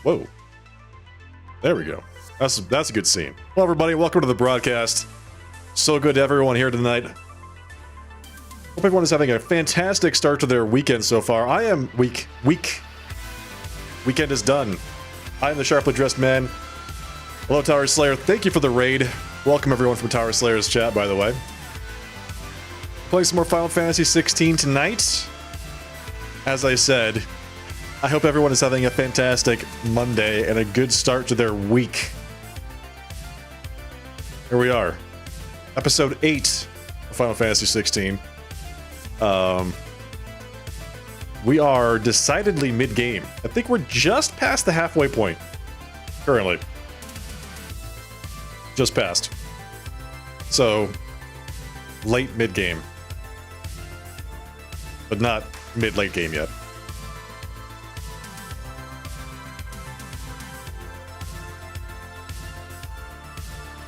Whoa. There we go. That's a good scene. Well, everybody, welcome to the broadcast. So good to have everyone here tonight. Hope everyone is having a fantastic start to their weekend so far. I am weekend is done. I am the sharply dressed man. Hello, Tower Slayer. Thank you for the raid. Welcome everyone from Tower Slayer's chat, by the way. Playing some more Final Fantasy 16 tonight. As I said, I hope everyone is having a fantastic Monday and a good start to their week. Here we are. Episode 8 of Final Fantasy 16. We are decidedly mid-game. I think we're just past the halfway point. Currently. Just past. So, late mid-game. But not mid-late game yet.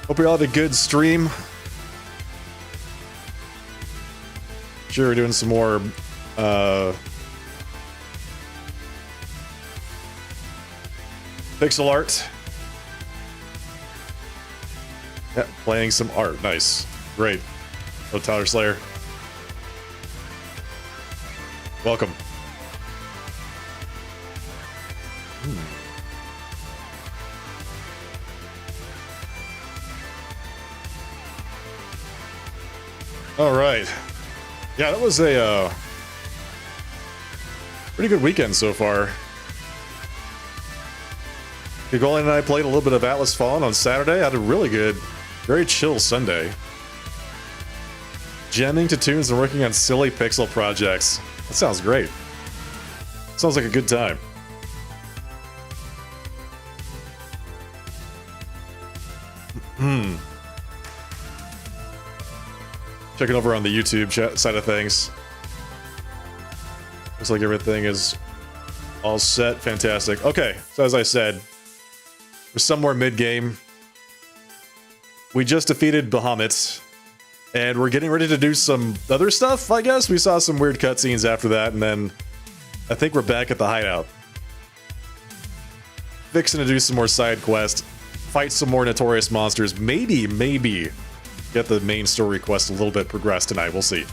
Hope you all had a good stream. Sure, we're doing some more pixel art. Yeah, playing some art. Nice. Great. Oh, Tyler Slayer. Welcome. All right. Yeah, that was a pretty good weekend so far. Gigolian and I played a little bit of Atlas Fallen on Saturday. Had a really good, very chill Sunday. Jamming to tunes and working on silly pixel projects. That sounds great. Sounds like a good time. Checking over on the YouTube side of things. Looks like everything is all set. Fantastic. Okay, so as I said, we're somewhere mid-game. We just defeated Bahamut, and we're getting ready to do some other stuff, I guess. We saw some weird cutscenes after that, and then I think we're back at the hideout. Fixing to do some more side quests, fight some more notorious monsters, maybe get the main story quest a little bit progressed tonight. We'll see.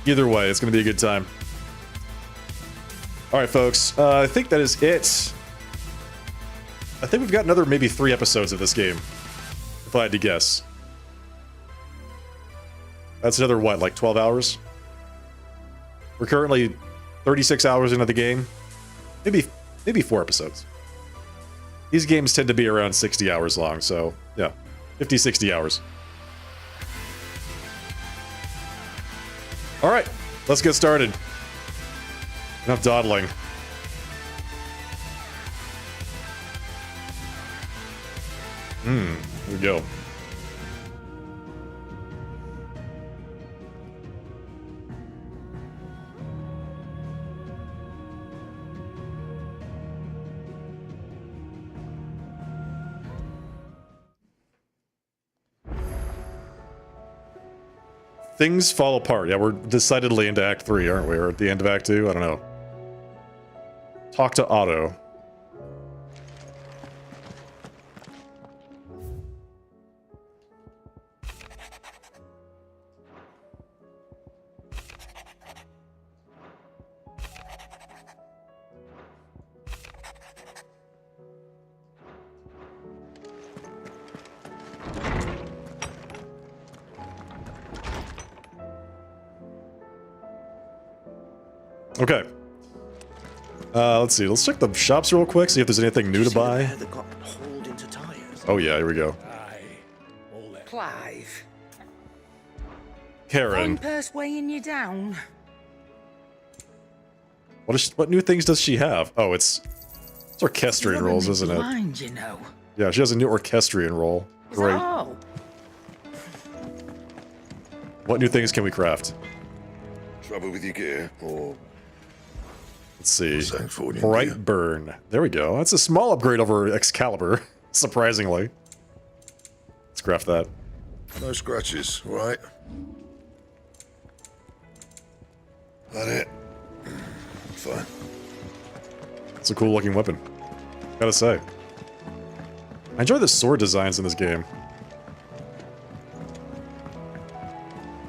Either way, it's going to be a good time. All right, folks. I think that is it. I think we've got another maybe 3 episodes of this game, if I had to guess. That's another, what, like 12 hours? We're currently 36 hours into the game. Maybe 4 episodes. These games tend to be around 60 hours long, so yeah, 50, 60 hours. All right, let's get started. Enough dawdling. Here we go. Things fall apart. Yeah, we're decidedly into Act 3, aren't we? Or at the end of Act 2? I don't know. Talk to Otto. Okay. Let's see. Let's check the shops real quick, see if there's anything new to buy. Oh yeah, here we go. Clive. Karen. Purse weighing you down. What new things does she have? Oh, it's orchestrion rolls, isn't it? Mind, you know. Yeah, she has a new orchestrion roll. Great. Oh. What new things can we craft? Trouble with your gear, or let's see. Bright burn. There we go. That's a small upgrade over Excalibur, surprisingly. Let's craft that. no scratches, right? That it? Fine. It's a cool looking weapon. Gotta say. I enjoy the sword designs in this game.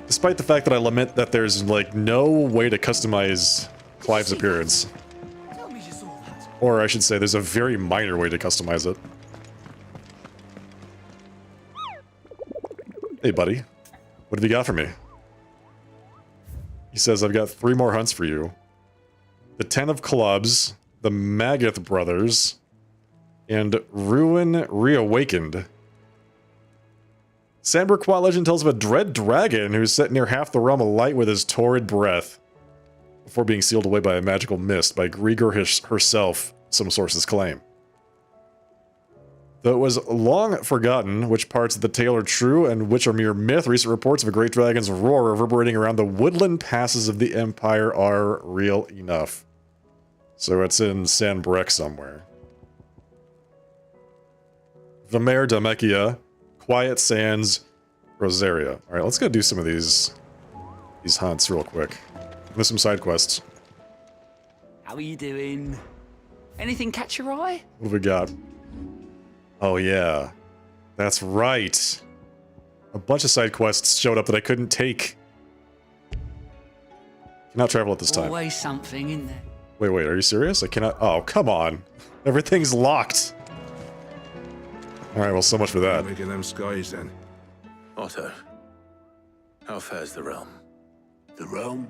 Despite the fact that I lament that there's, like, no way to customize Clive's appearance. Or I should say, there's a very minor way to customize it. Hey, buddy. What have you got for me? He says, I've got 3 more hunts for you. The 10 of Clubs, the Magath Brothers, and Ruin Reawakened. Sandberg Quat Legend tells of a dread dragon who's set near half the realm alight with his torrid breath, before being sealed away by a magical mist by Grieger herself, some sources claim. Though it was long forgotten which parts of the tale are true and which are mere myth, recent reports of a great dragon's roar reverberating around the woodland passes of the Empire are real enough. So it's in Sanbreque somewhere. Vimer Damechia, Quiet Sands, Rosaria. Alright, let's go do some of these hunts real quick. There's some side quests. How are you doing? Anything catch your eye? What have we got? Oh yeah. That's right. A bunch of side quests showed up that I couldn't take. Cannot travel at this time. Always something, isn't there? Wait, are you serious? I cannot... Oh, come on. Everything's locked. Alright, well, so much for that. Making them skies then. Otto, how fares the realm? The realm?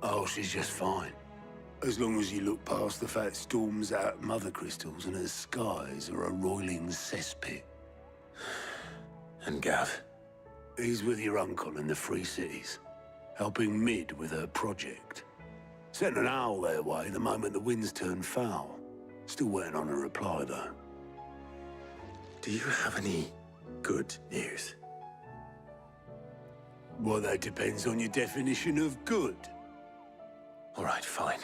Oh, she's just fine. As long as you look past the fat storms out mother crystals and her skies are a roiling cesspit. And Gav? He's with your uncle in the Free Cities, helping Mid with her project. Sent an owl their way the moment the winds turned foul. Still waiting on a reply, though. Do you have any good news? Well, that depends on your definition of good. All right, fine.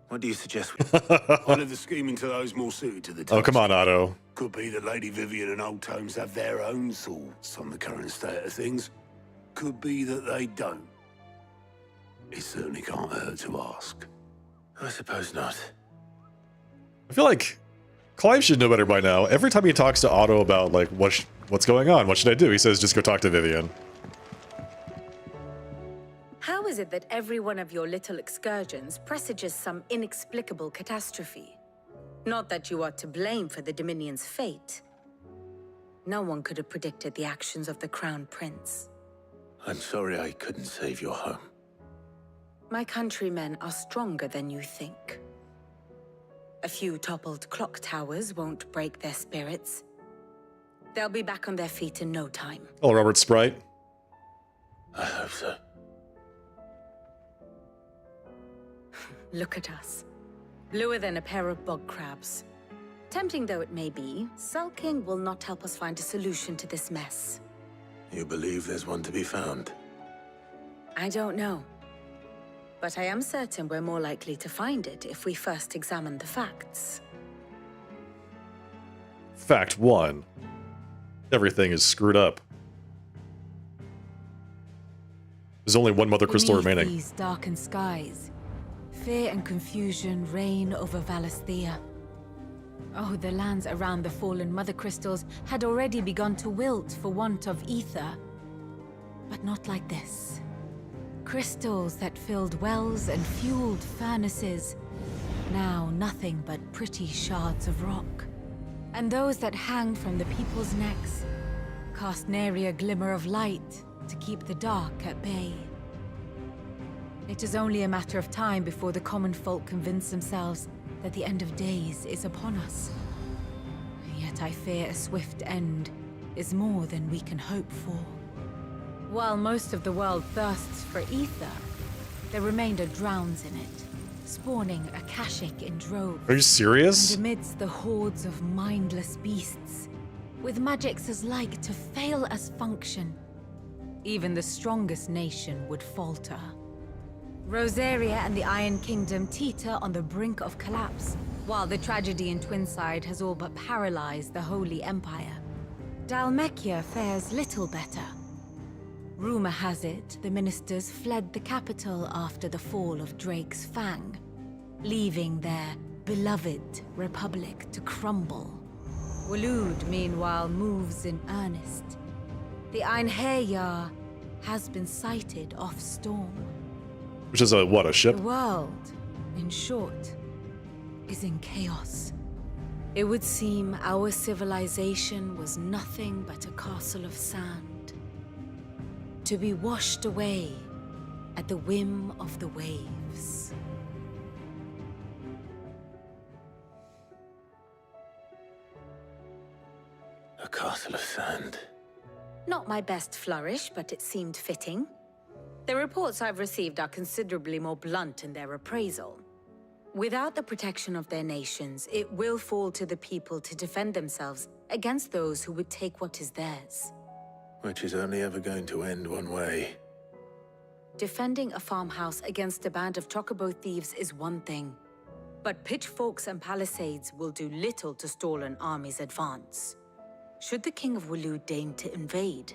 What do you suggest I'll leave the scheming to those more suited to the task. Oh, come on, Otto. Could be that Lady Vivian and Old Tomes have their own thoughts on the current state of things. Could be that they don't. It certainly can't hurt to ask. I suppose not. I feel like Clive should know better by now. Every time he talks to Otto about, like, what's going on, what should I do? He says, just go talk to Vivian. How is it that every one of your little excursions presages some inexplicable catastrophe? Not that you are to blame for the Dominion's fate. No one could have predicted the actions of the Crown Prince. I'm sorry I couldn't save your home. My countrymen are stronger than you think. A few toppled clock towers won't break their spirits. They'll be back on their feet in no time. Hello, Robert Sprite. I hope so. Look at us. Bluer than a pair of bog crabs. Tempting though it may be, sulking will not help us find a solution to this mess. You believe there's one to be found? I don't know. But I am certain we're more likely to find it if we first examine the facts. Fact 1. Everything is screwed up. There's only one Mother Crystal Beneath remaining. these darkened skies, fear and confusion reign over Valisthea. Oh, the lands around the fallen Mother Crystals had already begun to wilt for want of ether. But not like this. Crystals that filled wells and fueled furnaces. Now nothing but pretty shards of rock. And those that hang from the people's necks cast nary a glimmer of light to keep the dark at bay. It is only a matter of time before the common folk convince themselves that the end of days is upon us. Yet I fear a swift end is more than we can hope for. While most of the world thirsts for ether, the remainder drowns in it, spawning Akashic in droves. Are you serious? And amidst the hordes of mindless beasts, with magics as like to fail as function, even the strongest nation would falter. Rosaria and the Iron Kingdom teeter on the brink of collapse, while the tragedy in Twinside has all but paralyzed the Holy Empire. Dalmechia fares little better. Rumor has it the ministers fled the capital after the fall of Drake's Fang, leaving their beloved republic to crumble. Waloed, meanwhile, moves in earnest. The Einherjar has been sighted off Storm. Which is a ship? The world, in short, is in chaos. It would seem our civilization was nothing but a castle of sand, to be washed away at the whim of the waves. A castle of sand. Not my best flourish, but it seemed fitting. The reports I've received are considerably more blunt in their appraisal. Without the protection of their nations, it will fall to the people to defend themselves against those who would take what is theirs. Which is only ever going to end one way. Defending a farmhouse against a band of chocobo thieves is one thing, but pitchforks and palisades will do little to stall an army's advance. Should the King of Waloed deign to invade,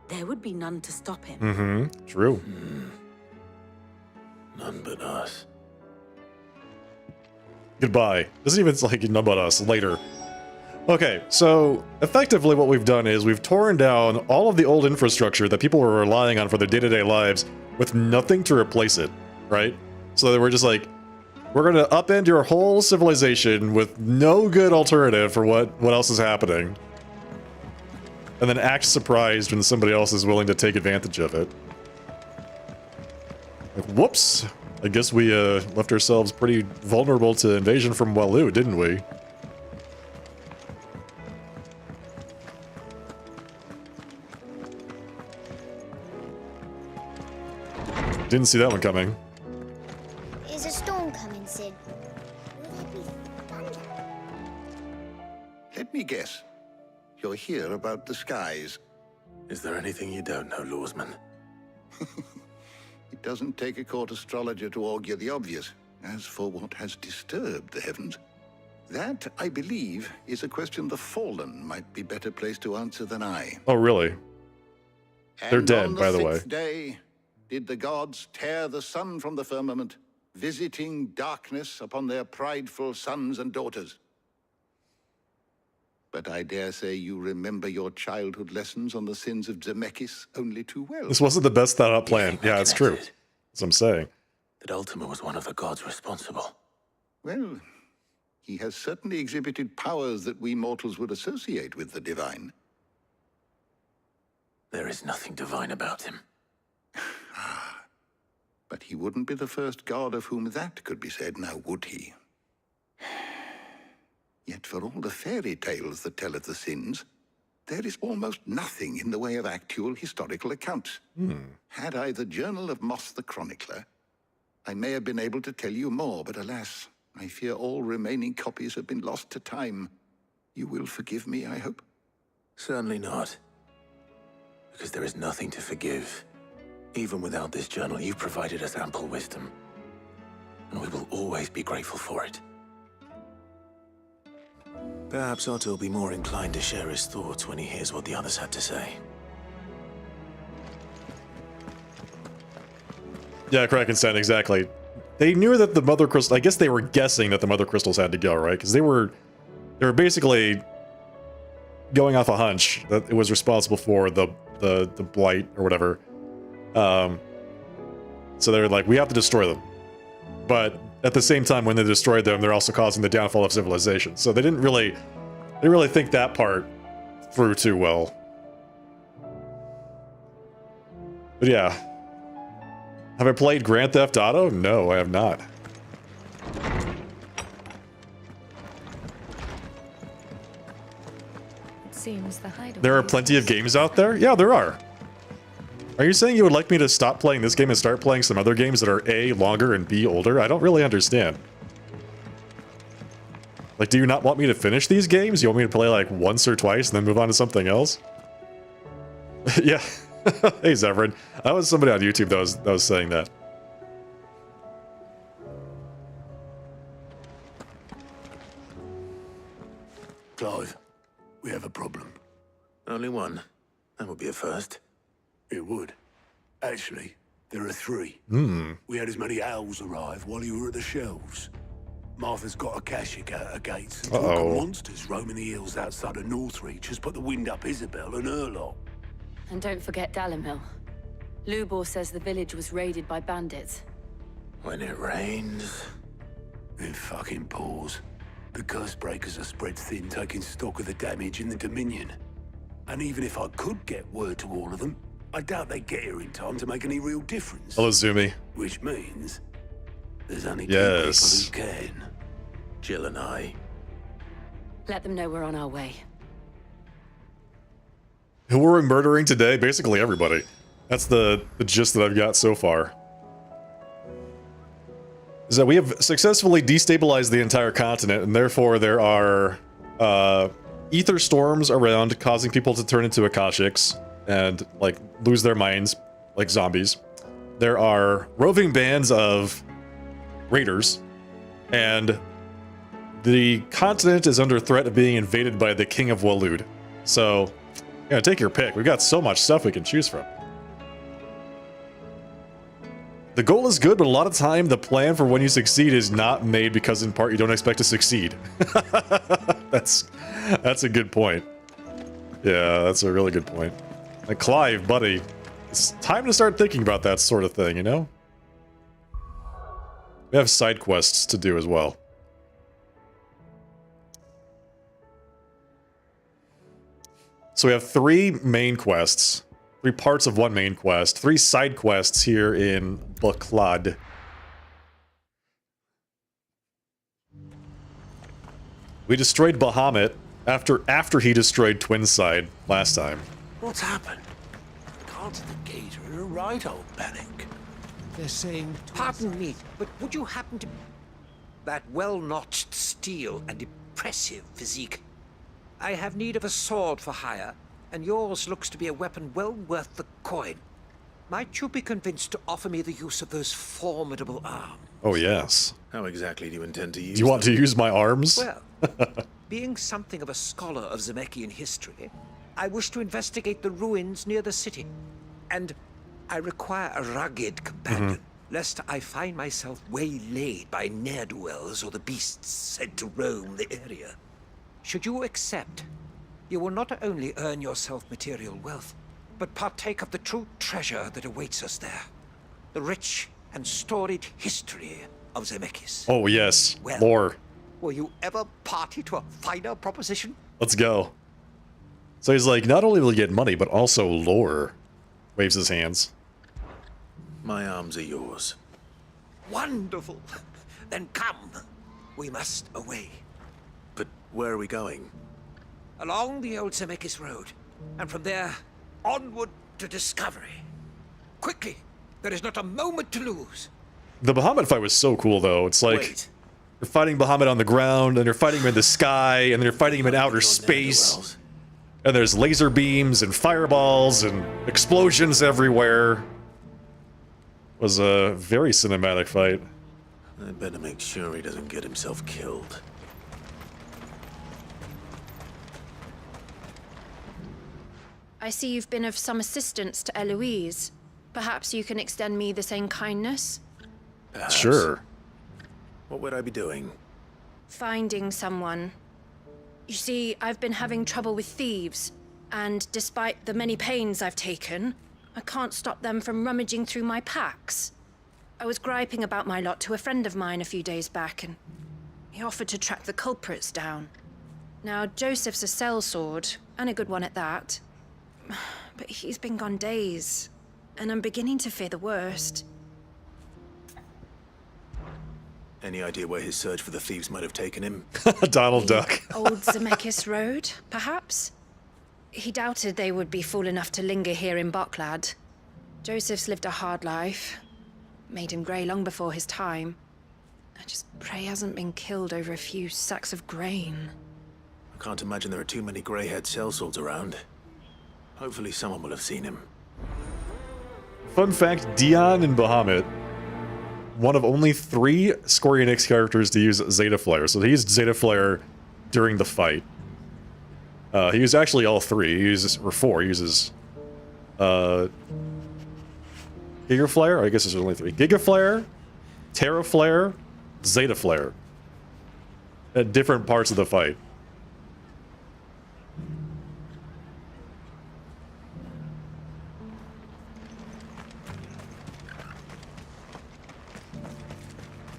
there would be none to stop him. Mm-hmm. True. None but us. Goodbye. This isn't even like none but us. Later. Okay, so effectively what we've done is we've torn down all of the old infrastructure that people were relying on for their day-to-day lives with nothing to replace it, right? So that we're just like, we're gonna upend your whole civilization with no good alternative for what else is happening. And then act surprised when somebody else is willing to take advantage of it. Like, whoops. I guess we left ourselves pretty vulnerable to invasion from Waloed, didn't we? Didn't see that one coming. Is a storm coming, Sid? Will there be thunder? Let me guess. You're here about the skies. Is there anything you don't know, Lawsman? It doesn't take a court astrologer to augur the obvious. As for what has disturbed the heavens, that, I believe, is a question the Fallen might be better placed to answer than I. Oh, really? They're And dead, on by the way. 6th day, did the gods tear the sun from the firmament, visiting darkness upon their prideful sons and daughters. But I dare say you remember your childhood lessons on the sins of Zemeckis only too well. This wasn't the best thought out plan. You think Yeah, it's true. connected? That's what I'm saying. That Ultima was one of the gods responsible. Well, he has certainly exhibited powers that we mortals would associate with the divine. There is nothing divine about him. But he wouldn't be the first god of whom that could be said, now would he? Yet for all the fairy tales that tell of the sins, there is almost nothing in the way of actual historical accounts. Had I the Journal of Moss the Chronicler, I may have been able to tell you more, but alas, I fear all remaining copies have been lost to time. You will forgive me, I hope? Certainly not. Because there is nothing to forgive. Even without this journal, you've provided us ample wisdom. And we will always be grateful for it. Perhaps Otto will be more inclined to share his thoughts when he hears what the others had to say. Yeah, Krakenstein, exactly. They knew that the Mother Crystal... I guess they were guessing that the Mother Crystals had to go, right? Because they were basically going off a hunch that it was responsible for the blight or whatever. So they were like, we have to destroy them. But at the same time, when they destroyed them, they're also causing the downfall of civilization. So they didn't really think that part through too well. But yeah. Have I played Grand Theft Auto? No, I have not. It seems the hideaway. There are plenty of games out there? Yeah, there are. Are you saying you would like me to stop playing this game and start playing some other games that are A, longer, and B, older? I don't really understand. Like, do you not want me to finish these games? You want me to play like once or twice and then move on to something else? Yeah. Hey, Zevran. I was somebody on YouTube that was saying that. Clive, we have a problem. Only one. That would be a first. It would. Actually, there are three. Hmm. We had as many owls arrive while you were at the shelves. Martha's got a Akashic at her gates. And Uh-oh. talk of monsters roaming the hills outside of Northreach has put the wind up Isabel and her lot. And don't forget Dalimil. Lubor says the village was raided by bandits. When it rains... It fucking pours. The curse breakers are spread thin, taking stock of the damage in the Dominion. And even if I could get word to all of them, I doubt they'd get here in time to make any real difference. Hello, Zumi. Which means there's only Yes. two people who can. Jill and I... Let them know we're on our way. Who were we murdering today? Basically everybody. That's the gist that I've got so far. Is that we have successfully destabilized the entire continent, and therefore there are ether storms around, causing people to turn into Akashics and like lose their minds like zombies. There are roving bands of raiders, and the continent is under threat of being invaded by the King of Waloed. So, yeah, take your pick. We've got so much stuff we can choose from. The goal is good, but a lot of time the plan for when you succeed is not made because in part you don't expect to succeed. That's a good point. Yeah, that's a really good point. Like, Clive, buddy, it's time to start thinking about that sort of thing, you know? We have side quests to do as well. So we have 3 main quests. 3 parts of one main quest, 3 side quests here in Buklad. We destroyed Bahamut after he destroyed Twinside last time. What's happened? Cards at the gate are in a right old panic. They're saying... Pardon me, but would you happen to... That well-notched steel and impressive physique. I have need of a sword for hire, and yours looks to be a weapon well worth the coin. Might you be convinced to offer me the use of those formidable arms? Oh, yes. How exactly do you intend to use Do you want to use my arms? Well, being something of a scholar of Zemeckyan history, I wish to investigate the ruins near the city. And I require a rugged companion, lest I find myself waylaid by ne'er-do-wells or the beasts sent to roam the area. Should you accept, you will not only earn yourself material wealth, but partake of the true treasure that awaits us there. The rich and storied history of Zemeckis. Oh, yes. Well, Lore. Will you ever party to a finer proposition? Let's go. So he's like, not only will you get money, but also lore. Waves his hands. My arms are yours. Wonderful. Then come. We must away. But where are we going? Along the old Zemeckis Road, and from there, onward to discovery. Quickly, there is not a moment to lose. The Bahamut fight was so cool, though. It's like, Wait. you're fighting Bahamut on the ground, and you're fighting him in the sky, and then you're fighting him in outer Your space. ne'er-do-wells. And there's laser beams, and fireballs, and explosions everywhere. It was a very cinematic fight. I'd better make sure he doesn't get himself killed. I see you've been of some assistance to Eloise. Perhaps you can extend me the same kindness? Perhaps. Sure. What would I be doing? Finding someone. You see, I've been having trouble with thieves, and despite the many pains I've taken, I can't stop them from rummaging through my packs. I was griping about my lot to a friend of mine a few days back, and he offered to track the culprits down. Now, Joseph's a sellsword, and a good one at that. But he's been gone days, and I'm beginning to fear the worst. Any idea where his search for the thieves might have taken him? Donald Duck. Old Zemeckis Road, perhaps? He doubted they would be fool enough to linger here in Buklad. Joseph's lived a hard life. Made him grey long before his time. I just pray he hasn't been killed over a few sacks of grain. I can't imagine there are too many grey-haired sellswords around. Hopefully someone will have seen him. Fun fact, Dion in Bahamut, one of only 3 Square Enix characters to use Zeta Flare. So he used Zeta Flare during the fight. He used actually all 3. He uses, or 4. He uses Giga Flare? I guess there's only 3. Giga Flare, Terra Flare, Zeta Flare. at different parts of the fight.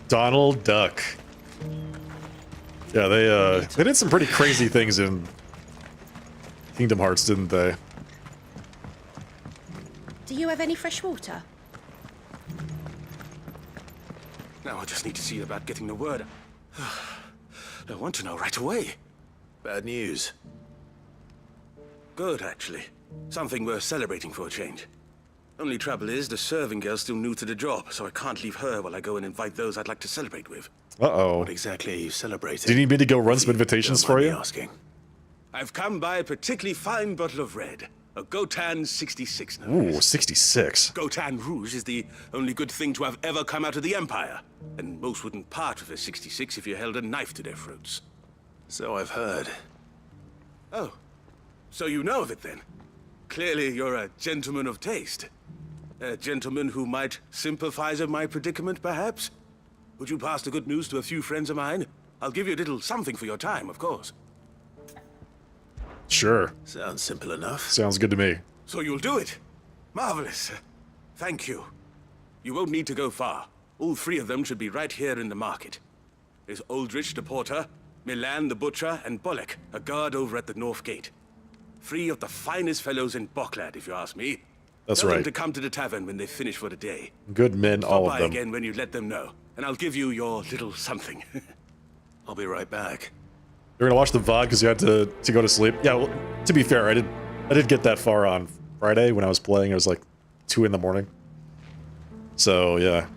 Donald Duck. Yeah, they did some pretty crazy things in Kingdom Hearts, didn't they? Do you have any fresh water? Now I just need to see about getting the word. I want to know right away. Bad news. Good, actually. Something worth celebrating for a change. Only trouble is, the serving girl's still new to the job, so I can't leave her while I go and invite those I'd like to celebrate with. Uh-oh. What exactly are you celebrating? Do you need me to go run some invitations for you? Asking. I've come by a particularly fine bottle of red. A Gotan 66 now. Ooh, 66. Gotan Rouge is the only good thing to have ever come out of the Empire. And most wouldn't part with a 66 if you held a knife to their throats. So I've heard. Oh, so you know of it then? Clearly you're a gentleman of taste. A gentleman who might sympathize with my predicament, perhaps? Would you pass the good news to a few friends of mine? I'll give you a little something for your time, of course. Sure. Sounds simple enough. Sounds good to me. So you'll do it? Marvelous. Thank you. You won't need to go far. All three of them should be right here in the market. There's Aldrich the porter, Milan the butcher, and Bolek, a guard over at the north gate. Three of the finest fellows in Boklad, if you ask me. That's Tell right. them to come to the tavern when they finish for the day. Good men, all of Stop by them. again when you let them know, and I'll give you your little something. I'll be right back. You're gonna watch the VOD because you had to go to sleep? Yeah, well, to be fair, I did get that far on Friday when I was playing. It was like 2 in the morning. So, yeah.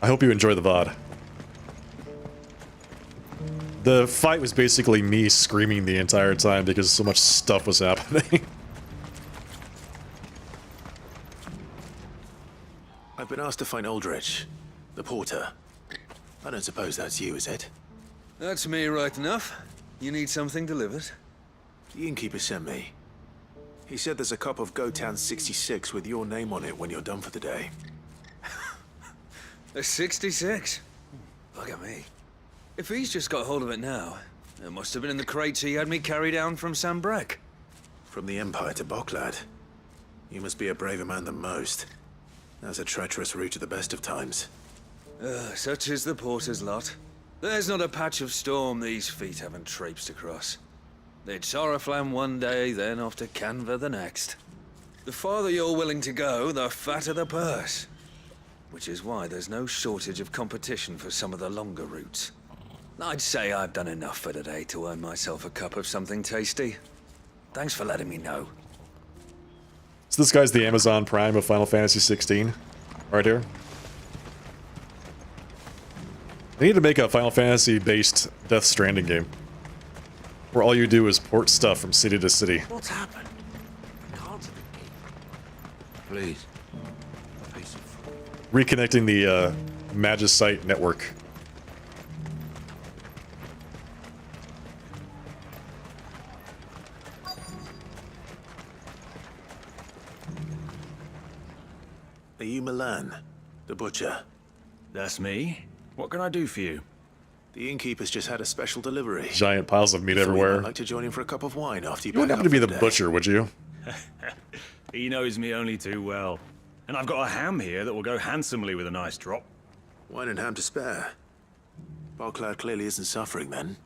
I hope you enjoy the VOD. The fight was basically me screaming the entire time because so much stuff was happening. I've been asked to find Aldrich, the porter. I don't suppose that's you, is it? That's me right enough. You need something delivered? The innkeeper sent me. He said there's a cup of Gotan 66 with your name on it when you're done for the day. A 66? Look at me. If he's just got hold of it now, it must have been in the crates he had me carry down from Sambrek. From the Empire to Boklad. You must be a braver man than most. That's a treacherous route at the best of times. Such is the porter's lot. There's not a patch of storm these feet haven't traipsed across. They'd Soraflam one day, then off to Canva the next. The farther you're willing to go, the fatter the purse. Which is why there's no shortage of competition for some of the longer routes. I'd say I've done enough for today to earn myself a cup of something tasty. Thanks for letting me know. So this guy's the Amazon Prime of Final Fantasy 16, right here. They need to make a Final Fantasy-based Death Stranding game, where all you do is port stuff from city to city. What's happened? Cards have been given. Please. A piece of fruit. Reconnecting the Magicite network. Are you Milan, the butcher? That's me. What can I do for you? The innkeeper's just had a special delivery. Giant piles of meat Thought you everywhere. might like to join him for a cup of wine after You wouldn't happen to be the butcher, would you? He knows me only too well. And I've got a ham here that will go handsomely with a nice drop. Wine and ham to spare. Boklad clearly isn't suffering then.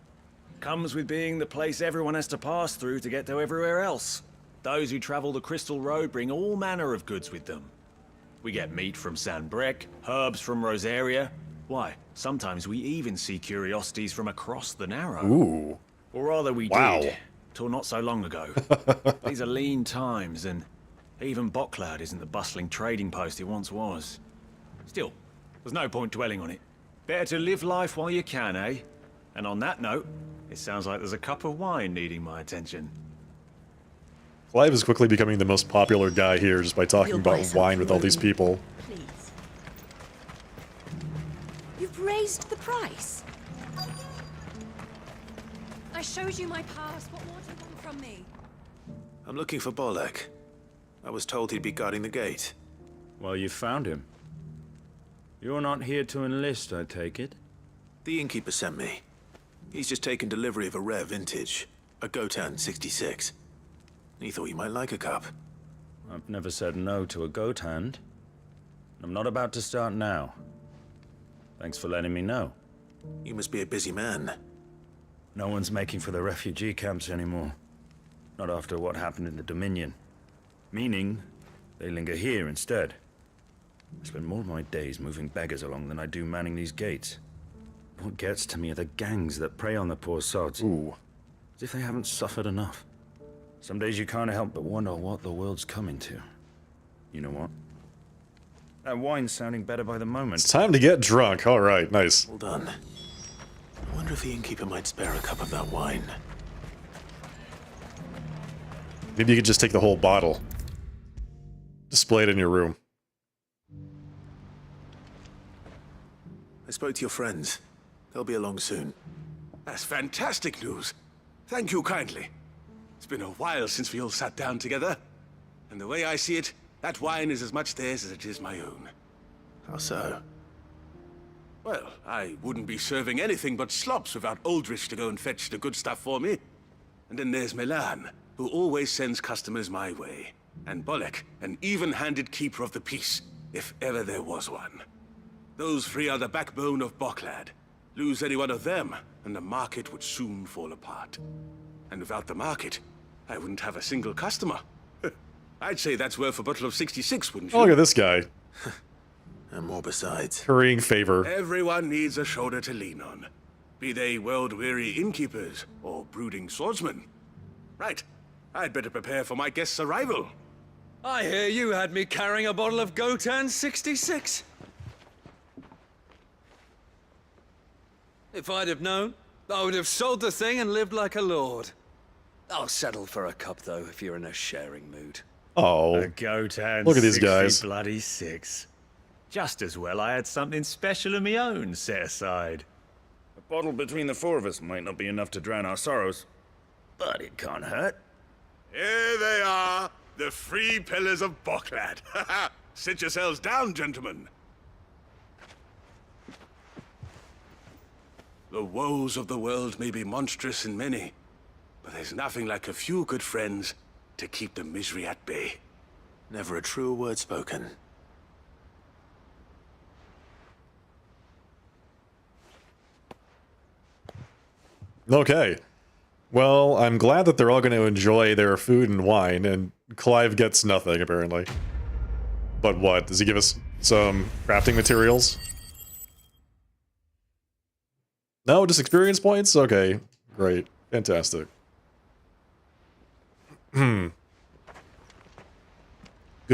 Comes with being the place everyone has to pass through to get to everywhere else. Those who travel the Crystal Road bring all manner of goods with them. We get meat from Sanbrek, herbs from Rosaria. Why, sometimes we even see curiosities from across the Narrow. Ooh. Or rather we Wow. did, till not so long ago. These are lean times, and even Boklad isn't the bustling trading post it once was. Still, there's no point dwelling on it. Better to live life while you can, eh? And on that note, it sounds like there's a cup of wine needing my attention. Clive is quickly becoming the most popular guy here just by talking about wine with all these people. Please. You've raised the price. I showed you my pass. What more do you want from me? I'm looking for Bolek. I was told he'd be guarding the gate. Well, you found him. You're not here to enlist, I take it? The innkeeper sent me. He's just taken delivery of a rare vintage, a Gotan 66. He thought you might like a cup. I've never said no to a goat hand. I'm not about to start now. Thanks for letting me know. You must be a busy man. No one's making for the refugee camps anymore. Not after what happened in the Dominion. Meaning, they linger here instead. I spend more of my days moving beggars along than I do manning these gates. What gets to me are the gangs that prey on the poor sods. Ooh. As if they haven't suffered enough. Some days you can't help but wonder what the world's coming to. You know what? That wine's sounding better by the moment. It's time to get drunk. All right, nice. Hold on. I wonder if the innkeeper might spare a cup of that wine. Maybe you could just take the whole bottle. Display it in your room. I spoke to your friends. They'll be along soon. That's fantastic news. Thank you kindly. It's been a while since we all sat down together. And the way I see it, that wine is as much theirs as it is my own. How so? Well, I wouldn't be serving anything but slops without Aldrich to go and fetch the good stuff for me. And then there's Milan, who always sends customers my way. And Bolek, an even-handed keeper of the peace, if ever there was one. Those three are the backbone of Boklad. Lose any one of them, and the market would soon fall apart. And without the market, I wouldn't have a single customer. I'd say that's worth a bottle of 66, wouldn't you? Oh, look at this guy. And more besides. Currying favor. Everyone needs a shoulder to lean on. Be they world-weary innkeepers or brooding swordsmen. Right. I'd better prepare for my guest's arrival. I hear you had me carrying a bottle of Gotan 66. If I'd have known, I would have sold the thing and lived like a lord. I'll settle for a cup, though, if you're in a sharing mood. Oh. A Gotan Look at these 60 guys. bloody 6. Just as well I had something special of my own set aside. A bottle between the four of us might not be enough to drown our sorrows, but it can't hurt. Here they are, the three pillars of Boklad. Sit yourselves down, gentlemen. The woes of the world may be monstrous and many, but there's nothing like a few good friends to keep the misery at bay. Never a truer word spoken. Okay. Well, I'm glad that they're all going to enjoy their food and wine, and Clive gets nothing, apparently. But what? Does he give us some crafting materials? No, just experience points? Okay. Great. Fantastic. Good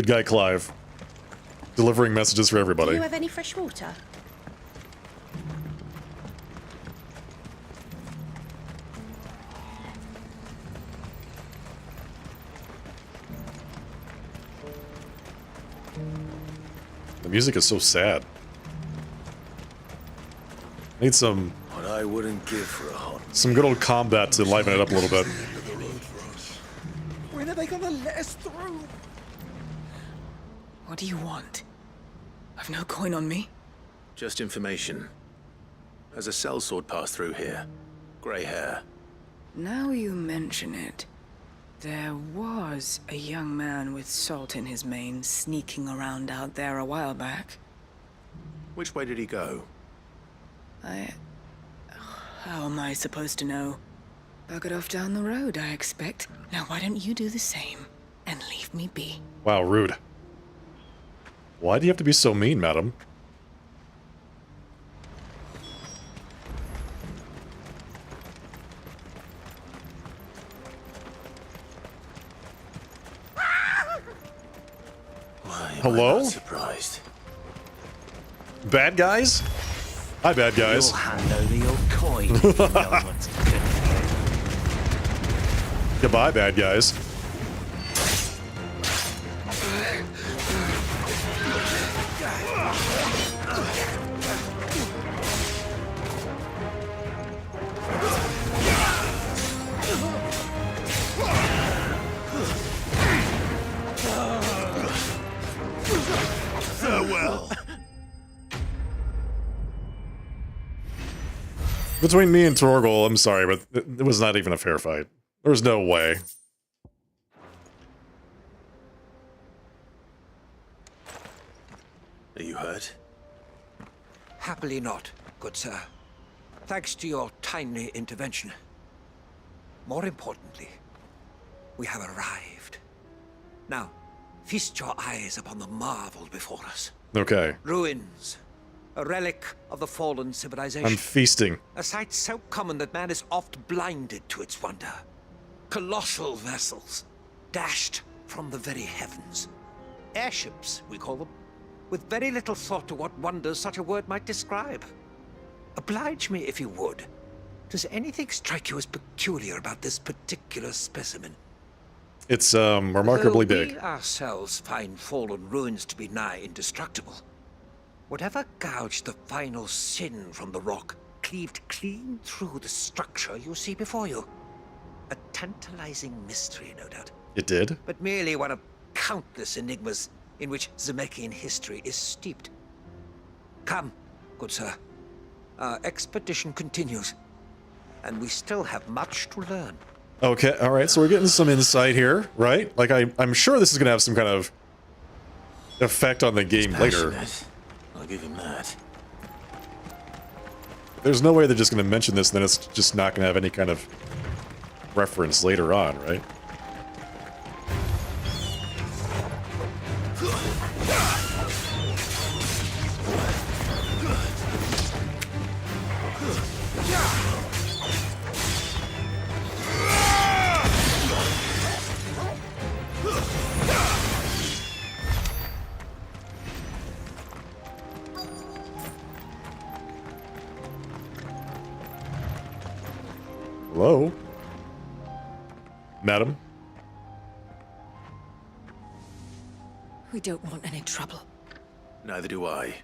guy, Clive. Delivering messages for everybody. Do you have any fresh water? The music is so sad. Need some... What I wouldn't give for a hot... some good old combat to liven it up a little bit. When are they gonna let us through? What do you want? I've no coin on me. Just information. Has a sellsword passed through here? Grey hair. Now you mention it, there was a young man with salt in his mane sneaking around out there a while back. Which way did he go? How am I supposed to know? Buggered off down the road, I expect. Now why don't you do the same and leave me be? Wow, rude. Why do you have to be so mean, madam? Hello? Surprised. Bad guys? Hi, bad guys. You'll hand over your coin if you know what's good for you. Goodbye, bad guys. Between me and Torgal, I'm sorry, but it was not even a fair fight. There was no way. Are you hurt? Happily not, good sir. Thanks to your timely intervention. More importantly, we have arrived. Now, feast your eyes upon the marvel before us. Okay. Ruins. A relic of the fallen civilization. I'm feasting. A sight so common that man is oft blinded to its wonder. Colossal vessels, dashed from the very heavens. Airships, we call them, with very little thought to what wonders such a word might describe. Oblige me if you would. Does anything strike you as peculiar about this particular specimen? It's remarkably Though big. we ourselves find fallen ruins to be nigh indestructible, whatever gouged the final sin from the rock cleaved clean through the structure you see before you. A tantalizing mystery, no doubt. It did? But merely one of countless enigmas in which Zemeckis history is steeped. Come, good sir. Our expedition continues, and we still have much to learn. Okay, alright, so we're getting some insight here, right? Like, I'm sure this is gonna have some kind of effect on the game later. I'll give him that. There's no way they're just gonna mention this and then it's just not gonna have any kind of reference later on, right? Hello? Madam? We don't want any trouble. Neither do I.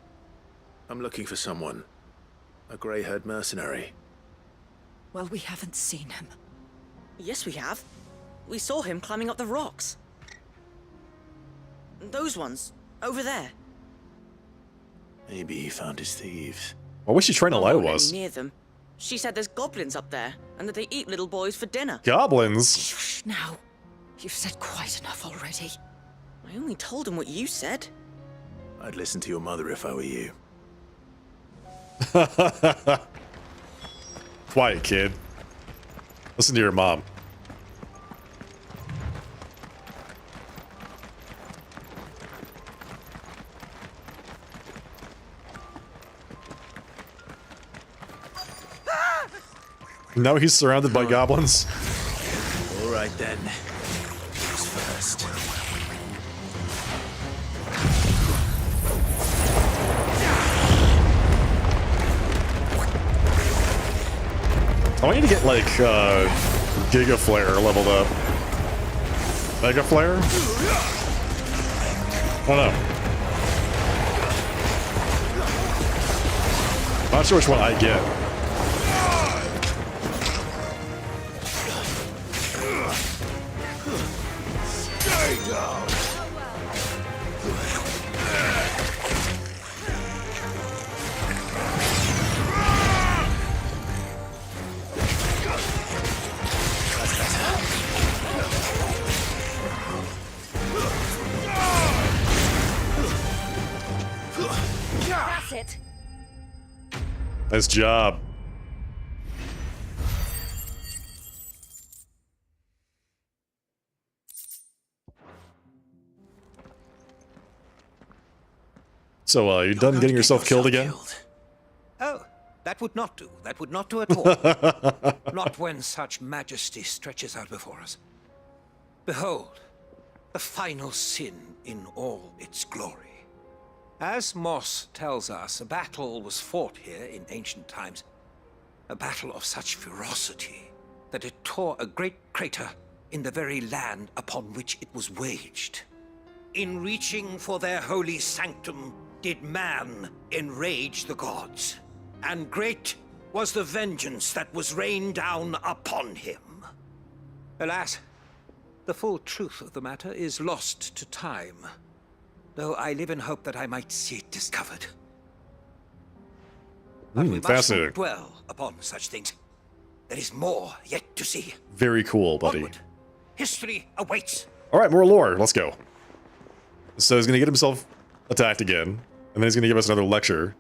I'm looking for someone. A grey-haired mercenary. Well, we haven't seen him. Yes, we have. We saw him climbing up the rocks. Those ones, over there. Maybe he found his thieves. What was she trying to lie to Not us? near them. She said there's goblins up there, and that they eat little boys for dinner. Goblins? Shush now. You've said quite enough already. I only told him what you said. I'd listen to your mother if I were you. Quiet, kid. Listen to your mom. Now he's surrounded by goblins. All right then. Who's first? I need to get like Giga Flare leveled up. Mega Flare? I don't know. Not sure which one I get. That's it. Nice job. So, you done getting yourself killed again? Oh, that would not do. That would not do at all. Not when such majesty stretches out before us. Behold, the final sin in all its glory. As Moss tells us, a battle was fought here in ancient times. A battle of such ferocity that it tore a great crater in the very land upon which it was waged. In reaching for their holy sanctum, did man enrage the gods, and great was the vengeance that was rained down upon him. Alas, the full truth of the matter is lost to time, though I live in hope that I might see it discovered. But we must fascinating. not dwell upon upon such things. There is more yet to see. Very cool, buddy. Onward. History awaits. All right, more lore. Let's go. So he's going to get himself attacked again, and then he's going to give us another lecture.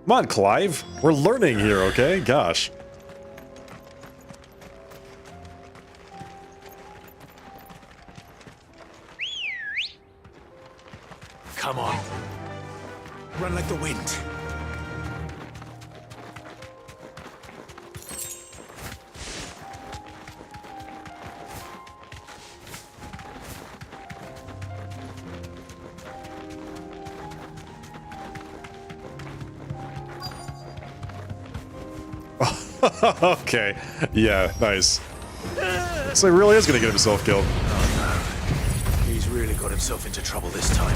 Come on, Clive. We're learning here, okay? Gosh. Come on. Run like the wind. Okay. Yeah, nice. So he really is going to get himself killed. Oh no. He's really got himself into trouble this time.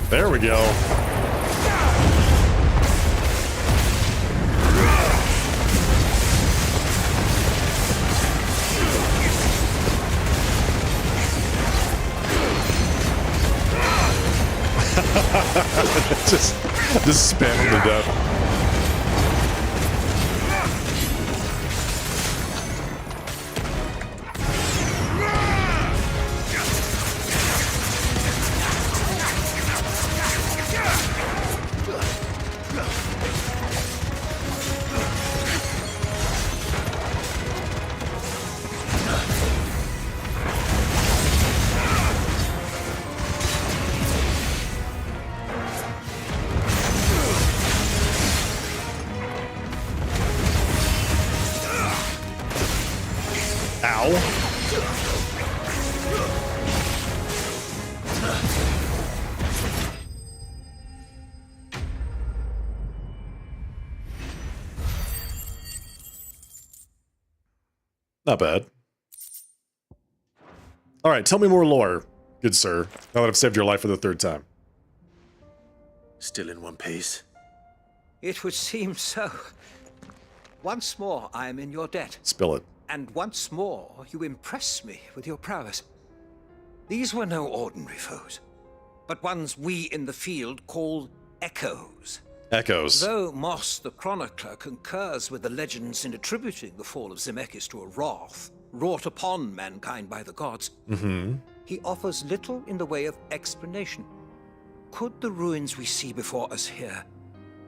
There we go. just spam him to death. Not bad. Alright, tell me more lore, good sir, now that I've saved your life for the third time. Still in one piece? It would seem so. Once more, I am in your debt. Spill it. And once more, you impress me with your prowess. These were no ordinary foes, but ones we in the field call echoes. Echoes. Though Moss the Chronicler concurs with the legends in attributing the fall of Zemeckis to a wrath wrought upon mankind by the gods, he offers little in the way of explanation. Could the ruins we see before us here,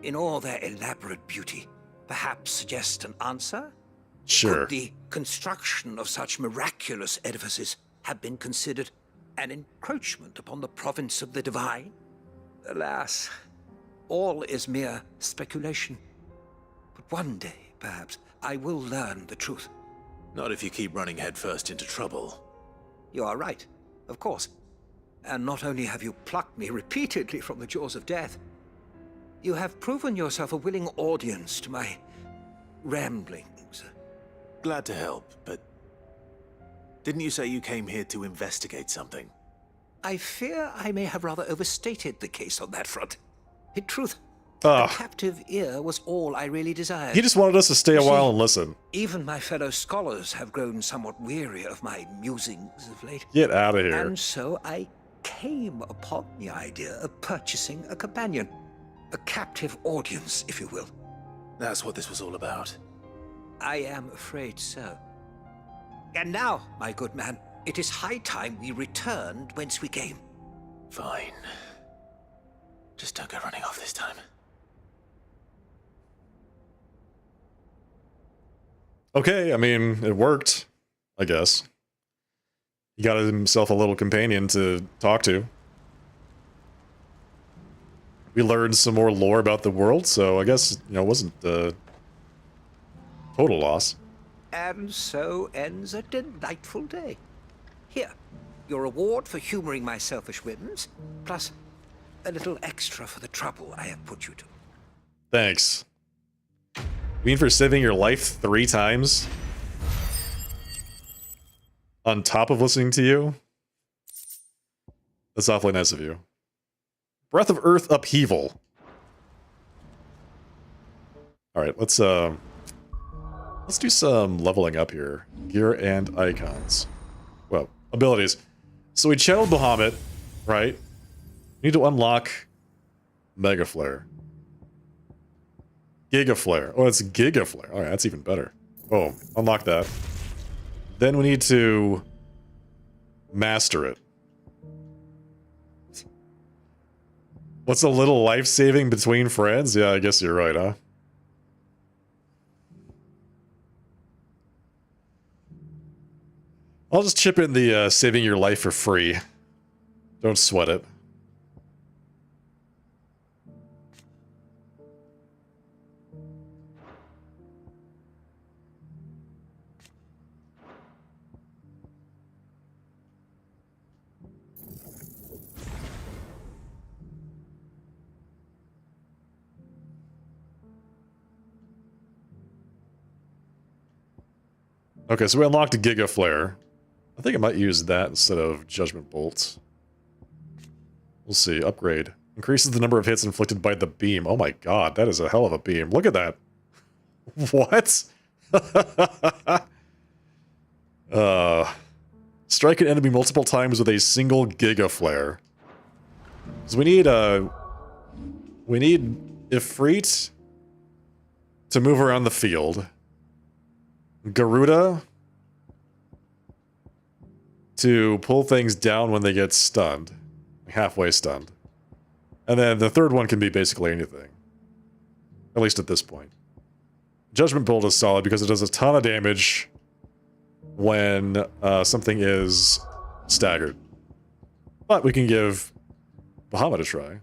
in all their elaborate beauty, perhaps suggest an answer? Sure. Could the construction of such miraculous edifices have been considered an encroachment upon the province of the divine? Alas, all is mere speculation. But one day, perhaps, I will learn the truth. Not if you keep running headfirst into trouble. You are right, of course. And not only have you plucked me repeatedly from the jaws of death, you have proven yourself a willing audience to my ramblings. Glad to help, but didn't you say you came here to investigate something? I fear I may have rather overstated the case on that front. In truth, a captive ear was all I really desired. He just wanted us to stay a while and listen. Even my fellow scholars have grown somewhat weary of my musings of late. Get out of here. And so I came upon the idea of purchasing a companion. A captive audience, if you will. That's what this was all about. I am afraid so. And now, my good man, it is high time we returned whence we came. Fine. Just don't go running off this time. Okay, I mean, it worked, I guess. He got himself a little companion to talk to. We learned some more lore about the world, so I guess, you know, it wasn't a total loss. And so ends a delightful day. Here, your reward for humoring my selfish whims, plus a little extra for the trouble I have put you to. Thanks. You mean for saving your life 3 times? On top of listening to you? That's awfully nice of you. Breath of Earth Upheaval. Alright, let's do some leveling up here. Gear and icons. Well, abilities. So we channeled Bahamut, right? We need to unlock Mega Flare. Giga Flare. Oh, it's Giga Flare. Alright, that's even better. Oh, unlock that. Then we need to master it. What's a little life-saving between friends? Yeah, I guess you're right, huh? I'll just chip in the saving your life for free. Don't sweat it. Okay, so we unlocked a Giga Flare. I think I might use that instead of Judgment Bolt. We'll see. Upgrade. Increases the number of hits inflicted by the beam. Oh my god, that is a hell of a beam. Look at that. What? Strike an enemy multiple times with a single Giga Flare. So we need Ifrit to move around the field. Garuda to pull things down when they get stunned. Halfway stunned. And then the third one can be basically anything. At least at this point. Judgment Bolt is solid because it does a ton of damage when something is staggered. But we can give Bahamut a try.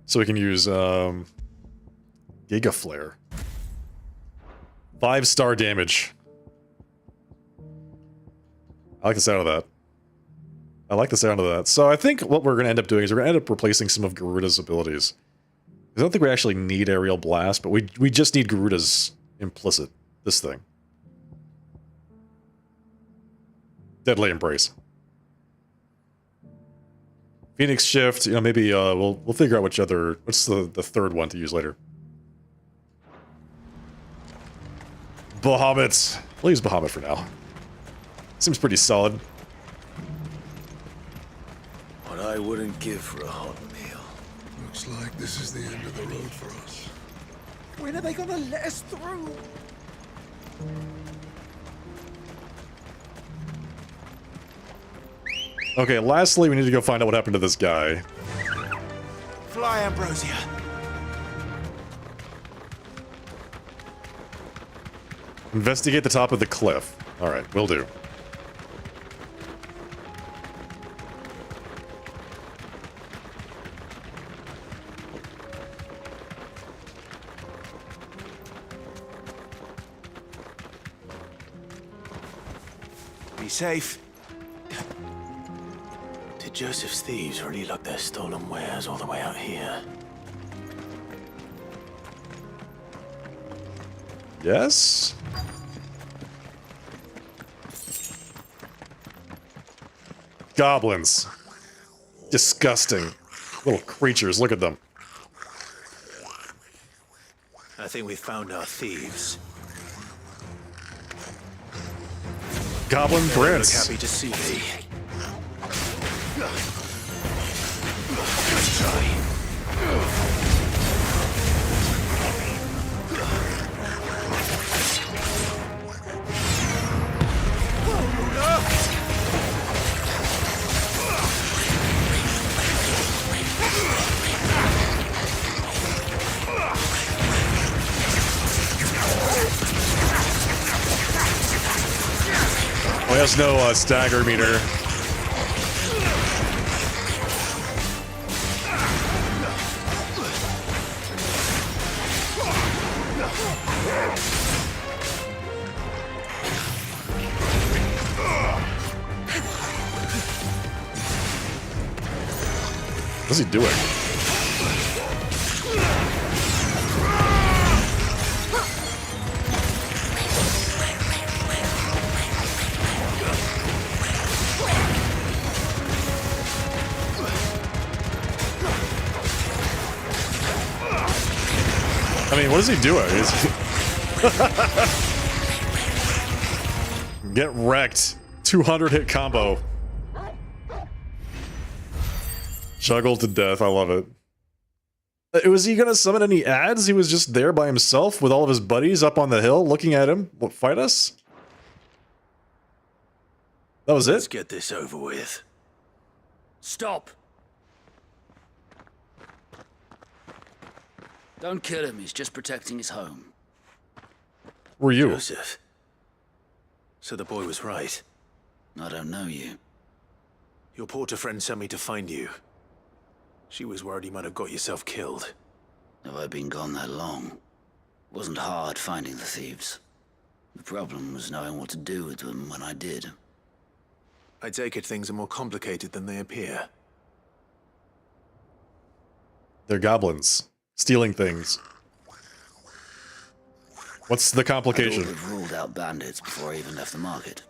So we can use Giga Flare. 5-star damage. I like the sound of that. I like the sound of that. So I think what we're going to end up doing is we're going to end up replacing some of Garuda's abilities. I don't think we actually need Aerial Blast, but we just need Garuda's implicit. This thing. Deadly Embrace. Phoenix Shift, you know, maybe we'll figure out what's the third one to use later. Bahamut. We'll use Bahamut for now. Seems pretty solid. What I wouldn't give for a hot meal. Looks like this is the end of the road for us. When are they gonna let us through? Okay, lastly, we need to go find out what happened to this guy. Fly, Ambrosia. Investigate the top of the cliff. Alright, will do. Be safe. Did Joseph's thieves really lug their stolen wares all the way out here? Yes? Goblins. Disgusting. Little creatures, look at them. I think we found our thieves. Goblin Prince. Look happy to see thee. Let's try. Oh, he has no stagger meter. What's he doing? I mean, what is he doing? Get wrecked. 200 hit combo. Juggled to death. I love it. Was he gonna summon any ads? He was just there by himself with all of his buddies up on the hill looking at him. What, fight us? That was it? Let's get this over with. Stop! Don't kill him, he's just protecting his home. Were you? Joseph. So the boy was right. I don't know you. Your porter friend sent me to find you. She was worried you might have got yourself killed. Have I been gone that long? Wasn't hard finding the thieves. The problem was knowing what to do with them when I did. I take it things are more complicated than they appear. They're goblins. Stealing things. What's the complication? I would have ruled out bandits before I even left the market.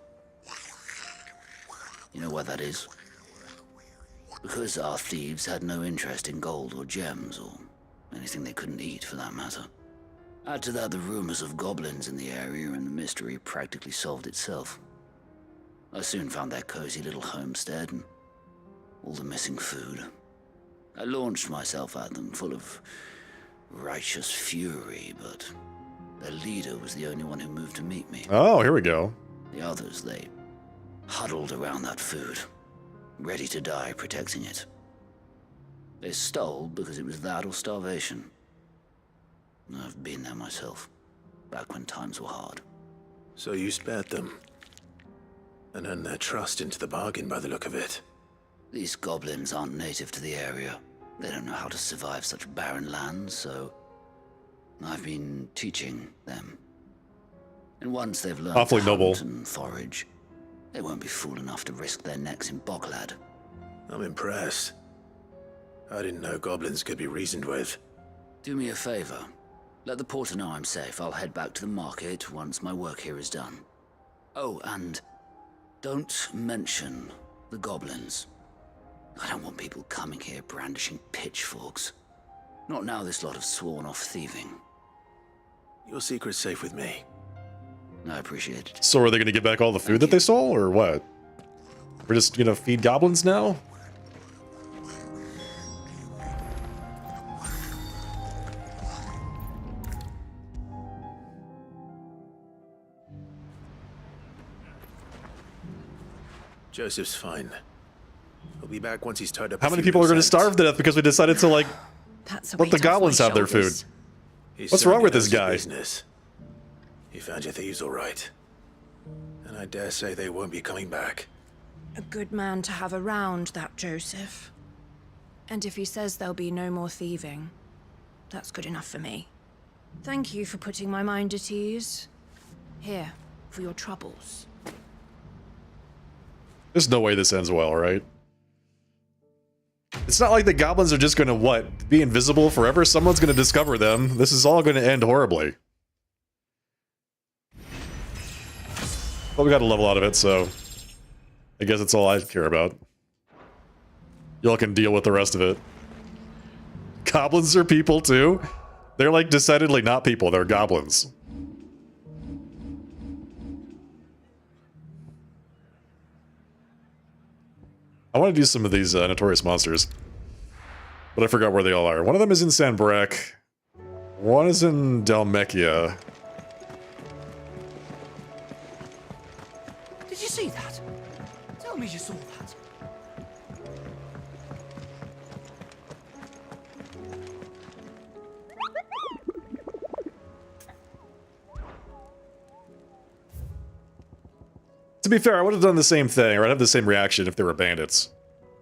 You know why that is? Because our thieves had no interest in gold or gems, or anything they couldn't eat for that matter. Add to that the rumors of goblins in the area, and the mystery practically solved itself. I soon found their cozy little homestead, and all the missing food. I launched myself at them, full of righteous fury, but their leader was the only one who moved to meet me. Oh, here we go. The others, they huddled around that food, ready to die protecting it. They stole because it was that or starvation. I've been there myself, back when times were hard. So you spared them, and earned their trust into the bargain by the look of it. These goblins aren't native to the area. They don't know how to survive such barren lands, so I've been teaching them. And once they've learned Awfully to noble. hunt and forage, they won't be fool enough to risk their necks in Boklad. I'm impressed. I didn't know goblins could be reasoned with. Do me a favor. Let the porter know I'm safe. I'll head back to the market once my work here is done. Oh, and don't mention the goblins. I don't want people coming here brandishing pitchforks. Not now this lot have sworn off thieving. Your secret's safe with me. I appreciate it. So are they going to get back all the food that they stole, or what? We're just going to feed goblins now? Joseph's fine. He'll be back once he's tied up. How many people are going to starve to death because we decided to, like, let the goblins have their food? What's wrong with this guy? Business. He found your thieves all right. And I dare say they won't be coming back. A good man to have around, that Joseph. And if he says there'll be no more thieving, that's good enough for me. Thank you for putting my mind at ease. Here, for your troubles. There's no way this ends well, right? It's not like the goblins are just gonna, what, be invisible forever? Someone's gonna discover them. This is all gonna end horribly. But we got a level out of it, so I guess that's all I care about. Y'all can deal with the rest of it. Goblins are people too? They're like decidedly not people, they're goblins. I want to do some of these notorious monsters, but I forgot where they all are. One of them is in Sanbreque. One is in Dalmekia. Did you see that? Tell me you saw that. To be fair, I would have done the same thing, or I'd have the same reaction if they were bandits.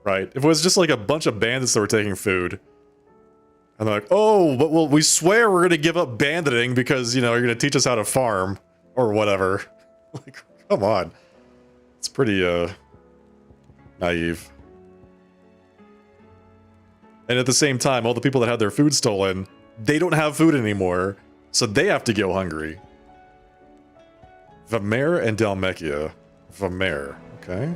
Right? If it was just like a bunch of bandits that were taking food, and they're like, oh, but we swear we're going to give up banditing because, you know, you're going to teach us how to farm, or whatever. Like, come on. It's pretty, naive. And at the same time, all the people that had their food stolen, they don't have food anymore, so they have to go hungry. Vamere and Dalmekia. Vamere, okay.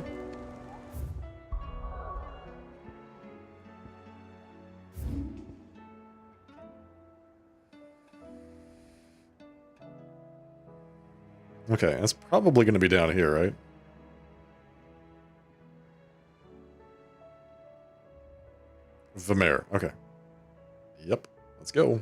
Okay, that's probably going to be down here, right? Vamere, okay. Yep, let's go.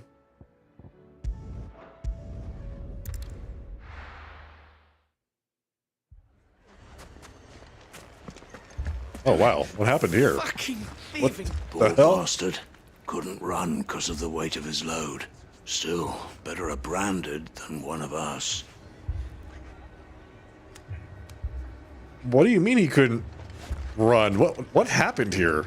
Oh wow, what happened here? Fucking What thieving the poor hell? bastard. Couldn't run because of the weight of his load. Still, better a branded than one of us. What do you mean he couldn't run? What happened here?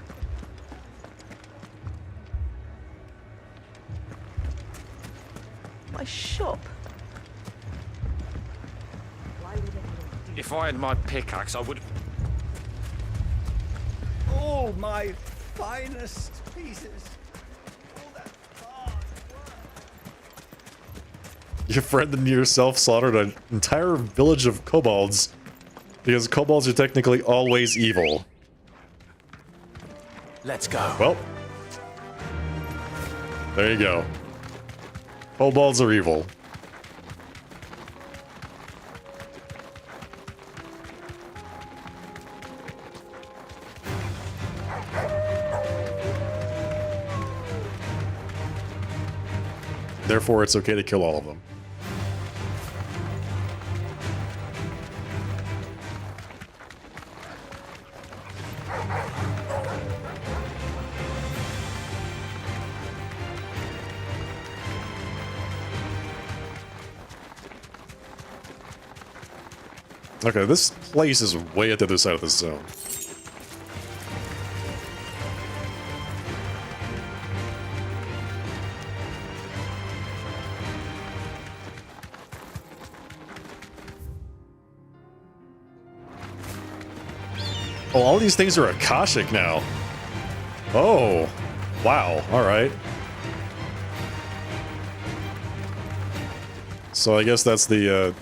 My shop. If I had my pickaxe, I would. All my finest pieces. Your friend and yourself slaughtered an entire village of kobolds because kobolds are technically always evil. Let's go. Well, there you go. Kobolds are evil. Therefore, it's okay to kill all of them. Okay, this place is way at the other side of the zone. Oh, all these things are Akashic now. Oh, wow, alright. So I guess that's the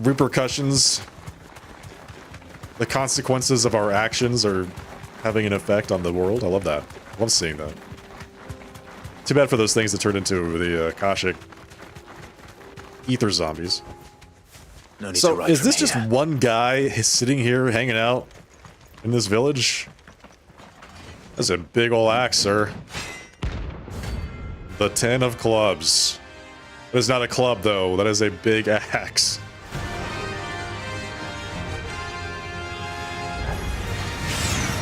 repercussions, the consequences of our actions are having an effect on the world. I love that. I love seeing that. Too bad for those things that turned into the Akashic ether zombies. No need to So run is from this just here. one guy sitting here hanging out in this village? That's a big ol' axe, sir. The 10 of clubs. That is not a club, though. That is a big axe.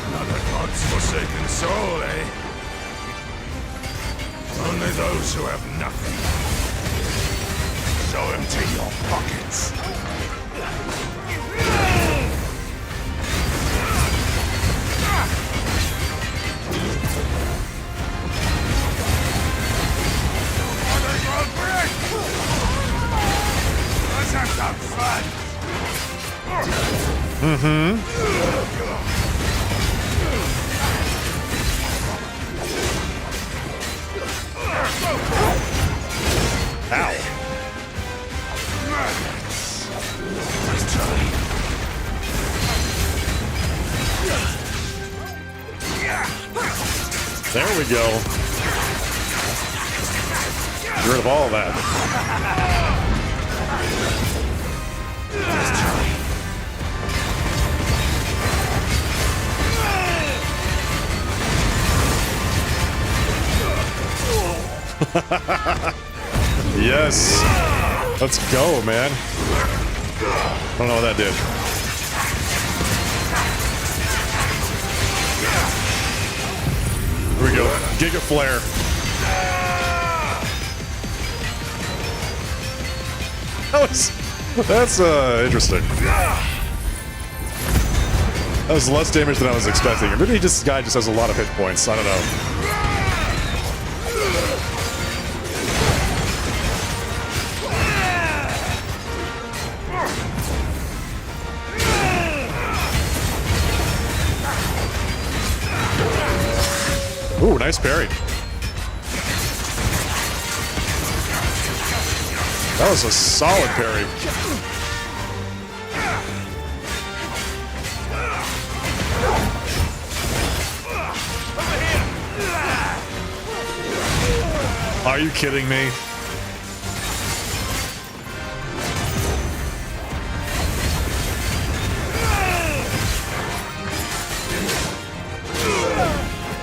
Another God's forsaken soul, eh? Only those who have nothing. Show empty your pockets. Let's have some fun. Ow. Nice try. There we go. Get rid of all of that. Yes. Let's go, man. I don't know what that did. Here we go. Giga Flare. That's interesting. That was less damage than I was expecting. Maybe this guy just has a lot of hit points. I don't know. Ooh, nice parry. That was a solid parry. Are you kidding me?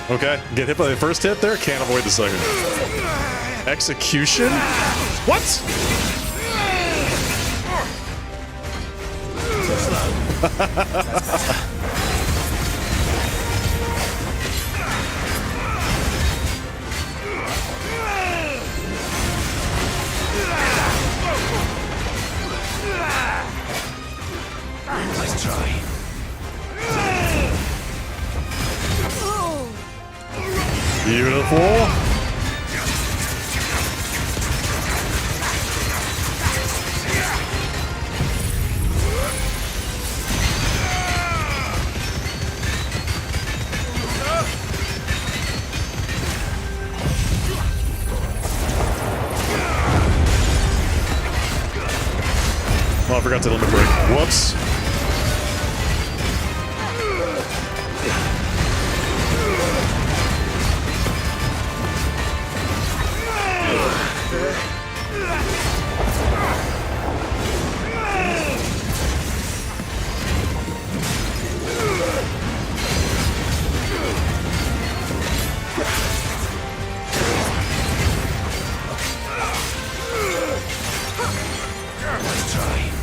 Okay, get hit by the first hit there, can't avoid the second. Execution? What? Nice try. Beautiful. Oh, I forgot to limit break. Whoops.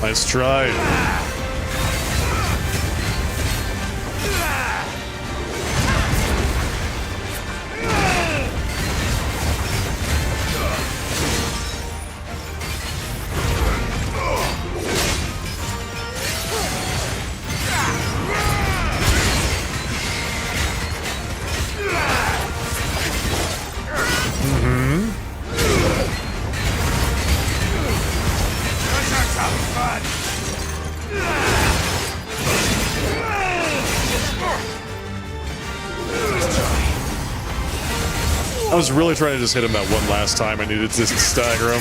Nice try. I was really trying to just hit him that one last time. I needed to stagger him.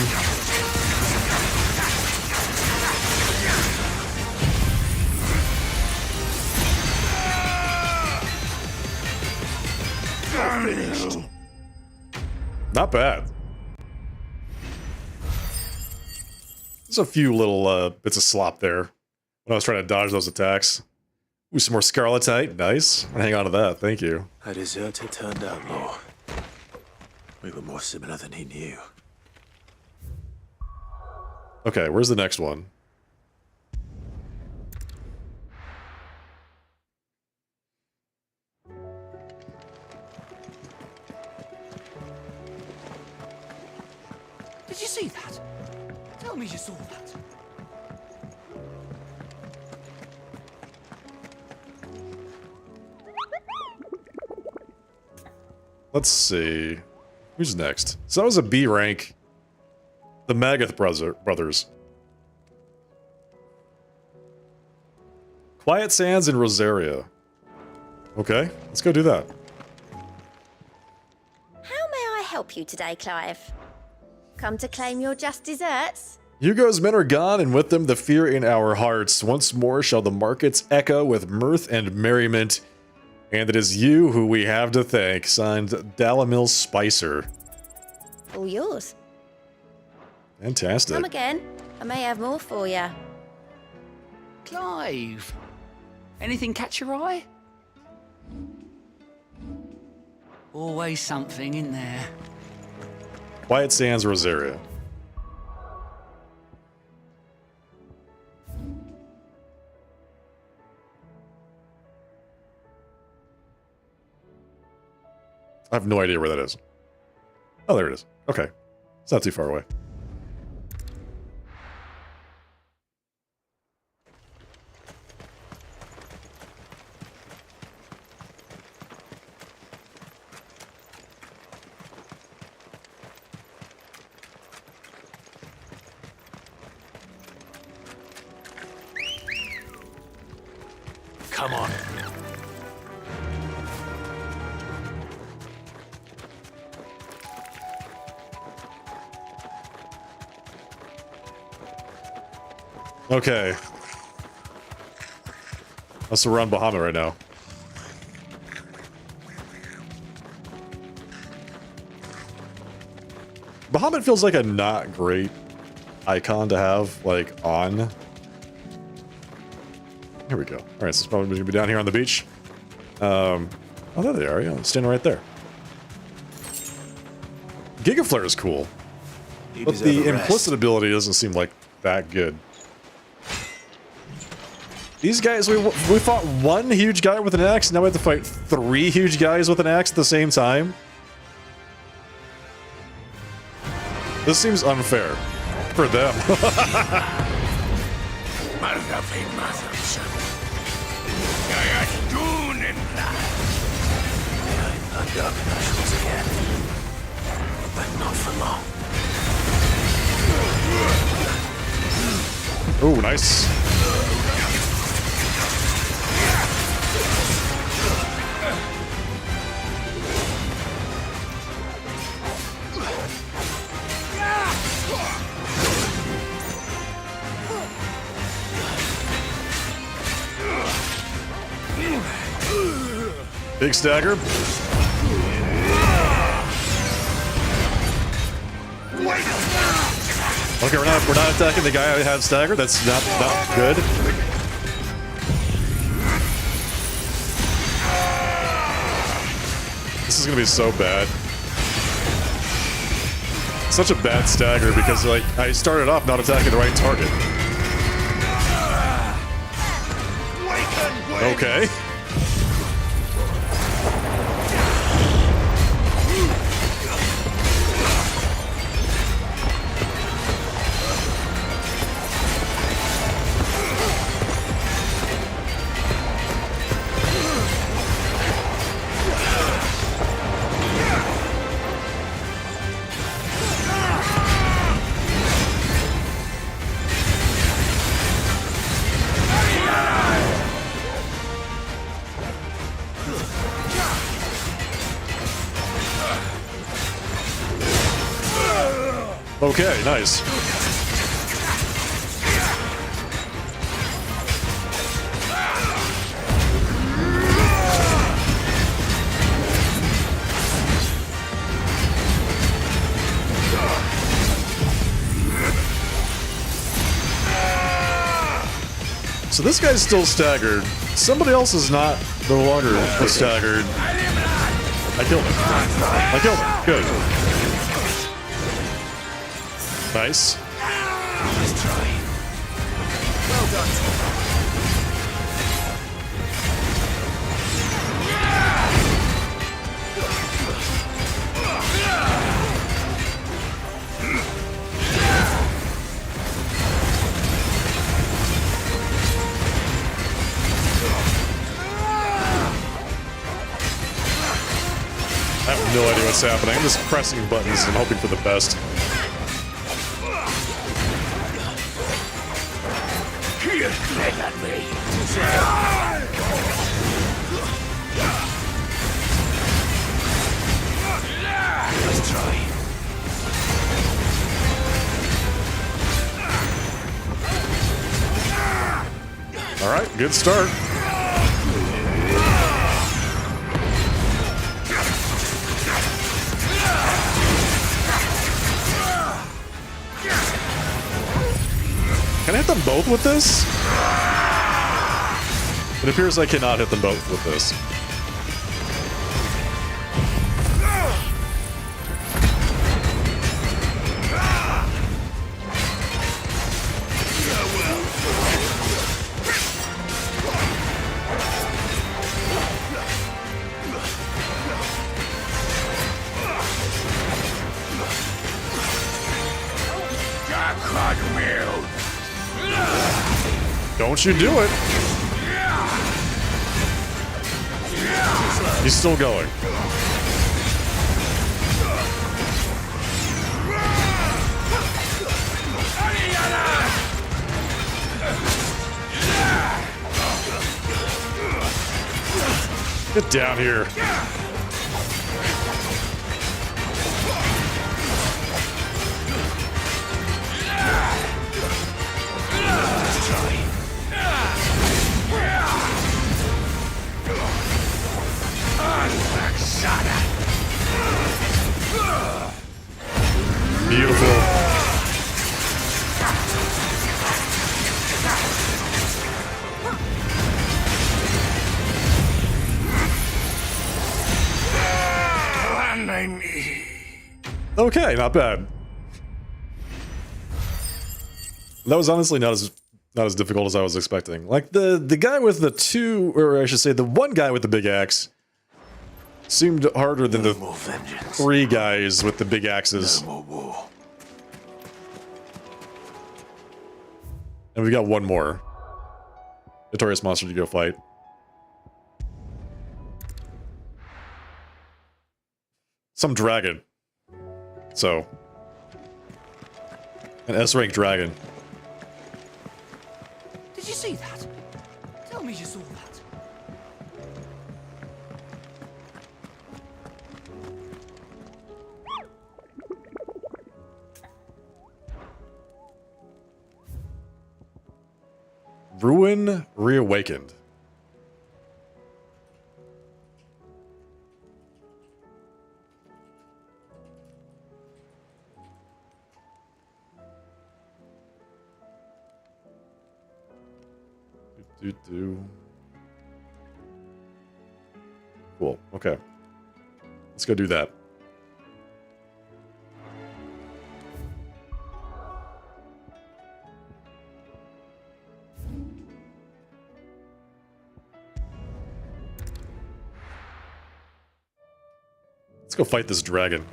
Finished. Not bad. There's a few little bits of slop there when I was trying to dodge those attacks. Ooh, some more Scarletite. Nice. I'll hang on to that. Thank you. A deserter turned outlaw. We were more similar than he knew. Okay, where's the next one? Did you see that? Tell me you saw that. Let's see. Who's next? So that was a B rank. The Magath brothers. Quiet Sands in Rosaria. Okay, let's go do that. How may I help you today, Clive? Come to claim your just desserts? Hugo's men are gone, and with them the fear in our hearts. Once more shall the markets echo with mirth and merriment. And it is you who we have to thank. Signed, Dalimil Spicer. All yours. Fantastic. Come again. I may have more for you. Clive! Anything catch your eye? Always something in there. Quiet Sands, Rosaria. I have no idea where that is. Oh, there it is. Okay. It's not too far away. Come on. Okay. Let's run Bahamut right now. Bahamut feels like a not great icon to have, like, on. Here we go. All right, so it's probably going to be down here on the beach. Oh, there they are. Yeah, standing right there. Giga Flare is cool, but the implicit ability doesn't seem like that good. These guys, we fought one huge guy with an axe, now we have to fight 3 huge guys with an axe at the same time? This seems unfair. For them. But not for long. Oh, nice. Big stagger. Okay, we're not attacking the guy who had stagger. That's not good. This is gonna be so bad. Such a bad stagger because like I started off not attacking the right target. Okay. Okay, nice. So this guy's still staggered. Somebody else is not no longer staggered. I killed him. I killed him. Good. Nice. Let's try. Well done. I have no idea what's happening. I'm just pressing buttons and hoping for the best. Let's try. All right, good start. Can I hit them both with this? It appears I cannot hit them both with this. Don't you do it. He's still going. Get down here. Beautiful. Okay, not bad. That was honestly not as difficult as I was expecting. Like the guy with the two, or I should say the one guy with the big axe seemed harder than the three guys with the big axes. And we got one more notorious monster to go fight. Some dragon. So, an S-rank dragon. Did you see that? Tell me you saw that. Ruin Reawakened. Cool. Okay. Let's go do that. Let's go fight this dragon.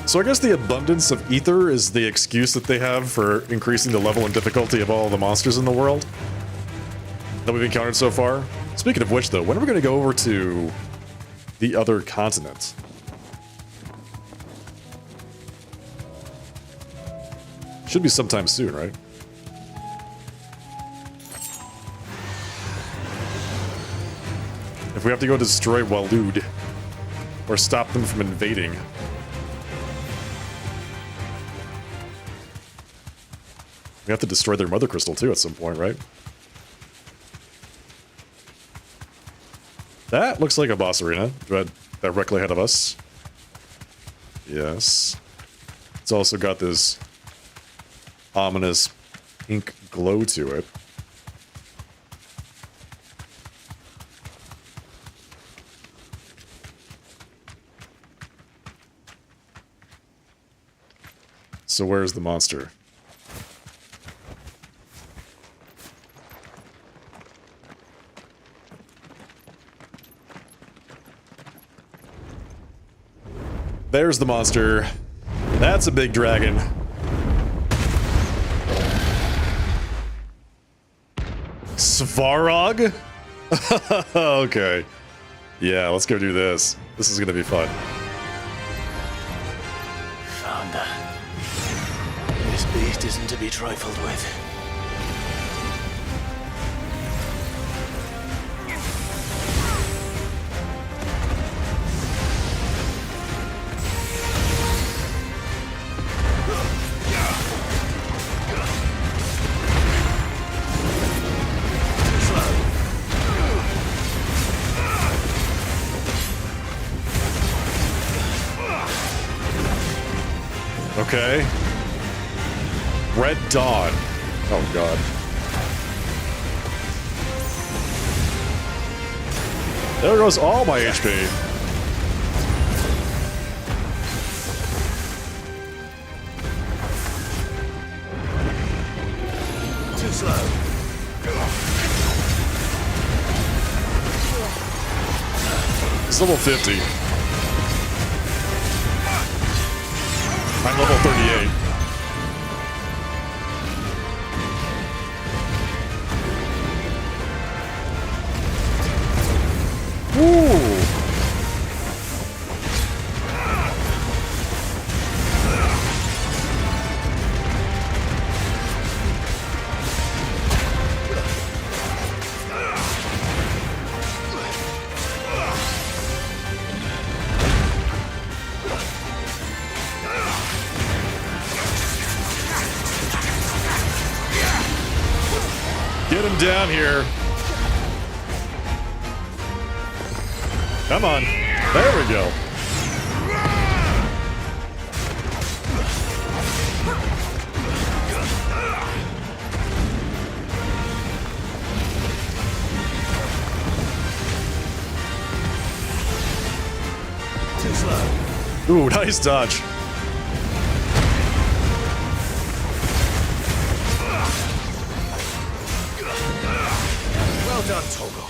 So I guess the abundance of ether is the excuse that they have for increasing the level and difficulty of all the monsters in the world that we've encountered so far. Speaking of which, though, when are we going to go over to the other continent? Should be sometime soon, right? If we have to go destroy Walud or stop them from invading. We have to destroy their mother crystal too at some point, right? That looks like a boss arena right directly ahead of us. Yes. It's also got this ominous pink glow to it. So where's the monster? There's the monster. That's a big dragon. Svarog? Okay. Yeah, let's go do this. This is gonna be fun. Founder. This beast isn't to be trifled with. Okay. Red Dawn. Oh god. There goes all my HP. Too slow. It's level 50. I'm level 38. Ooh. Get him down here. Come on. There we go. Too slow. Ooh, nice dodge. Well done, Togo.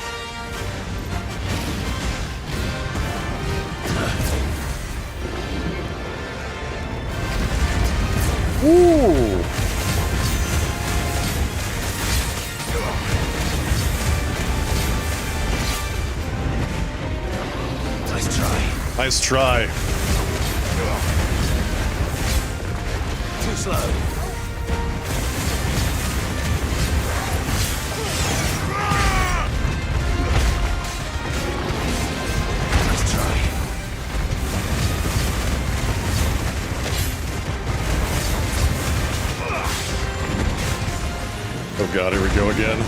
Ooh. Nice try. Nice try. Too slow. Nice try. Oh god, here we go again.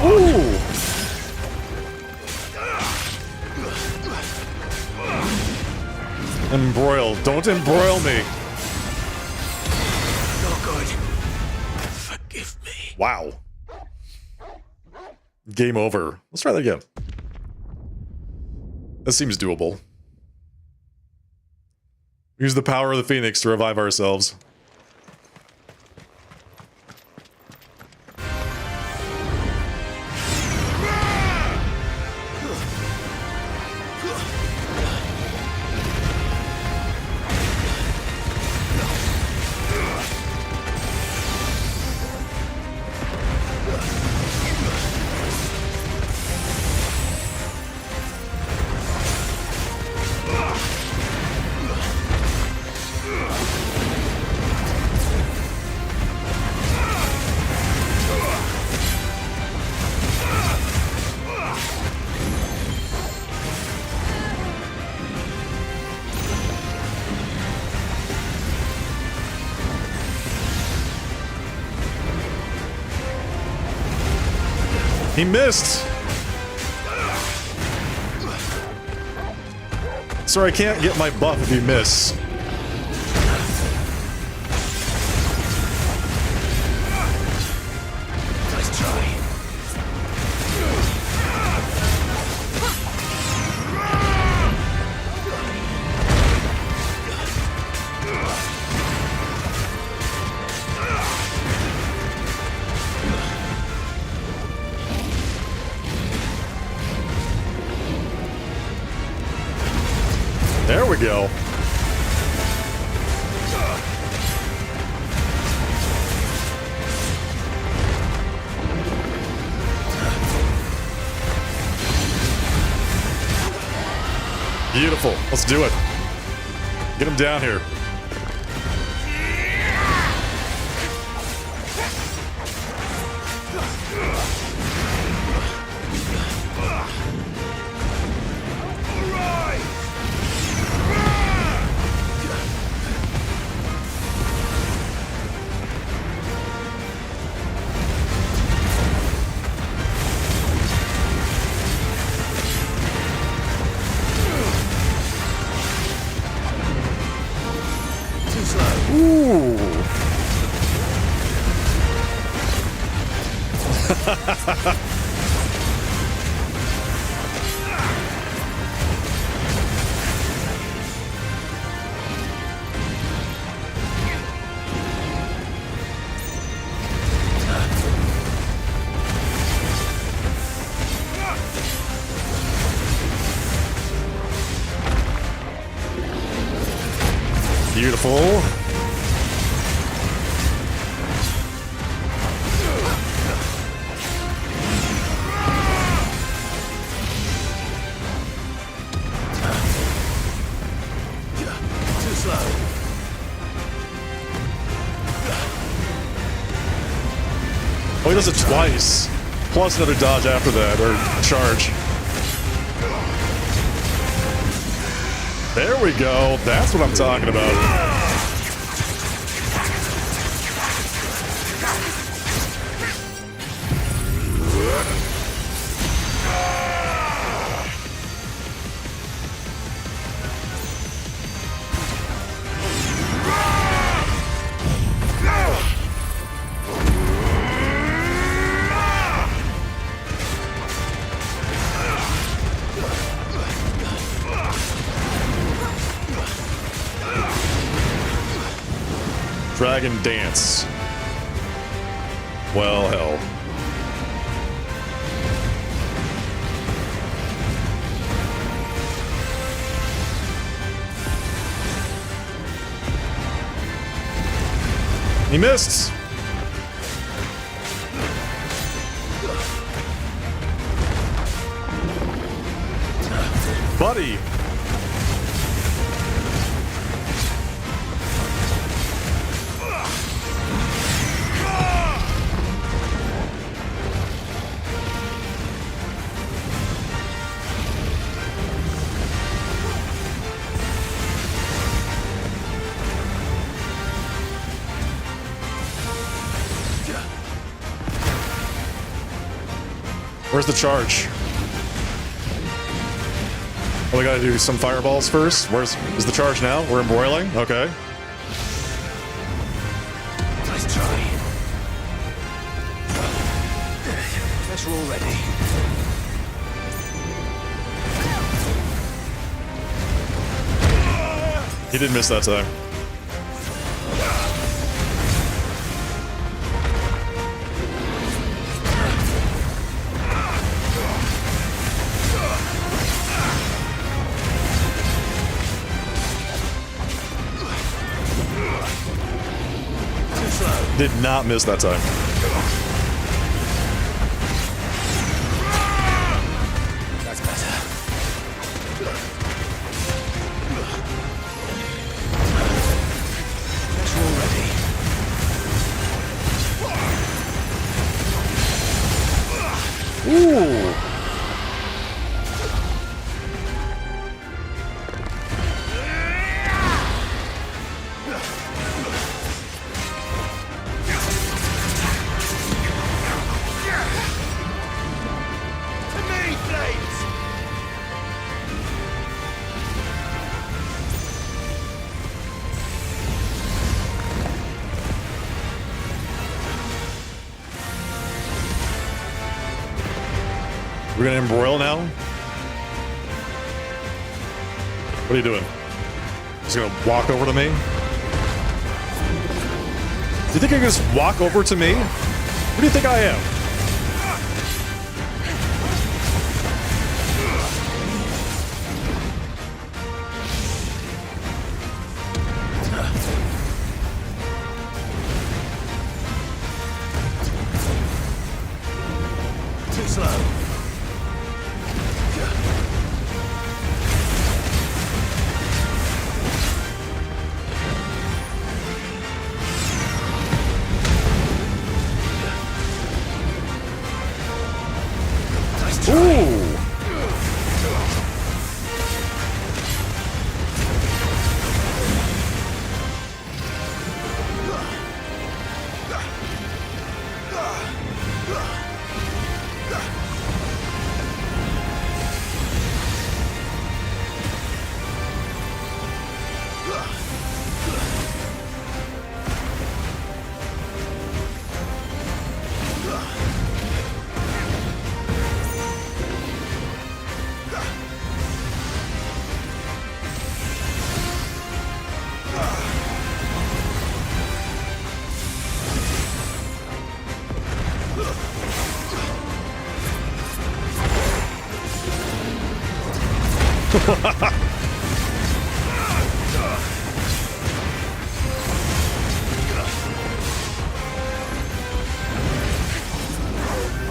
Ooh. Embroil. Don't embroil me. Not good. Forgive me. Wow. Game over. Let's try that again. That seems doable. Use the power of the Phoenix to revive ourselves. He missed! Sorry, I can't get my buff if you miss. Nice try. There we go. Beautiful. Let's do it. Get him down here. Ooh. Beautiful. Oh, he does it twice. Plus another dodge after that, or charge. There we go. That's what I'm talking about. Dragon Dance. Well, hell. He missed. Buddy. Where's the charge? Oh, we gotta do some fireballs first. Is the charge now? We're embroiling? Okay. Nice try. Guess we're all ready. He did miss that time. Did not miss that time. That's better. Guess we're all ready. Ooh. We're gonna embroil now? What are you doing? Just gonna walk over to me? Do you think you can just walk over to me? What do you think I am? Too slow. Ooh!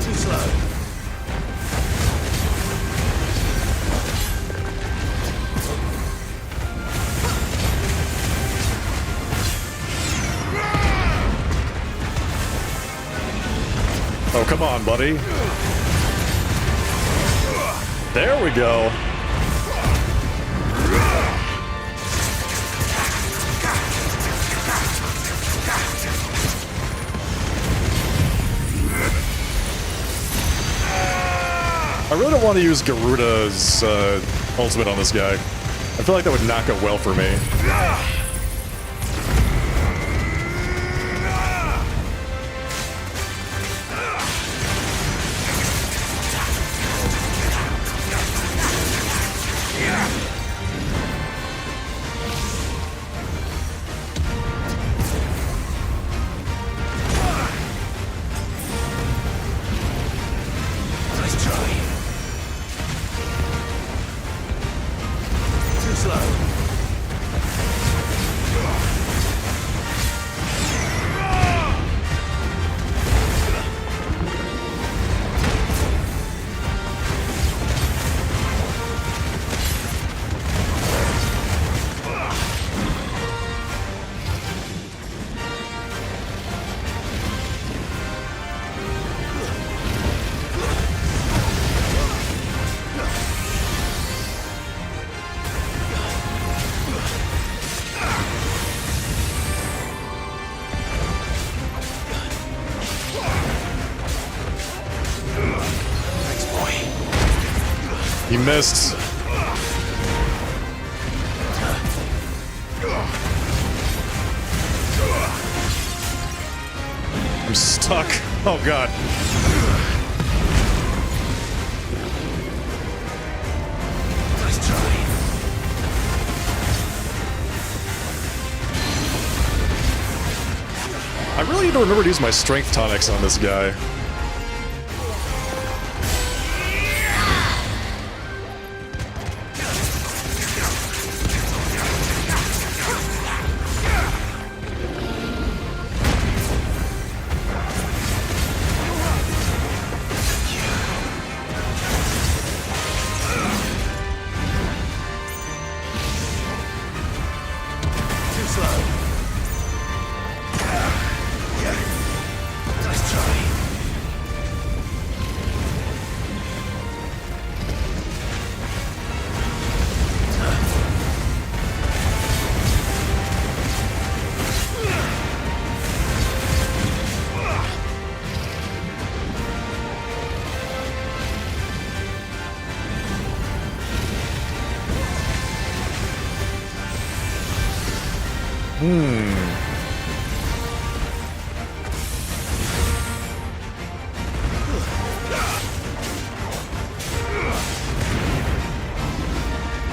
Too slow. Oh, come on, buddy. There we go. I really don't want to use Garuda's ultimate on this guy. I feel like that would not go well for me. He missed. I'm stuck. Oh god. Nice try. I really need to remember to use my strength tonics on this guy.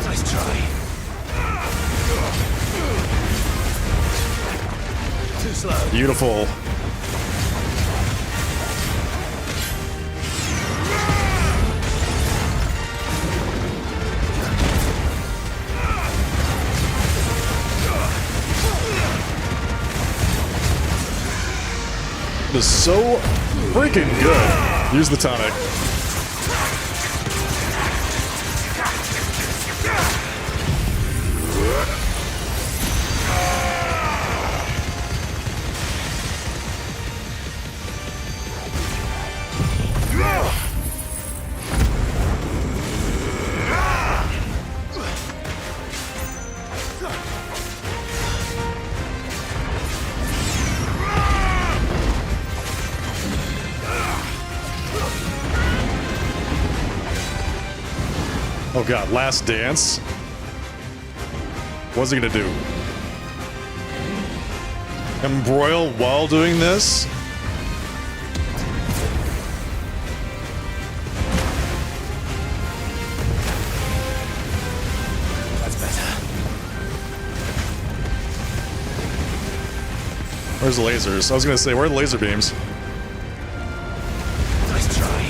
Nice try. Too slow. Beautiful. It is so freaking good. Use the tonic. Oh god, last dance? What's he gonna do? Embroil while doing this? That's better. Where's the lasers? I was gonna say, where are the laser beams? Nice try.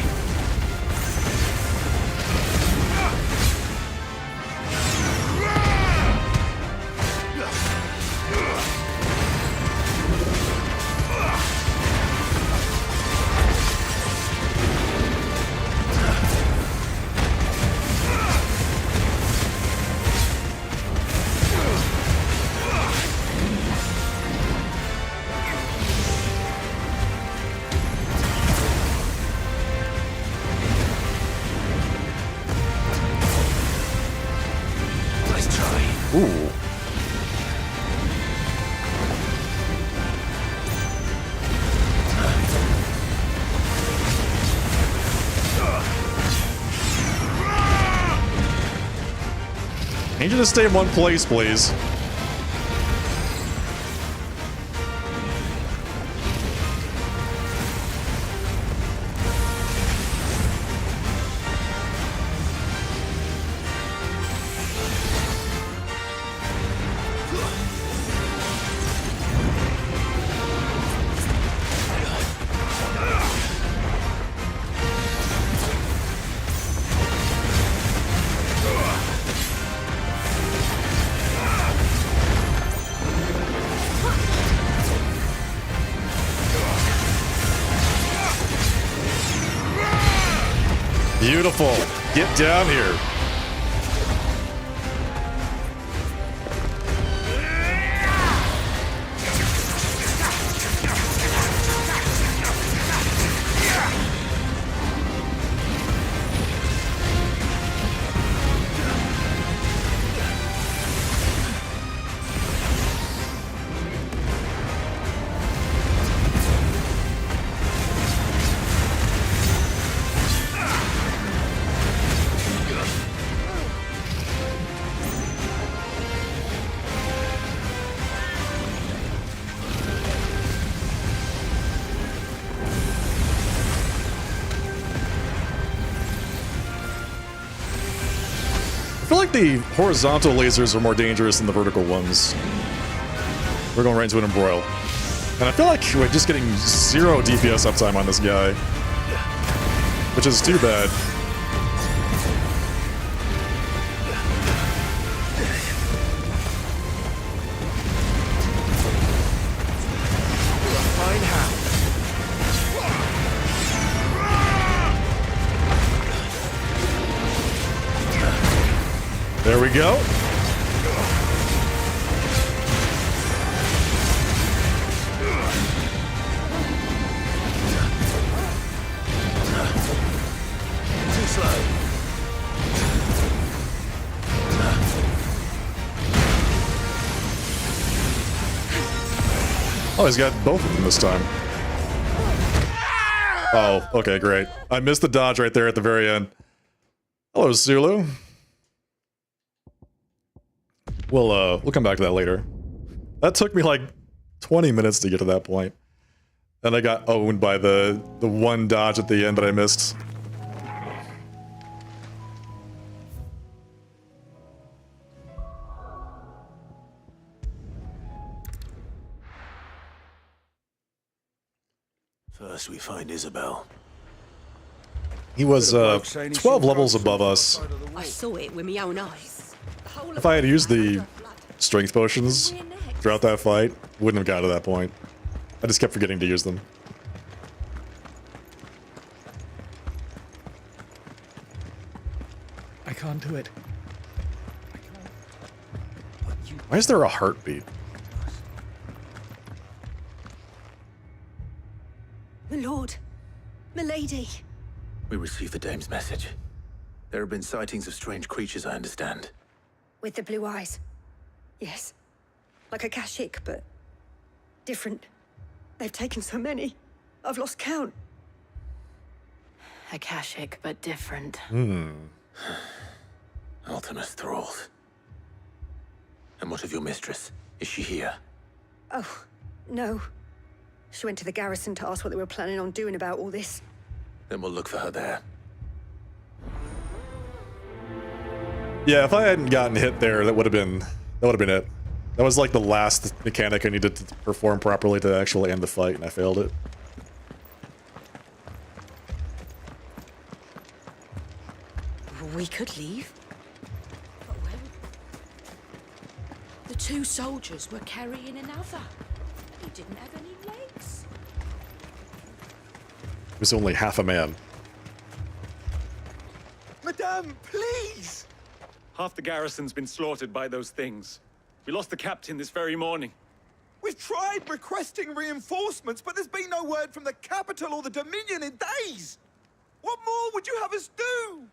Ooh. Need you to stay in one place, please. Beautiful. Get down here. I feel like the horizontal lasers are more dangerous than the vertical ones. We're going right into an embroil. And I feel like we're just getting 0 DPS uptime on this guy. Which is too bad. There we go. Too slow. Oh, he's got both of them this time. Oh, okay, great. I missed the dodge right there at the very end. Hello, Sulu. We'll come back to that later. That took me like 20 minutes to get to that point. And I got owned by the one dodge at the end that I missed. First we find Isabel. He was 12 levels above us. I saw it with my own eyes. If I had used the strength potions throughout that fight, wouldn't have got to that point. I just kept forgetting to use them. I can't do it. Why is there a heartbeat? My lord, my lady. We received the dame's message. There have been sightings of strange creatures, I understand. With the blue eyes. Yes. Like a Kashik, but different. They've taken so many. I've lost count. Akashic, but different. Ultimus thralls. And what of your mistress? Is she here? Oh, no. She went to the garrison to ask what they were planning on doing about all this. Then we'll look for her there. Yeah, if I hadn't gotten hit there, that would have been it. That was like the last mechanic I needed to perform properly to actually end the fight, and I failed it. We could leave. But when? The 2 soldiers were carrying another. He didn't have any legs. He was only half a man. Madame, please! Half the garrison's been slaughtered by those things. We lost the captain this very morning. We've tried requesting reinforcements, but there's been no word from the capital or the Dominion in days! What more would you have us do?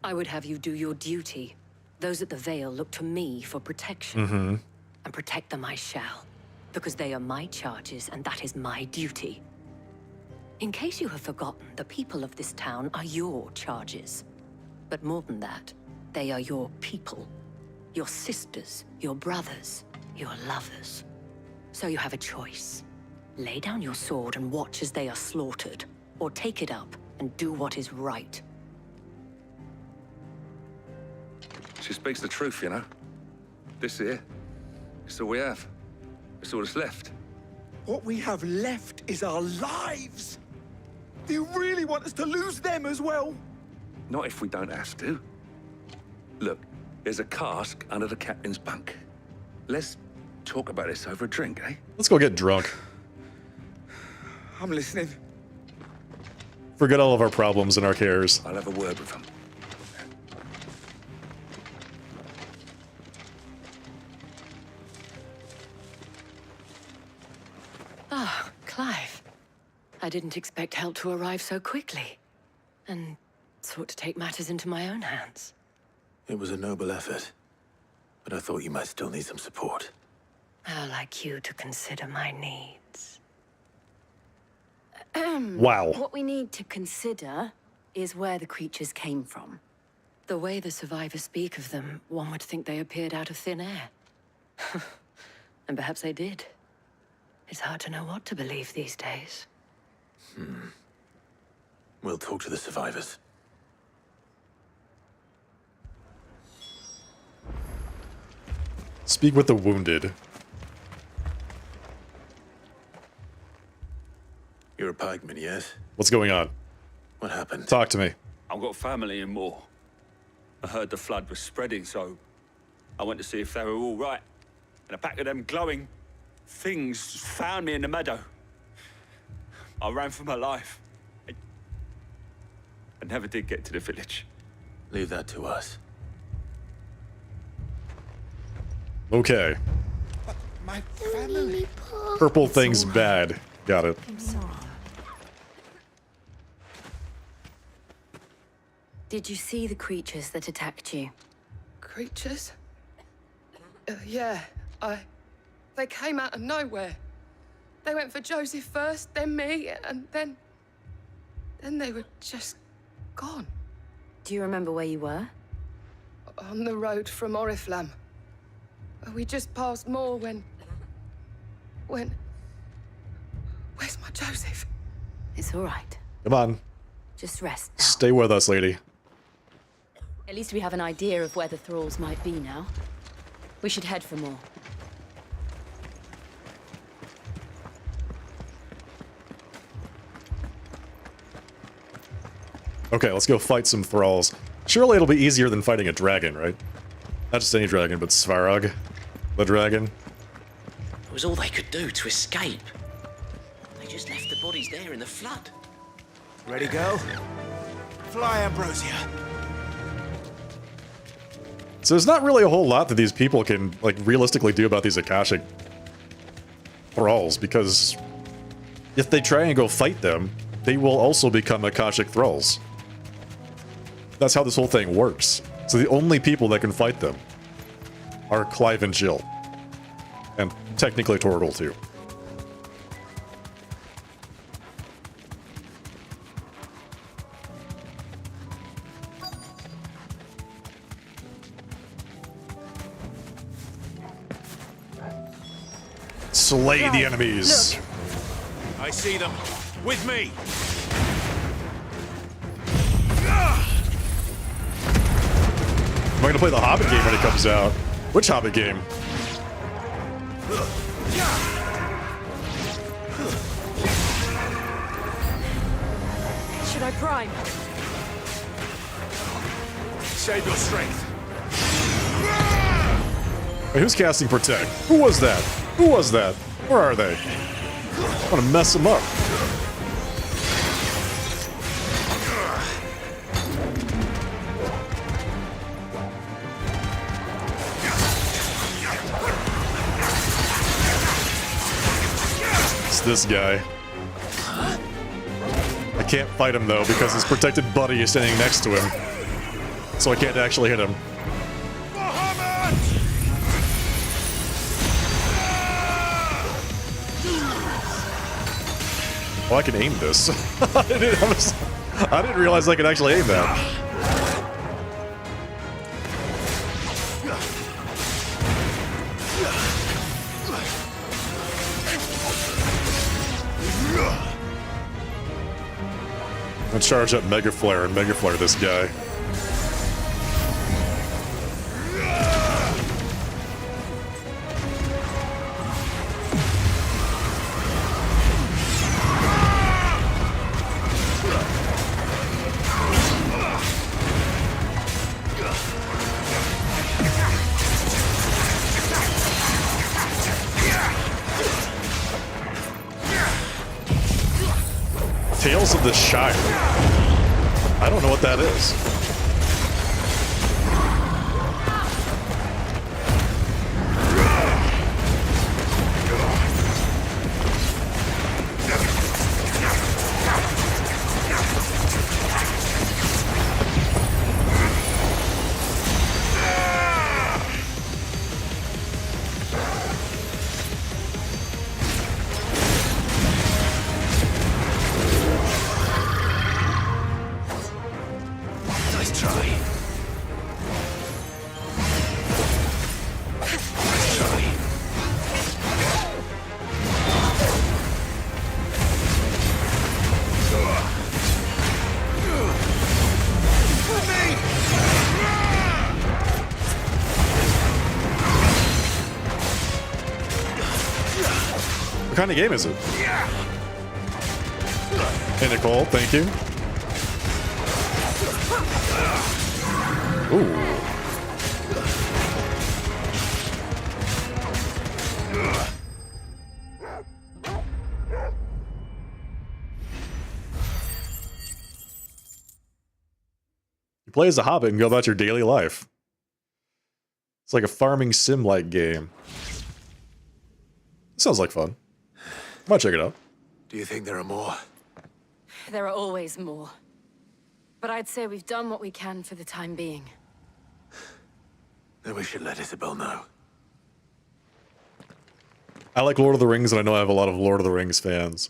I would have you do your duty. Those at the Vale look to me for protection. And protect them I shall. Because they are my charges, and that is my duty. In case you have forgotten, the people of this town are your charges. But more than that, they are your people. your sisters, your brothers, your lovers. So you have a choice. Lay down your sword and watch as they are slaughtered, or take it up and do what is right. She speaks the truth, you know. This here, it's all we have. It's all that's left. What we have left is our lives. Do you really want us to lose them as well? Not if we don't have to. Look, there's a cask under the captain's bunk. Let's talk about this over a drink, eh? Let's go get drunk. I'm listening. Forget all of our problems and our cares. I'll have a word with him. Ah, Clive. I didn't expect help to arrive so quickly. And sought to take matters into my own hands. It was a noble effort, but I thought you might still need some support. How like you to consider my needs. Wow. What we need to consider is where the creatures came from. The way the survivors speak of them, one would think they appeared out of thin air. And perhaps they did. It's hard to know what to believe these days. We'll talk to the survivors. Speak with the wounded. You're a pikeman, yes? What's going on? What happened? Talk to me. I've got family in Moor. I heard the flood was spreading, so I went to see if they were all right. And a pack of them glowing things found me in the meadow. I ran for my life. I never did get to the village. Leave that to us. Okay. My family. Purple thing's bad. Got it. Did you see the creatures that attacked you? Creatures? Yeah, they came out of nowhere. They went for Joseph first, then me, and then they were just gone. Do you remember where you were? On the road from Oriflamme. We just passed Moor when... Where's my Joseph? It's all right. Come on. Just rest now. Stay with us, lady. At least we have an idea of where the thralls might be now. We should head for more. Okay, let's go fight some thralls. Surely it'll be easier than fighting a dragon, right? Not just any dragon, but Svarog, the dragon. It was all they could do to escape. They just left the bodies there in the flood. Ready, go? Fly, Ambrosia. So there's not really a whole lot that these people can, like, realistically do about these Akashic thralls, because if they try and go fight them, they will also become Akashic thralls. That's how this whole thing works. So the only people that can fight them are Clive and Jill. And technically Torgal, too. Slay the enemies. Look. I see them. With me. Am I gonna play the Hobbit game when it comes out? Which Hobbit game? Should I prime? Save your strength. Wait, who's casting Protect? Who was that? Who was that? Where are they? I want to mess them up. It's this guy. I can't fight him though because his protected buddy is standing next to him. So I can't actually hit him. Oh, I can aim this. I didn't realize I could actually aim that. charge up Mega Flare and Mega Flare this guy. Tales of the Shire. I don't know what that is. What kind of game is it? Hey, Nicole, thank you. Ooh. You play as a hobbit and go about your daily life. It's like a farming sim-like game. Sounds like fun. Might check it out. Do you think there are more? There are always more. But I'd say we've done what we can for the time being. Then we should let Isabel know. I like Lord of the Rings, and I know I have a lot of Lord of the Rings fans.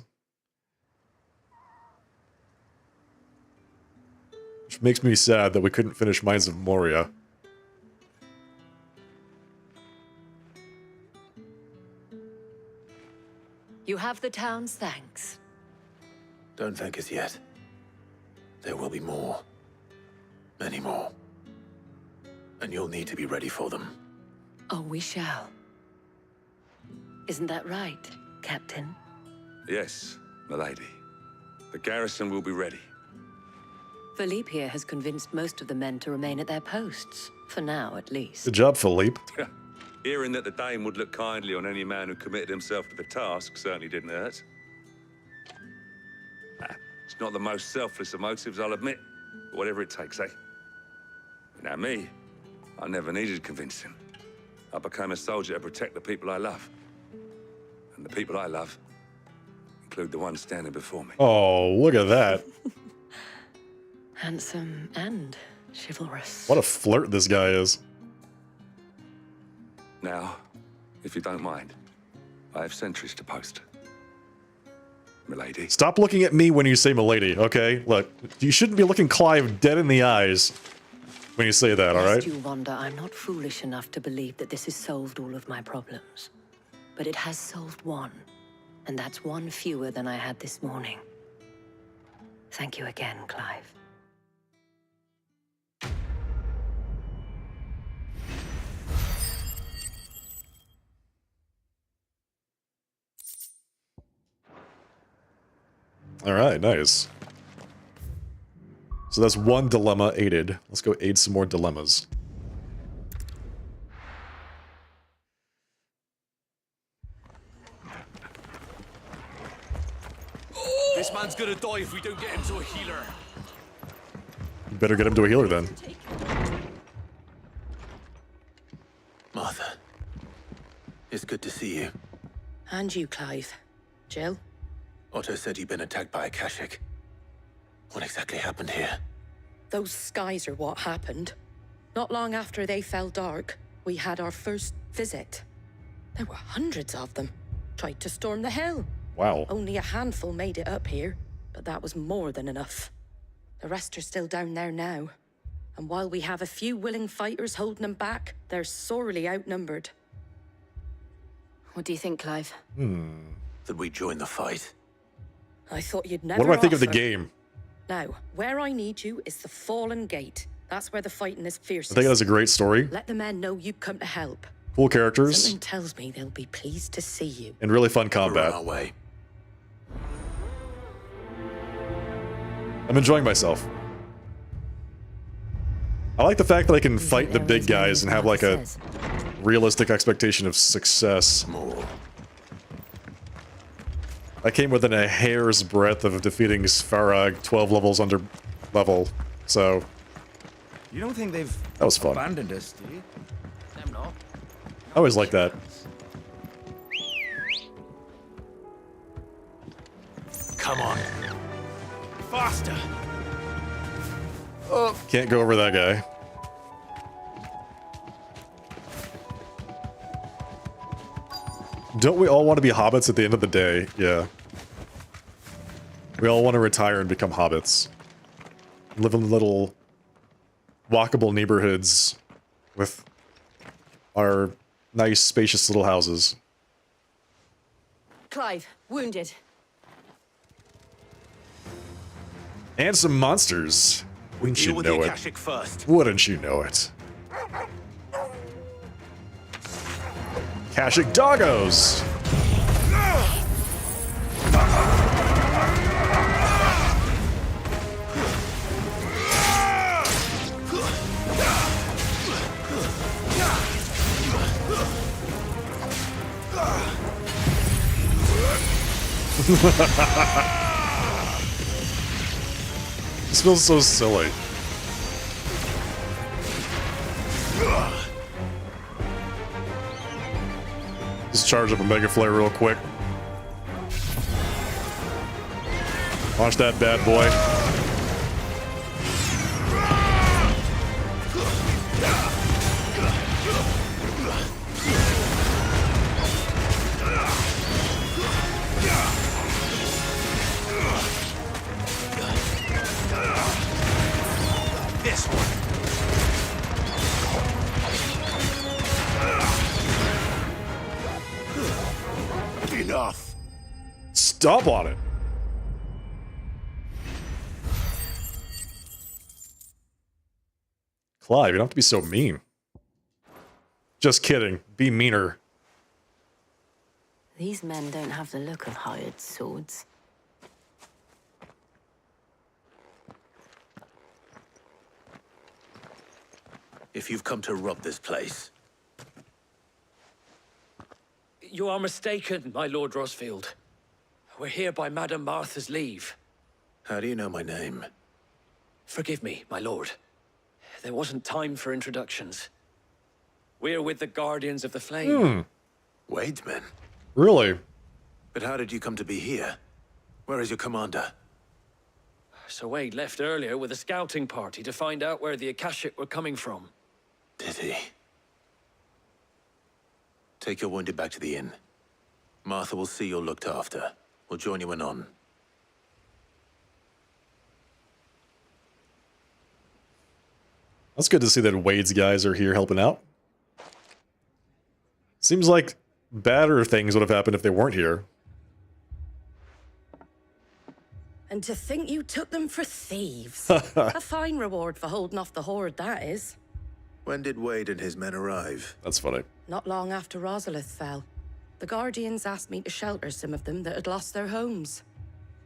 Which makes me sad that we couldn't finish Mines of Moria. You have the town's thanks. Don't thank us yet. There will be more. Many more. And you'll need to be ready for them. Oh, we shall. Isn't that right, Captain? Yes, milady. The garrison will be ready. Philippe here has convinced most of the men to remain at their posts. For now, at least. Good job, Philippe. Hearing that the Dane would look kindly on any man who committed himself to the task certainly didn't hurt. It's not the most selfless of motives, I'll admit. But whatever it takes, eh? Now me, I never needed convincing. I became a soldier to protect the people I love. And the people I love include the ones standing before me. Oh, look at that. Handsome and chivalrous. What a flirt this guy is. Now, if you don't mind, I have sentries to post. Milady. Stop looking at me when you say milady, okay? Look, you shouldn't be looking Clive dead in the eyes when you say that, all right? Lest you wonder, I'm not foolish enough to believe that this has solved all of my problems. But it has solved one, and that's one fewer than I had this morning. Thank you again, Clive. All right, nice. So that's one dilemma aided. Let's go aid some more dilemmas. This man's gonna die if we don't get him to a healer. You better get him to a healer then. Martha, it's good to see you. And you, Clive. Jill? Otto said you'd been attacked by a Kashik. What exactly happened here? Those skies are what happened. Not long after they fell dark, we had our first visit. There were hundreds of them. Tried to storm the hill. Wow. Only a handful made it up here, but that was more than enough. The rest are still down there now. And while we have a few willing fighters holding them back, they're sorely outnumbered. What do you think, Clive? That we join the fight. I thought you'd never What do I think of the offer. game? Now, where I need you is the Fallen Gate. That's where the fighting is fiercest. I think that's a great story. Let the men know you've come to help. Cool characters. Something tells me they'll be pleased to see you. And really fun combat. We're on our way. I'm enjoying myself. I like the fact that I can fight the big guys and have like a realistic expectation of success. I came within a hair's breadth of defeating Svarog 12 levels under level, so You don't think they've that was fun. abandoned us, do you? Them not. I always like that. Come on. Faster. Oh, can't go over that guy. Don't we all want to be hobbits at the end of the day? Yeah. We all want to retire and become hobbits. Live in little walkable neighborhoods with our nice, spacious little houses. Clive, wounded. And some monsters. Wouldn't you Deal with know the it? Akashic first. Wouldn't you know it? Akashic doggos! This feels so silly. Just charge up a Mega Flare real quick. Launch that bad boy. This one. Enough. Stop on it. Clive, you don't have to be so mean. Just kidding. Be meaner. These men don't have the look of hired swords. If you've come to rob this place, You are mistaken, my Lord Rosfield. We're here by Madame Martha's leave. how do you know my name? Forgive me, my lord. There wasn't time for introductions. We're with the Guardians of the Flame. Wade's men. Really? But how did you come to be here? Where is your commander? Sir Wade left earlier with a scouting party to find out where the Akashic were coming from. Did he? Take your wounded back to the inn. Martha will see you're looked after. We'll join you anon. That's good to see that Wade's guys are here helping out. Seems like badder things would have happened if they weren't here. And to think you took them for thieves. A fine reward for holding off the horde, that is. When did Wade and his men arrive? That's funny. Not long after Rosalith fell. The Guardians asked me to shelter some of them that had lost their homes.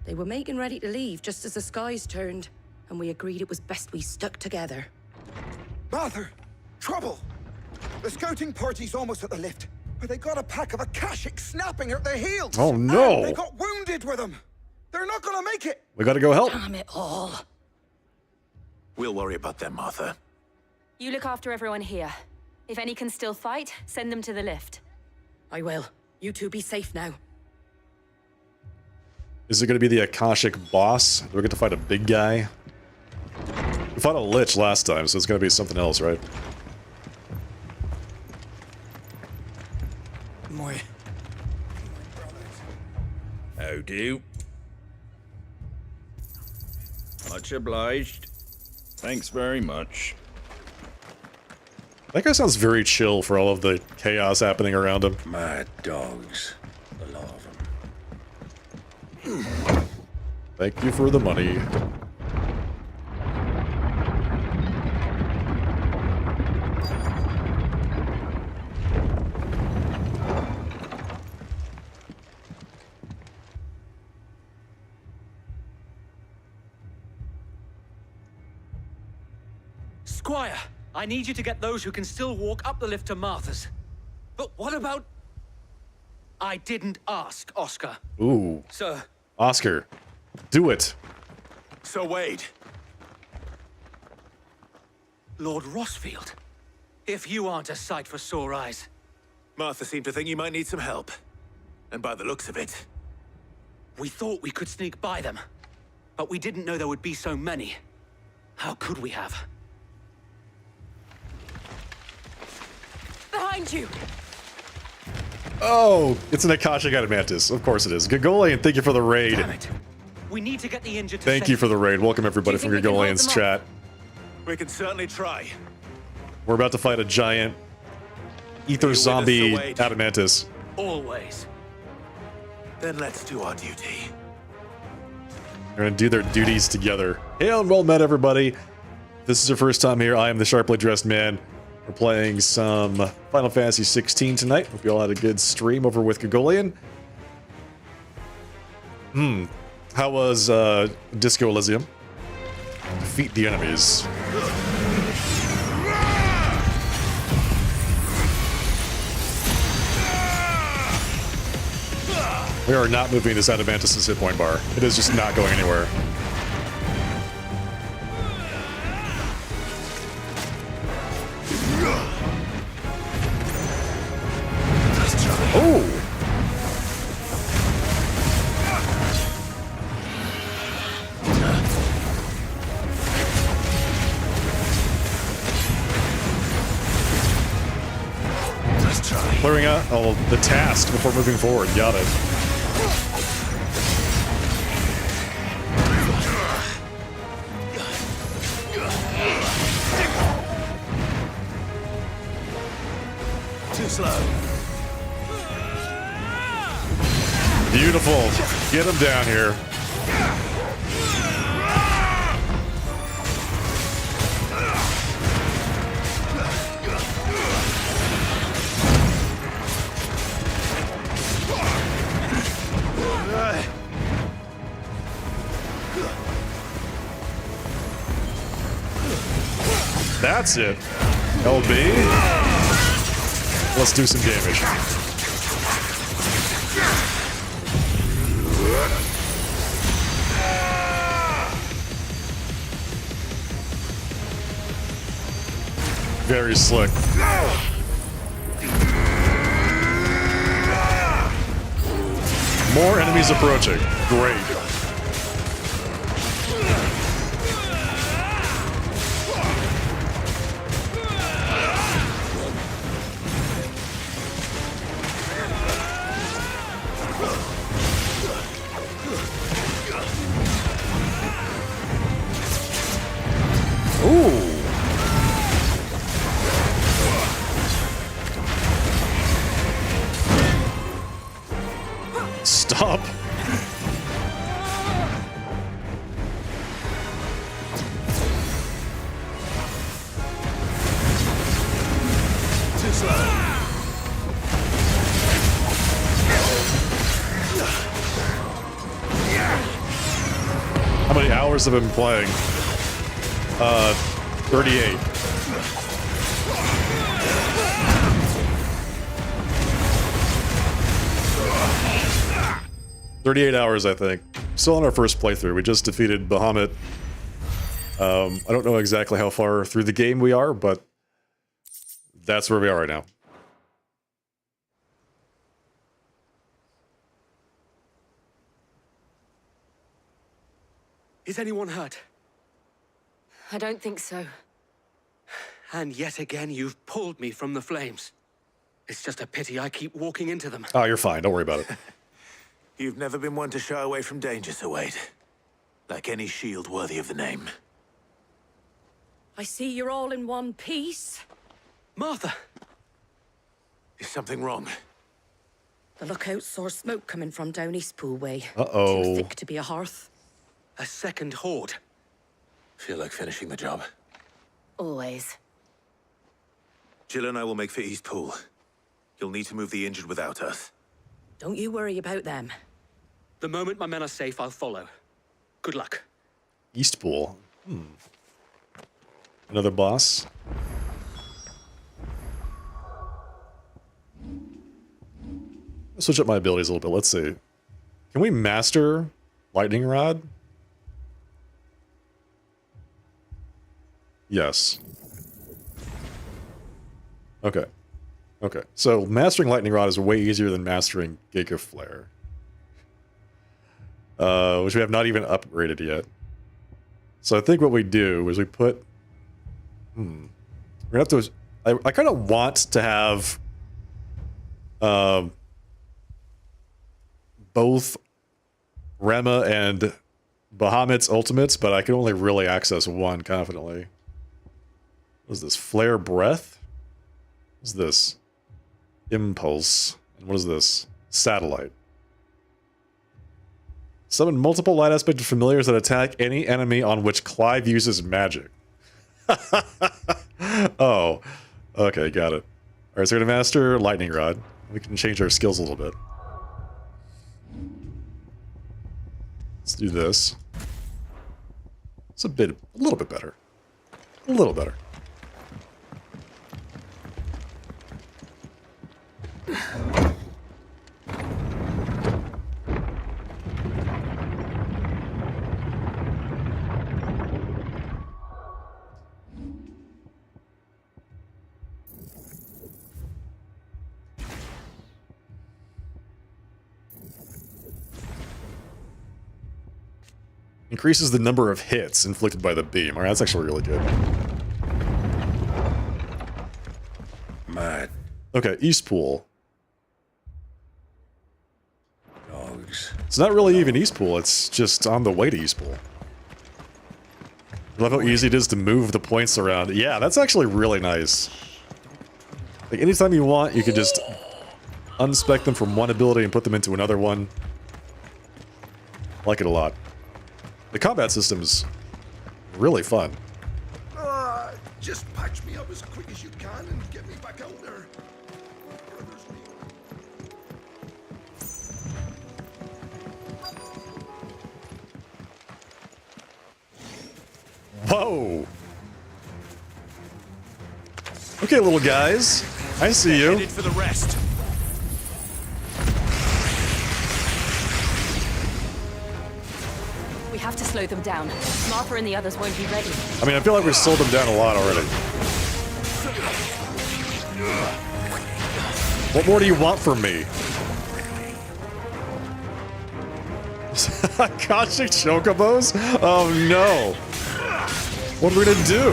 They were making ready to leave just as the skies turned, and we agreed it was best we stuck together. Martha! Trouble! The scouting party's almost at the lift, but they got a pack of Akashic snapping at their heels! Oh no! And they got wounded with them! They're not gonna make it! We gotta go help. Damn it all. We'll worry about them, Martha. You look after everyone here. If any can still fight, send them to the lift. I will. You two be safe now. Is it gonna be the Akashic boss? Do we get to fight a big guy? We fought a Lich last time, so it's gonna be something else, right? Moi. How do? Much obliged. Thanks very much. That guy sounds very chill for all of the chaos happening around him. Mad dogs. A lot of them. Thank you for the money. Squire, I need you to get those who can still walk up the lift to Martha's. But what about... I didn't ask, Oscar. Ooh. Sir. Oscar, do it. So, Wade. Lord Rossfield, if you aren't a sight for sore eyes. Martha seemed to think you might need some help. And by the looks of it... We thought we could sneak by them, but we didn't know there would be so many. How could we have? Behind you! Oh, it's an Akashic Adamantus. Of course it is. Gregolian, thank you for the raid. Damn it. We need to get the injured to Thank you for the raid. Welcome everybody from Gregolian's chat. We can certainly try. We're about to fight a giant ether zombie Adamantus. Always. Then let's do our duty. They're gonna do their duties together. Hail and well met, everybody. If this is your first time here, I am the Sharply Dressed Man. We're playing some Final Fantasy XVI tonight. Hope you all had a good stream over with Gregolian. How was Disco Elysium? Defeat the enemies. We are not moving this Adamantus' hit point bar. It is just not going anywhere. Oh! Clearing out the task before moving forward. Got it. Too slow. Beautiful. Get him down here. That's it. LB. Let's do some damage. Very slick. More enemies approaching. Great. Ooh. Stop. Too slow. How many hours have I been playing? 38. $38, I think. Still on our first playthrough. We just defeated Bahamut. I don't know exactly how far through the game we are, but that's where we are right now. Is anyone hurt? I don't think so. And yet again, you've pulled me from the flames. It's just a pity I keep walking into them. Oh, you're fine. Don't worry about it. You've never been one to shy away from danger, Sir Wade. Like any shield worthy of the name. I see you're all in one piece. Martha! Is something wrong? The lookout saw smoke coming from down Eastpool way. Uh-oh. Too thick to be a hearth. A second horde. Feel like finishing the job. Always. Jill and I will make for Eastpool. You'll need to move the injured without us. Don't you worry about them. The moment my men are safe, I'll follow. Good luck. Eastpool. Another boss. I'll switch up my abilities a little bit. Let's see. Can we master lightning rod? Yes. Okay. Okay. So mastering lightning rod is way easier than mastering Giga Flare. Which we have not even upgraded yet. So I think what we do is we put... We're gonna have to... I kind of want to have... both Rema and Bahamut's ultimates, but I can only really access one confidently. What is this? Flare Breath? What is this? Impulse. And what is this? Satellite. Summon multiple light aspected familiars that attack any enemy on which Clive uses magic. Oh. Okay, got it. Alright, so we're gonna master Lightning Rod. We can change our skills a little bit. Let's do this. It's a little bit better. A little better. Increases the number of hits inflicted by the beam. Alright, that's actually really good. Mad. Okay, East Pool. Dogs. It's not really even East Pool, it's just on the way to East Pool. I love how easy it is to move the points around. Yeah, that's actually really nice. Like, anytime you want, you can just unspec them from one ability and put them into another one. I like it a lot. The combat system's really fun. Just patch me up as quick as you can and get me back out there. Whoa! Okay, little guys. I see you. Headed for the rest. We have to slow them down. Martha and the others won't be ready. I mean, I feel like we've slowed them down a lot already. What more do you want from me? Akashic Chocobos? Oh no! What are we gonna do?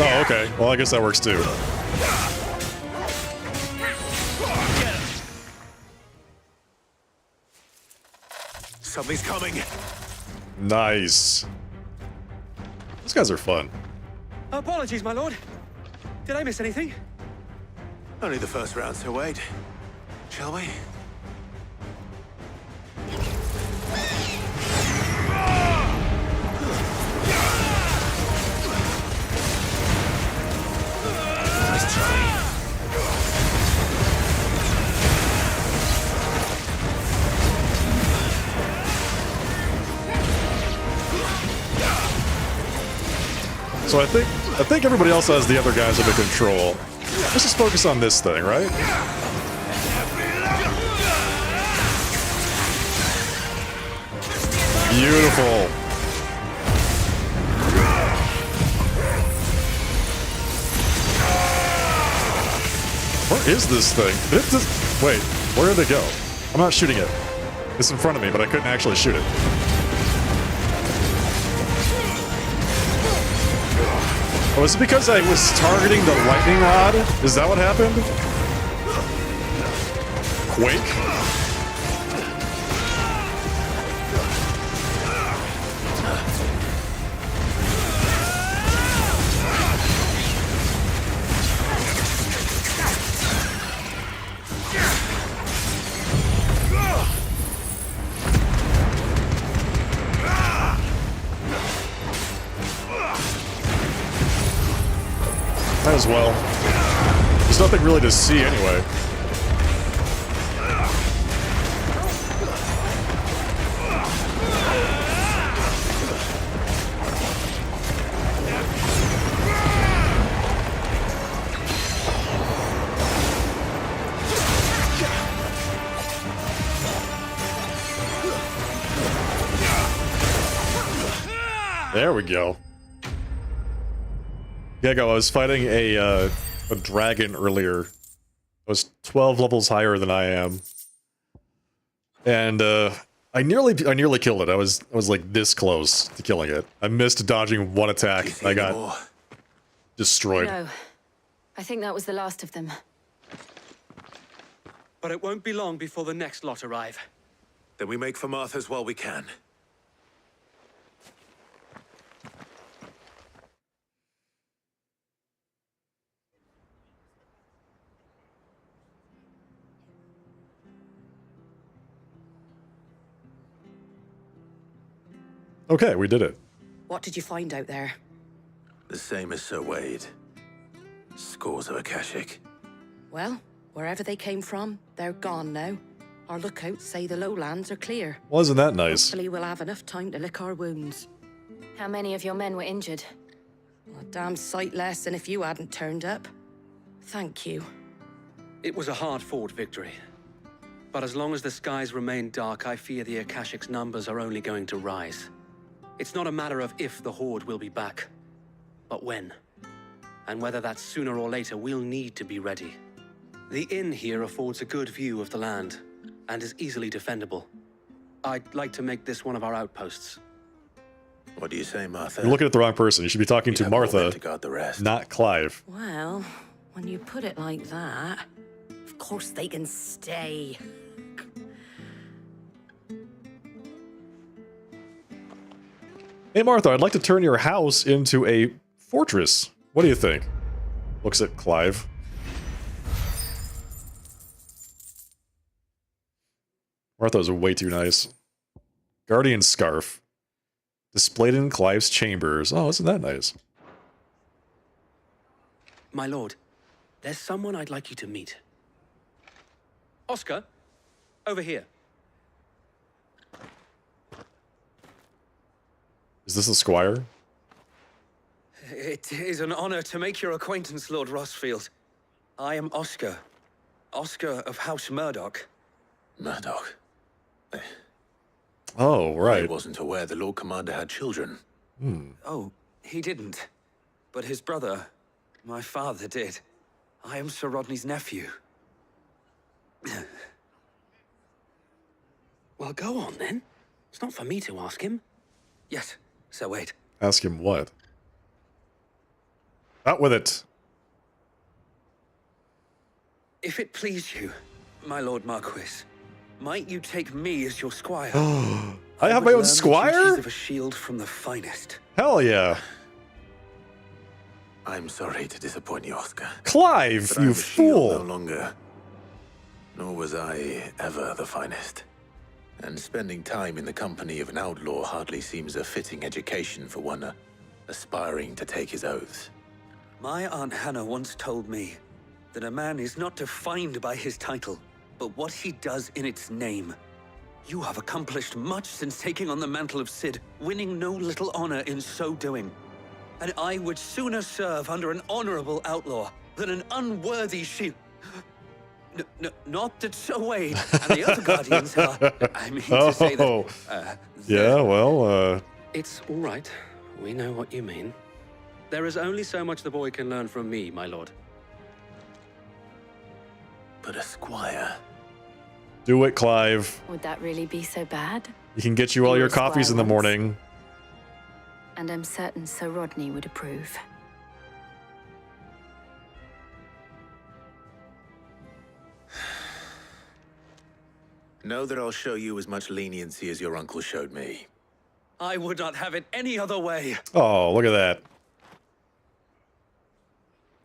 Oh, okay. Well, I guess that works too. Something's coming. Nice. Those guys are fun. Apologies, my lord. Did I miss anything? Only the first round, so wait. Shall we? Nice try. So I think everybody else has the other guys under control. Let's just focus on this thing, right? Beautiful. Where is this thing? Did it just... Wait, where did it go? I'm not shooting it. It's in front of me, but I couldn't actually shoot it. Oh, is it because I was targeting the lightning rod? Is that what happened? Quake? Might as well. There's nothing really to see anyway. There we go. Gecko, I was fighting a dragon earlier. I was 12 levels higher than I am. And I nearly killed it. I was like this close to killing it. I missed dodging one attack. I got destroyed. No. I think that was the last of them. But it won't be long before the next lot arrive. Then we make for Martha's while we can. Okay, we did it. What did you find out there? The same as Sir Wade. Scores of Akashic. Well, wherever they came from, they're gone now. Our lookouts say the lowlands are clear. Wasn't that nice? Hopefully we'll have enough time to lick our wounds. How many of your men were injured? A damn sight less than if you hadn't turned up. Thank you. It was a hard-fought victory. But as long as the skies remain dark, I fear the Akashic's numbers are only going to rise. It's not a matter of if the Horde will be back, but when. And whether that's sooner or later, we'll need to be ready. The inn here affords a good view of the land, and is easily defendable. I'd like to make this one of our outposts. What do you say, Martha? You're looking at the wrong person. You should be talking to Martha, to guard the rest. not Clive. Well, when you put it like that, of course they can stay. Hey Martha, I'd like to turn your house into a fortress. What do you think? Looks at Clive. Martha's way too nice. Guardian scarf. Displayed in Clive's chambers. Oh, isn't that nice? My lord, there's someone I'd like you to meet. Oscar, over here. Is this the squire? It is an honor to make your acquaintance, Lord Rossfield. I am Oscar. Oscar of House Murdoch. Murdoch? Oh, right. I wasn't aware the Lord Commander had children. Oh, he didn't. But his brother, my father, did. I am Sir Rodney's nephew. Well, go on then. It's not for me to ask him. Yes, Sir Wade. Ask him what? Out with it. If it please you, my Lord Marquis, might you take me as your squire? I have my own would learn the squire? duties of a shield from the finest. Hell yeah. I'm sorry to disappoint you, Oscar. Clive, but you I'm a shield fool. no longer. Nor was I ever the finest. And spending time in the company of an outlaw hardly seems a fitting education for one aspiring to take his oaths. My Aunt Hannah once told me that a man is not defined by his title, but what he does in its name. You have accomplished much since taking on the mantle of Cid, winning no little honor in so doing. And I would sooner serve under an honorable outlaw than an unworthy shield. Not that Sir Wade and the other guardians are. I mean to say that. Yeah, well, It's all right. We know what you mean. There is only so much the boy can learn from me, my lord. But a squire. do it, Clive. Would that really be so bad? He can get you all You your were a squire coffees in the once. morning. And I'm certain Sir Rodney would approve. Know that I'll show you as much leniency as your uncle showed me. I would not have it any other way. Oh, look at that.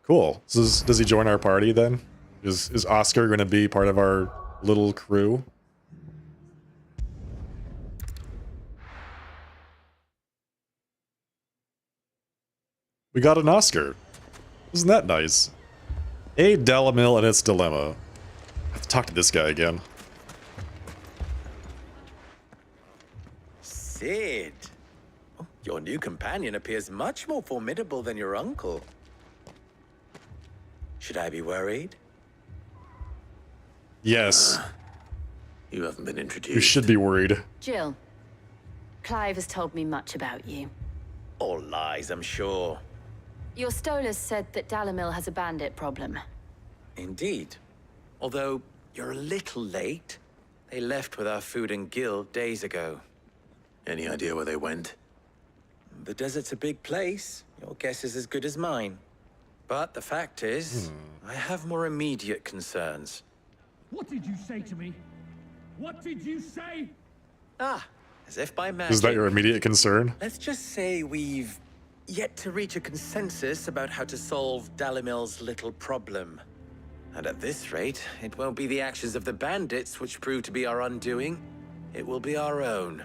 Cool. So does he join our party then? Is Oscar going to be part of our little crew? We got an Oscar. Isn't that nice? A Dalamil and its dilemma. I have to talk to this guy again. Sid. Your new companion appears much more formidable than your uncle. Should I be worried? Yes. You haven't been introduced. You should be worried. Jill, Clive has told me much about you. All lies, I'm sure. Your Stolas said that Dalamil has a bandit problem. Indeed. Although, you're a little late. They left with our food and guild days ago. Any idea where they went? The desert's a big place. Your guess is as good as mine. But the fact is, I have more immediate concerns. What did you say to me? What did you say? Ah, as if by magic. Is that your immediate concern? Let's just say we've yet to reach a consensus about how to solve Dalimil's little problem. And at this rate, it won't be the actions of the bandits which prove to be our undoing. It will be our own.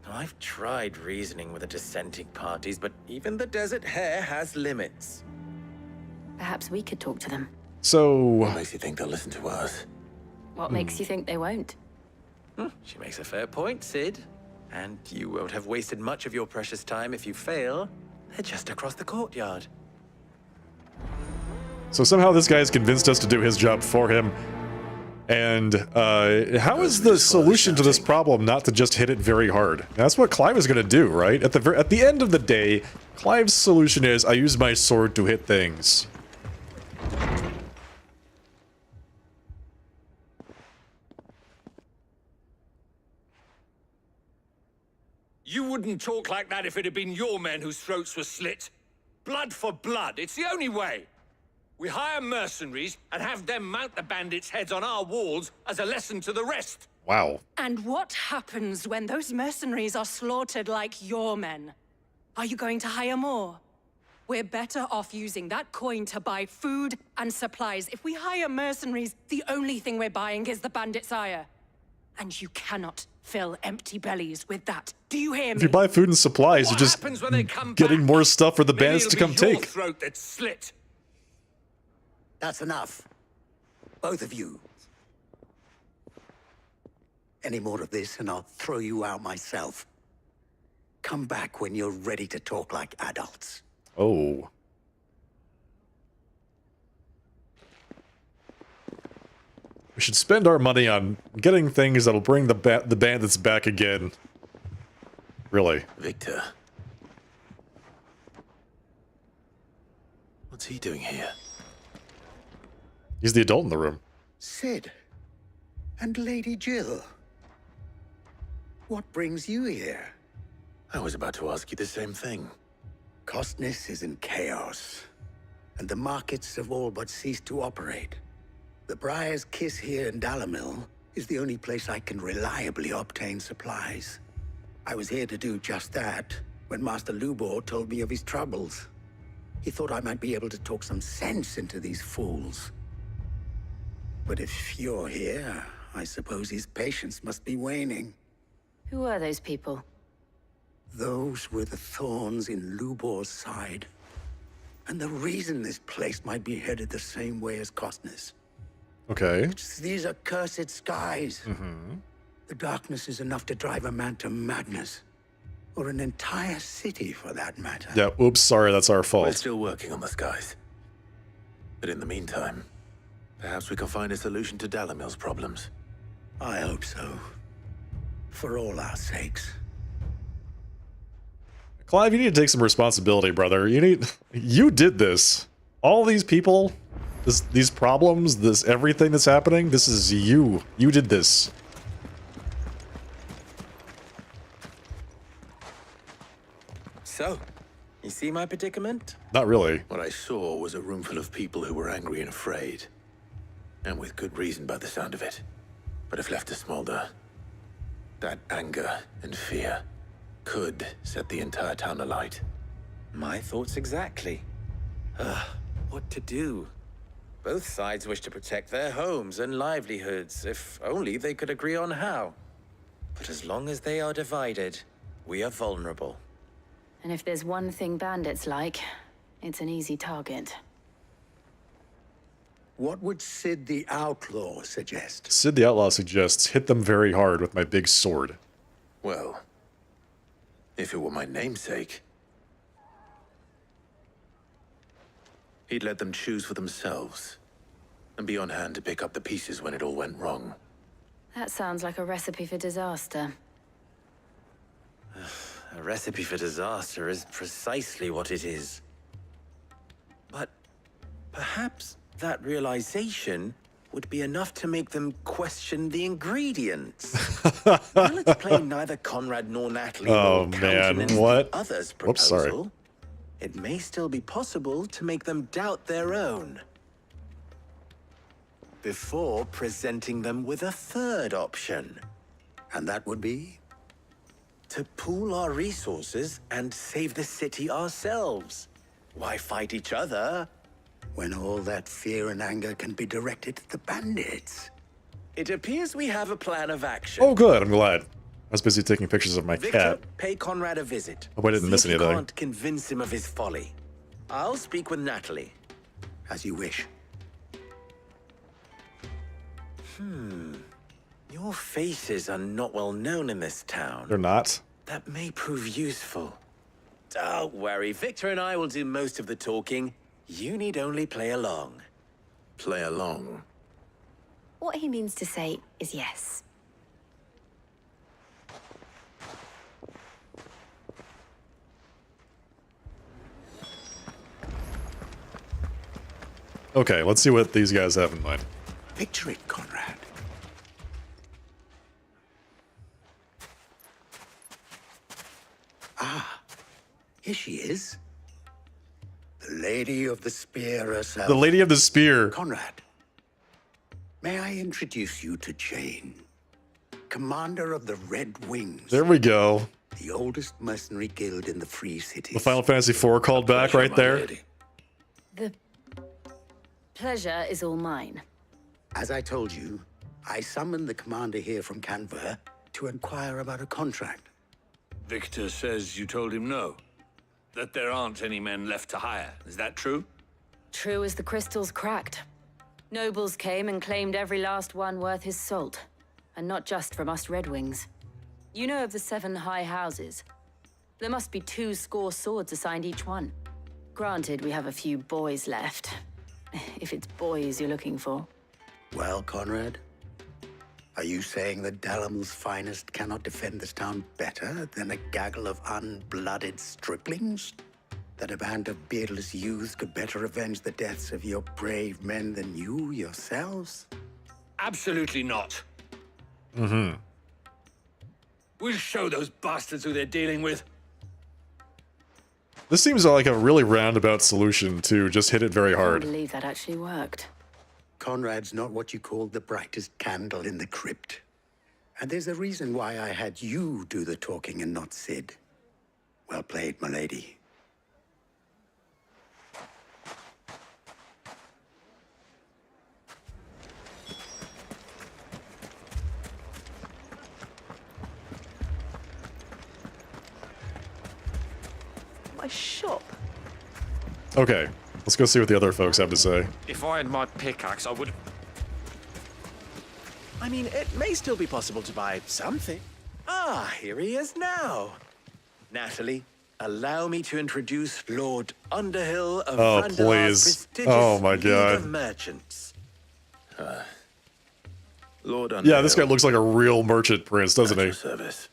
I've tried reasoning with the dissenting parties, but even the Desert Hare has limits. Perhaps we could talk to them. So... What makes you think they'll listen to us? What makes you think they won't? She makes a fair point, Sid. And you won't have wasted much of your precious time if you fail. They're just across the courtyard. So somehow this guy's convinced us to do his job for him. And how is the solution to this problem not to just hit it very hard? That's what Clive is going to do, right? At the end of the day, Clive's solution is I use my sword to hit things. You wouldn't talk like that if it had been your men whose throats were slit. Blood for blood, it's the only way. We hire mercenaries and have them mount the bandits' heads on our walls as a lesson to the rest. Wow. And what happens when those mercenaries are slaughtered like your men? Are you going to hire more? We're better off using that coin to buy food and supplies. If we hire mercenaries, the only thing we're buying is the bandits' ire. And you cannot fill empty bellies with that. Do you hear me? If you buy food and supplies, you're just getting more stuff for the bandits to come take. Throat that's slit. That's enough. Both of you. Any more of this and I'll throw you out myself. Come back when you're ready to talk like adults. Oh. We should spend our money on getting things that'll bring the bandits back again. Really. Victor. What's he doing here? He's the adult in the room. Sid. And Lady Jill. What brings you here? I was about to ask you the same thing. Costness is in chaos, and the markets have all but ceased to operate. The Briar's Kiss here in Dalamil is the only place I can reliably obtain supplies. I was here to do just that when Master Lubor told me of his troubles. He thought I might be able to talk some sense into these fools. But if you're here, I suppose his patience must be waning. Who are those people? Those were the thorns in Lubor's side. And the reason this place might be headed the same way as Costness. Okay. These are cursed skies. The darkness is enough to drive a man to madness. Or an entire city, for that matter. Yeah, oops, sorry, that's our fault. We're still working on the skies. But in the meantime, perhaps we can find a solution to Dalamil's problems. I hope so. For all our sakes. Clive, you need to take some responsibility, brother. You did this. All these people, these problems, everything that's happening, this is you. You did this. So, you see my predicament? Not really. What I saw was a room full of people who were angry and afraid. And with good reason by the sound of it. But if left to smolder, that anger and fear could set the entire town alight. My thoughts exactly. What to do? Both sides wish to protect their homes and livelihoods, if only they could agree on how. But as long as they are divided, we are vulnerable. And if there's one thing bandits like, it's an easy target. What would Sid the Outlaw suggest? Sid the Outlaw suggests hit them very hard with my big sword. Well, if it were my namesake, he'd let them choose for themselves and be on hand to pick up the pieces when it all went wrong. That sounds like a recipe for disaster. A recipe for disaster is precisely what it is. But perhaps that realization would be enough to make them question the ingredients. While it's plain neither Conrad nor Natalie will countenance the other's proposal, it may still be possible to make them doubt their own. Before presenting them with a third option. And that would be? To pool our resources and save the city ourselves. Why fight each other? When all that fear and anger can be directed at the bandits. It appears we have a plan of action. Oh, good. I'm glad. I was busy taking pictures of my Victor, cat. pay Conrad a visit. Hope I didn't miss See if you anything. can't convince him of his folly. I'll speak with Natalie. As you wish. Your faces are not well known in this town. They're not? That may prove useful. Don't worry, Victor and I will do most of the talking. You need only play along. Play along? What he means to say is yes. Okay, let's see what these guys have in mind. Picture it, Conrad. Ah, here she is. The Lady of the Spear herself. The Lady of the Spear. Conrad, may I introduce you to Jane, commander of the Red Wings. There we go. The oldest mercenary guild in the Free Cities. The Final Fantasy IV called back right there. The pleasure is all mine. As I told you, I summoned the commander here from Canver to inquire about a contract. Victor says you told him no. That there aren't any men left to hire. Is that true? True as the crystals cracked. Nobles came and claimed every last one worth his salt. And not just from us Red Wings. You know of the 7 high houses. There must be 2 swords assigned each one. Granted, we have a few boys left. If it's boys you're looking for. Well, Conrad, are you saying that Dalamel's finest cannot defend this town better than a gaggle of unblooded striplings? That a band of beardless youths could better avenge the deaths of your brave men than you yourselves? Absolutely not. Mm-hmm. We'll show those bastards who they're dealing with. This seems like a really roundabout solution to just hit it very I hard. believe that actually worked. Conrad's not what you call the brightest candle in the crypt. And there's a reason why I had you do the talking and not Sid. Well played, my lady. My shop. Okay, let's go see what the other folks have to say. If I had my pickaxe, I would... I mean, it may still be possible to buy something. Ah, here he is now. Natalie, allow me to introduce Lord Underhill of Oh, Randalar's please. prestigious Oh, my League God. of Merchants. Lord Yeah, Underhill. this guy looks like a real merchant prince, doesn't he? Service.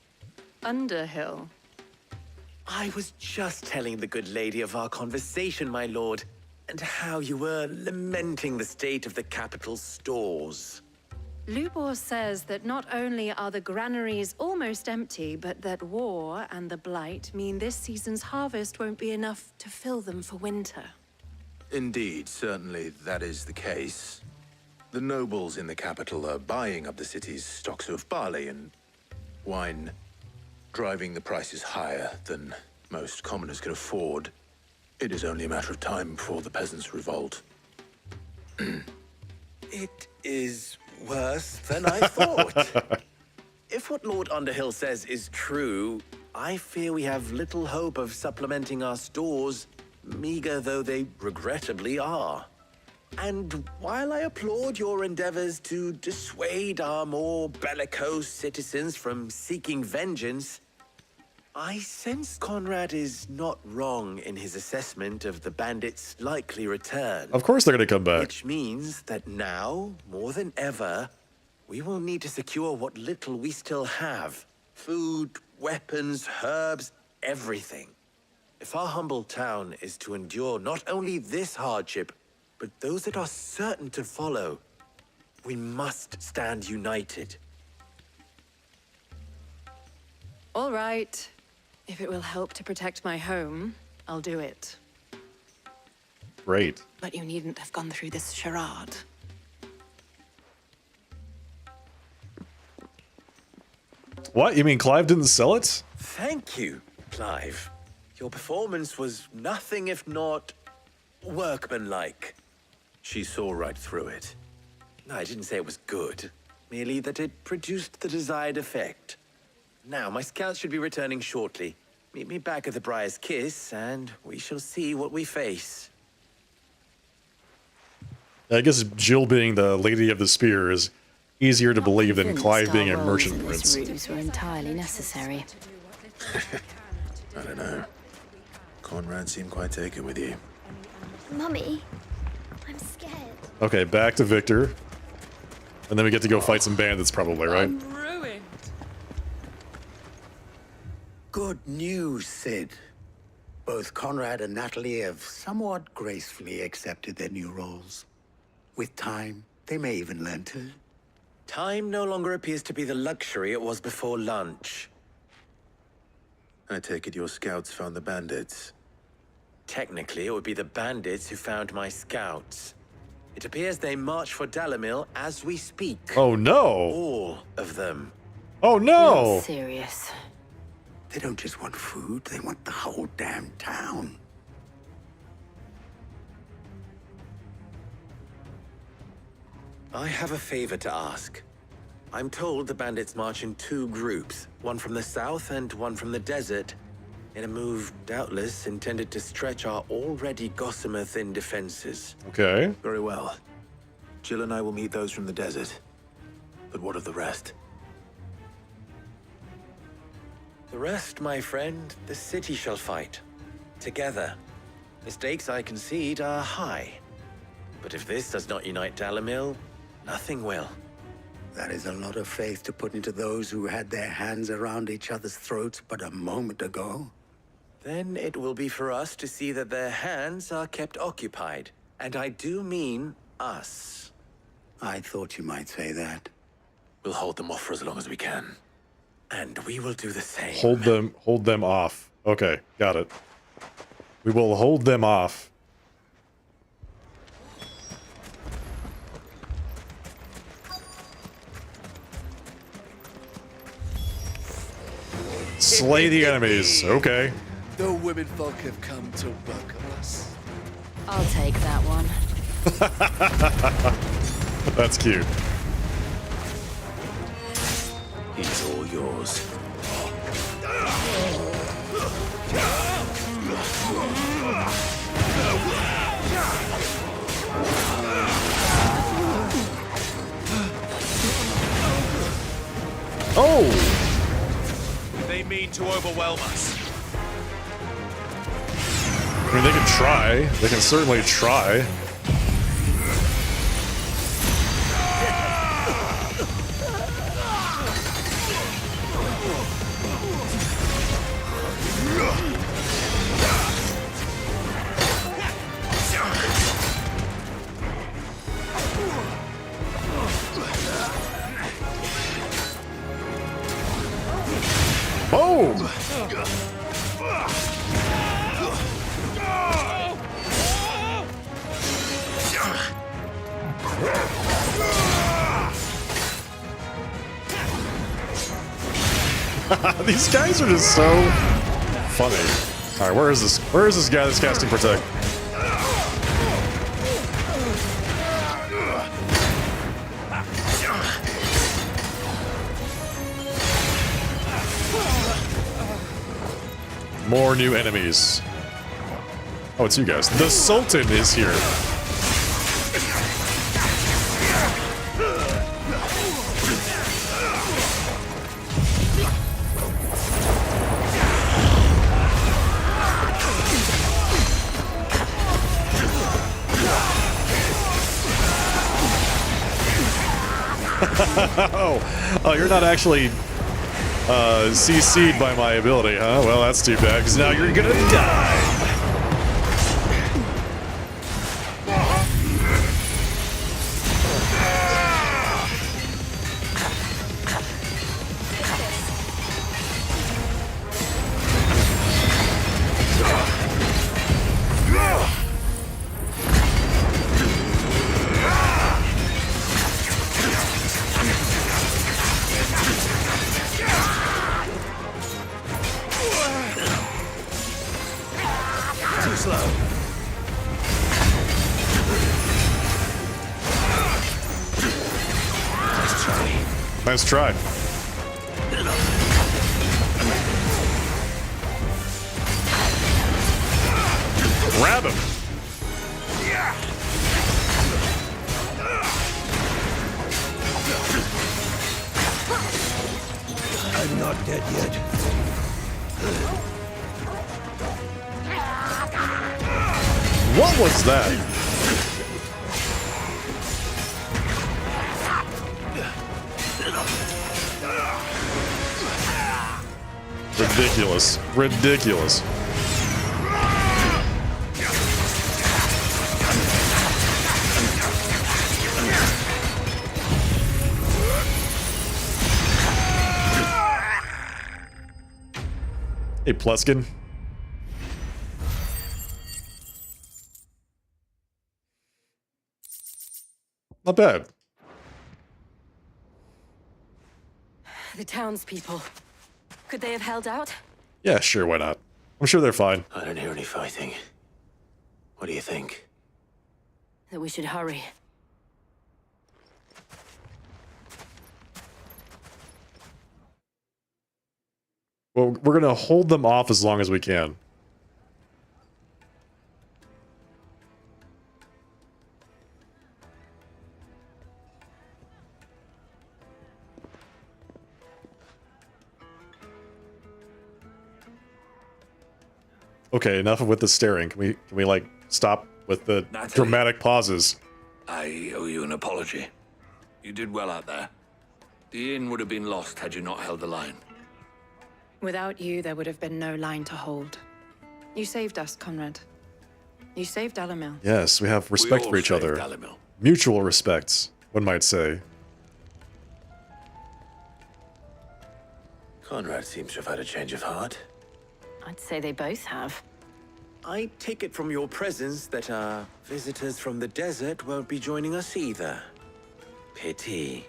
Underhill. I was just telling the good lady of our conversation, my lord, and how you were lamenting the state of the capital's stores. Lubor says that not only are the granaries almost empty, but that war and the Blight mean this season's harvest won't be enough to fill them for winter. Indeed, certainly that is the case. The nobles in the capital are buying up the city's stocks of barley and wine, driving the prices higher than most commoners can afford. It is only a matter of time before the peasants revolt. It is worse than I thought. If what Lord Underhill says is true, I fear we have little hope of supplementing our stores, meager though they regrettably are. And while I applaud your endeavors to dissuade our more bellicose citizens from seeking vengeance, I sense Conrad is not wrong in his assessment of the bandits' likely return. Of course they're going to come back. Which means that now, more than ever, we will need to secure what little we still have. Food, weapons, herbs, everything. If our humble town is to endure not only this hardship, but those that are certain to follow, we must stand united. All right. If it will help to protect my home, I'll do it. Great. But you needn't have gone through this charade. What? You mean Clive didn't sell it? Thank you, Clive. Your performance was nothing if not workmanlike. She saw right through it. No, I didn't say it was good. Merely that it produced the desired effect. Now, my scouts should be returning shortly. Meet me back at the Briar's Kiss, and we shall see what we face. I guess Jill being the Lady of the Spear is easier to believe than Clive being a merchant prince. These were entirely necessary. I don't know. Conrad seemed quite taken with you. Mummy, I'm scared. Okay, back to Victor. And then we get to go fight some bandits probably, right? Ruined. Good news, Sid. Both Conrad and Natalie have somewhat gracefully accepted their new roles. With time, they may even learn to... Time no longer appears to be the luxury it was before lunch. I take it your scouts found the bandits. Technically, it would be the bandits who found my scouts. It appears they march for Dalimil as we speak. Oh no! All of them. Oh no! Not serious. They don't just want food, they want the whole damn town. I have a favor to ask. I'm told the bandits march in two groups, one from the south and one from the desert, in a move doubtless intended to stretch our already gossamer-thin defenses. Okay. Very well. Jill and I will meet those from the desert. But what of the rest? The rest, my friend, the city shall fight. Together. The stakes, I concede, are high. But if this does not unite Dalimil, nothing will. That is a lot of faith to put into those who had their hands around each other's throats but a moment ago. Then it will be for us to see that their hands are kept occupied. And I do mean us. I thought you might say that. We'll hold them off for as long as we can. And we will do the same. Hold them off. Okay, got it. We will hold them off. Slay the enemies. Okay. The women folk have come to welcome us. I'll take that one. That's cute. It's all yours. Oh! They mean to overwhelm us. I mean, they can try. They can certainly try. Boom! These guys are just so funny. All right, where is this? Where is this guy that's casting Protect? More new enemies. Oh, it's you guys. The Sultan is here. Oh, you're not actually CC'd by my ability, huh? Well, that's too bad, because now you're gonna die. Too slow. Nice try. Grab him. I'm not dead yet. What was that? Ridiculous. Ridiculous. Hey, Pluskin. Not bad. The townspeople. Could they have held out? Yeah, sure, why not? I'm sure they're fine. I don't hear any fighting. What do you think? That we should hurry. Well, we're gonna hold them off as long as we can. Okay, enough with the staring. Can we like stop with the dramatic pauses? I owe you an apology. You did well out there. The inn would have been lost had you not held the line. Without you, there would have been no line to hold. You saved us, Conrad. You saved Dalimil. Yes, we have respect for each other. Dalimil. Mutual respect, one might say. Conrad seems to have had a change of heart. I'd say they both have. I take it from your presence that our visitors from the desert won't be joining us either. Pity.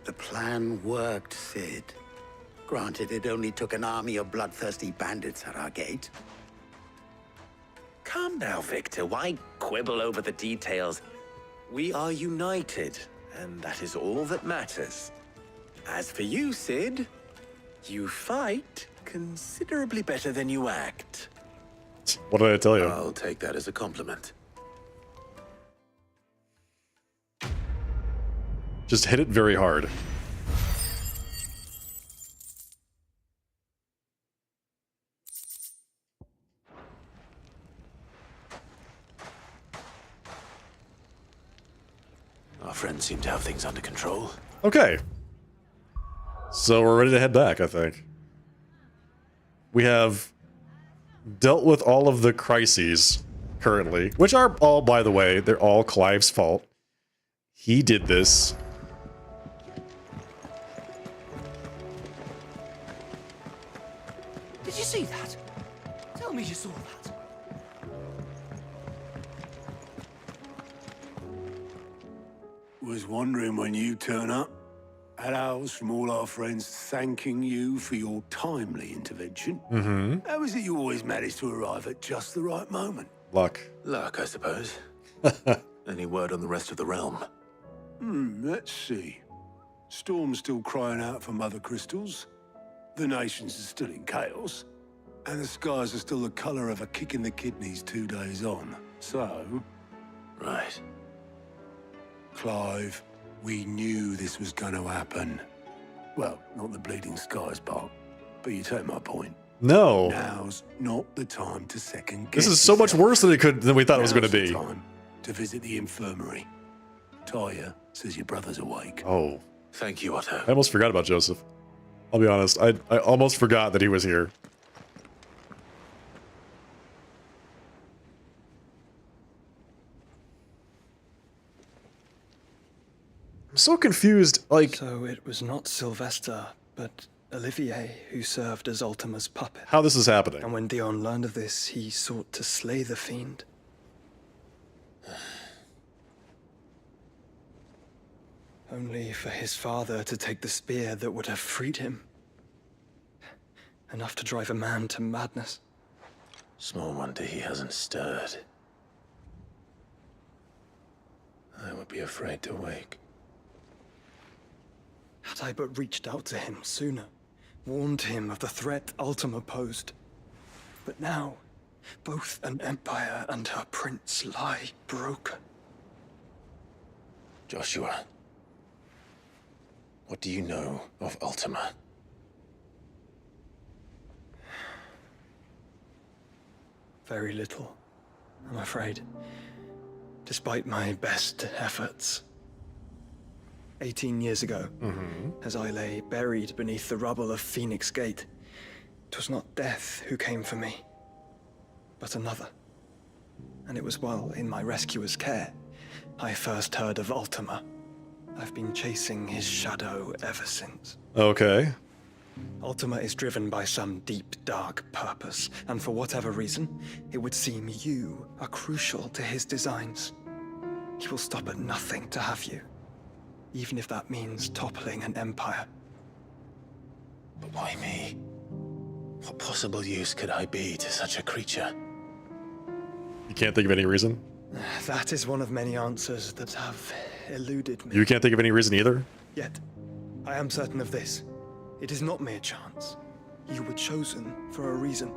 The plan worked, Sid. Granted, it only took an army of bloodthirsty bandits at our gate. Calm now, Victor. Why quibble over the details? We are united, and that is all that matters. As for you, Sid, you fight considerably better than you act. What did I tell you? I'll take that as a compliment. Just hit it very hard. Our friends seem to have things under control. Okay. So we're ready to head back, I think. We have dealt with all of the crises currently, which are all, by the way, they're all Clive's fault. He did this. Did you see that? Tell me you saw that. Was wondering when you turn up. Hellos from all our friends thanking you for your timely intervention. Mm-hmm. How is it you always manage to arrive at just the right moment? Luck. Luck, I suppose. Any word on the rest of the realm? Let's see. Storm's still crying out for mother crystals. The nations are still in chaos. And the skies are still the colour of a kick in the kidneys 2 days on. So... Right. Clive, we knew this was going to happen. Well, not the bleeding skies part, but you take my point. No. Now's not the time to second guess. This is so much worse than we thought it was going to be. Time to visit the infirmary. Talia says your brother's awake. Oh. Thank you, Otto. I almost forgot about Joseph. I'll be honest. I almost forgot that he was here. I'm so confused, like... So it was not Sylvester, but Olivier who served as Ultima's puppet. How this is happening. And when Dion learned of this, he sought to slay the fiend. Only for his father to take the spear that would have freed him. Enough to drive a man to madness. Small wonder he hasn't stirred. I would be afraid to wake. Had I but reached out to him sooner, warned him of the threat Ultima posed. But now, both an empire and her prince lie broken. Joshua, what do you know of Ultima? Very little, I'm afraid. Despite my best efforts. 18 years ago, as I lay buried beneath the rubble of Phoenix Gate, 'twas not death who came for me, but another. And it was while in my rescuer's care, I first heard of Ultima. I've been chasing his shadow ever since. Okay. Ultima is driven by some deep, dark purpose, and for whatever reason, it would seem you are crucial to his designs. He will stop at nothing to have you, even if that means toppling an empire. But why me? What possible use could I be to such a creature? You can't think of any reason? That is one of many answers that have eluded me. You can't think of any reason either? Yet, I am certain of this. It is not mere chance. You were chosen for a reason.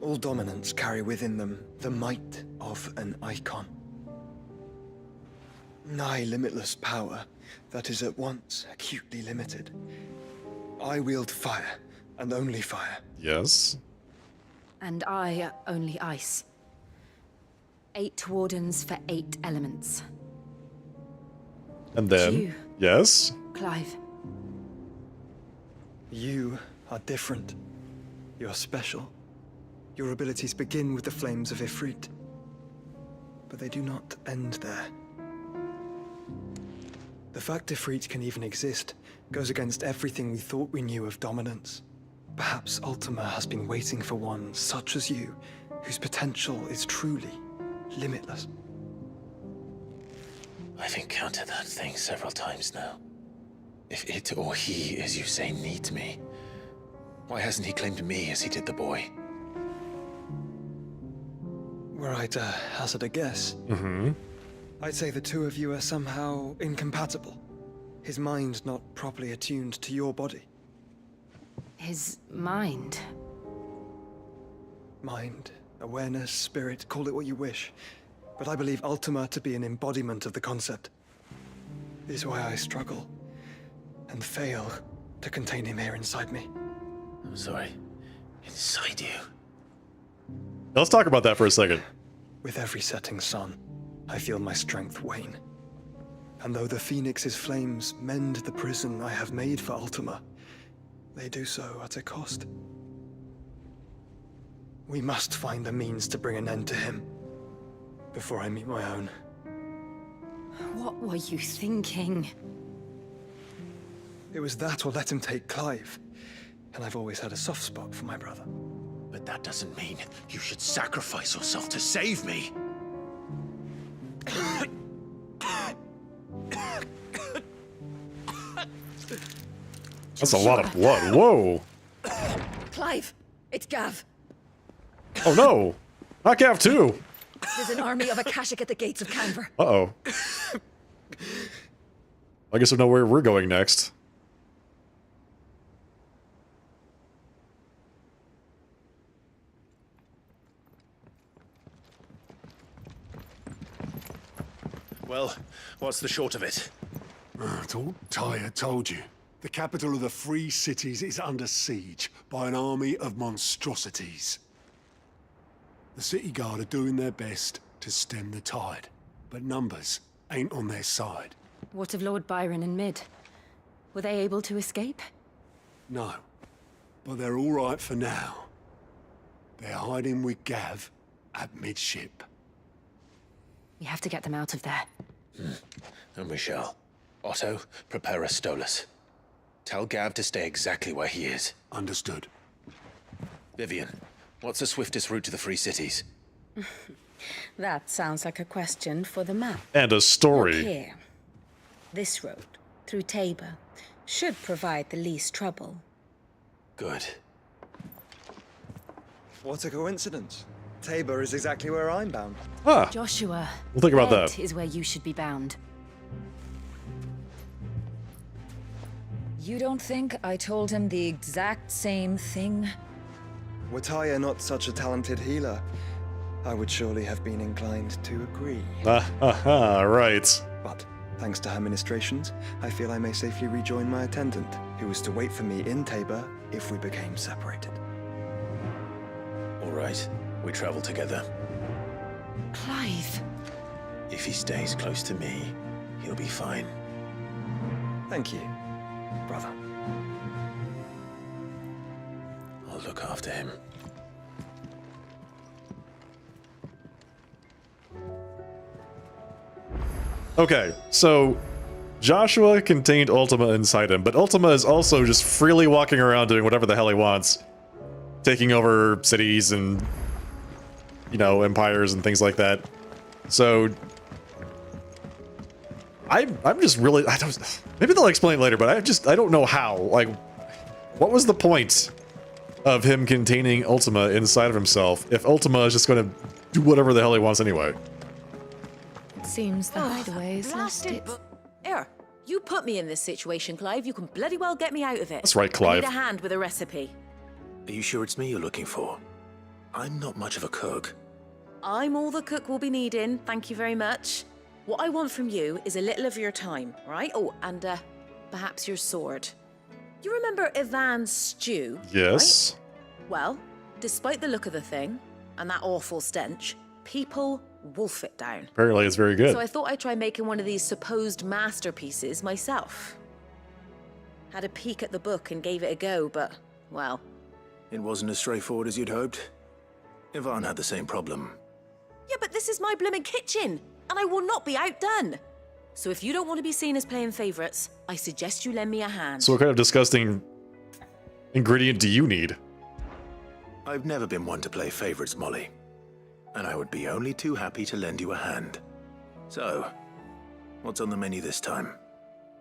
All dominants carry within them the might of an icon. Nigh limitless power that is at once acutely limited. I wield fire, and only fire. Yes. And I only ice. 8 wardens for 8 elements. And then... You. Yes? Clive. You are different. You're special. Your abilities begin with the flames of Ifrit. But they do not end there. The fact Ifrit can even exist goes against everything we thought we knew of dominance. Perhaps Ultima has been waiting for one such as you, whose potential is truly limitless. I've encountered that thing several times now. If it or he, as you say, needs me, why hasn't he claimed me as he did the boy? Were I to hazard a guess, I'd say the two of you are somehow incompatible. His mind not properly attuned to your body. His mind. Mind, awareness, spirit, call it what you wish. But I believe Ultima to be an embodiment of the concept. It is why I struggle and fail to contain him here inside me. I'm sorry. Inside you? Let's talk about that for a second. With every setting sun, I feel my strength wane. And though the Phoenix's flames mend the prison I have made for Ultima, they do so at a cost. We must find the means to bring an end to him before I meet my own. What were you thinking? It was that or let him take Clive. And I've always had a soft spot for my brother. But that doesn't mean you should sacrifice yourself to save me. That's a lot of blood. Whoa. Clive, it's Gav. Oh no. Not Gav too. There's an army of Akashic at the gates of Canver. Uh-oh. I guess I know where we're going next. Well, what's the short of it? Tyre told you. The capital of the Free Cities is under siege by an army of monstrosities. The City Guard are doing their best to stem the tide, but numbers ain't on their side. What of Lord Byron and Mid? Were they able to escape? No, but they're all right for now. They're hiding with Gav at midship. We have to get them out of there. And we shall. Otto, prepare a Stolas. Tell Gav to stay exactly where he is. Understood. Vivian, what's the swiftest route to the Free Cities? That sounds like a question for the map. And a story. Look here. This road, through Tabor, should provide the least trouble. Good. What a coincidence. Tabor is exactly where I'm bound. Ah. Joshua. We'll think about Red that. is where you should be bound. You don't think I told him the exact same thing? Were Tyre not such a talented healer, I would surely have been inclined to agree. Right. But thanks to her ministrations, I feel I may safely rejoin my attendant, who was to wait for me in Tabor if we became separated. All right, we travel together. Clive. If he stays close to me, he'll be fine. Thank you, brother. I'll look after him. Okay, so Joshua contained Ultima inside him, but Ultima is also just freely walking around doing whatever the hell he wants. Taking over cities and, you know, empires and things like that. So I'm just really, I don't, maybe they'll explain later, but I don't know how. Like, what was the point of him containing Ultima inside of himself if Ultima is just going to do whatever the hell he wants anyway? It seems the hideaway's lost its... Here, you put me in this situation, Clive. You can bloody well get me out of it. That's right, Clive. I need a hand with a recipe. Are you sure it's me you're looking for? I'm not much of a cook. I'm all the cook will be needing, thank you very much. What I want from you is a little of your time, right? Oh, and perhaps your sword. You remember Ivan's stew? Yes. Right? Well, despite the look of the thing, and that awful stench, people wolf it down. Apparently it's very good. So I thought I'd try making one of these supposed masterpieces myself. Had a peek at the book and gave it a go, but, well... It wasn't as straightforward as you'd hoped. Ivan had the same problem. Yeah, but this is my blooming kitchen, and I will not be outdone. So if you don't want to be seen as playing favorites, I suggest you lend me a hand. So what kind of disgusting ingredient do you need? I've never been one to play favorites, Molly. And I would be only too happy to lend you a hand. So, what's on the menu this time?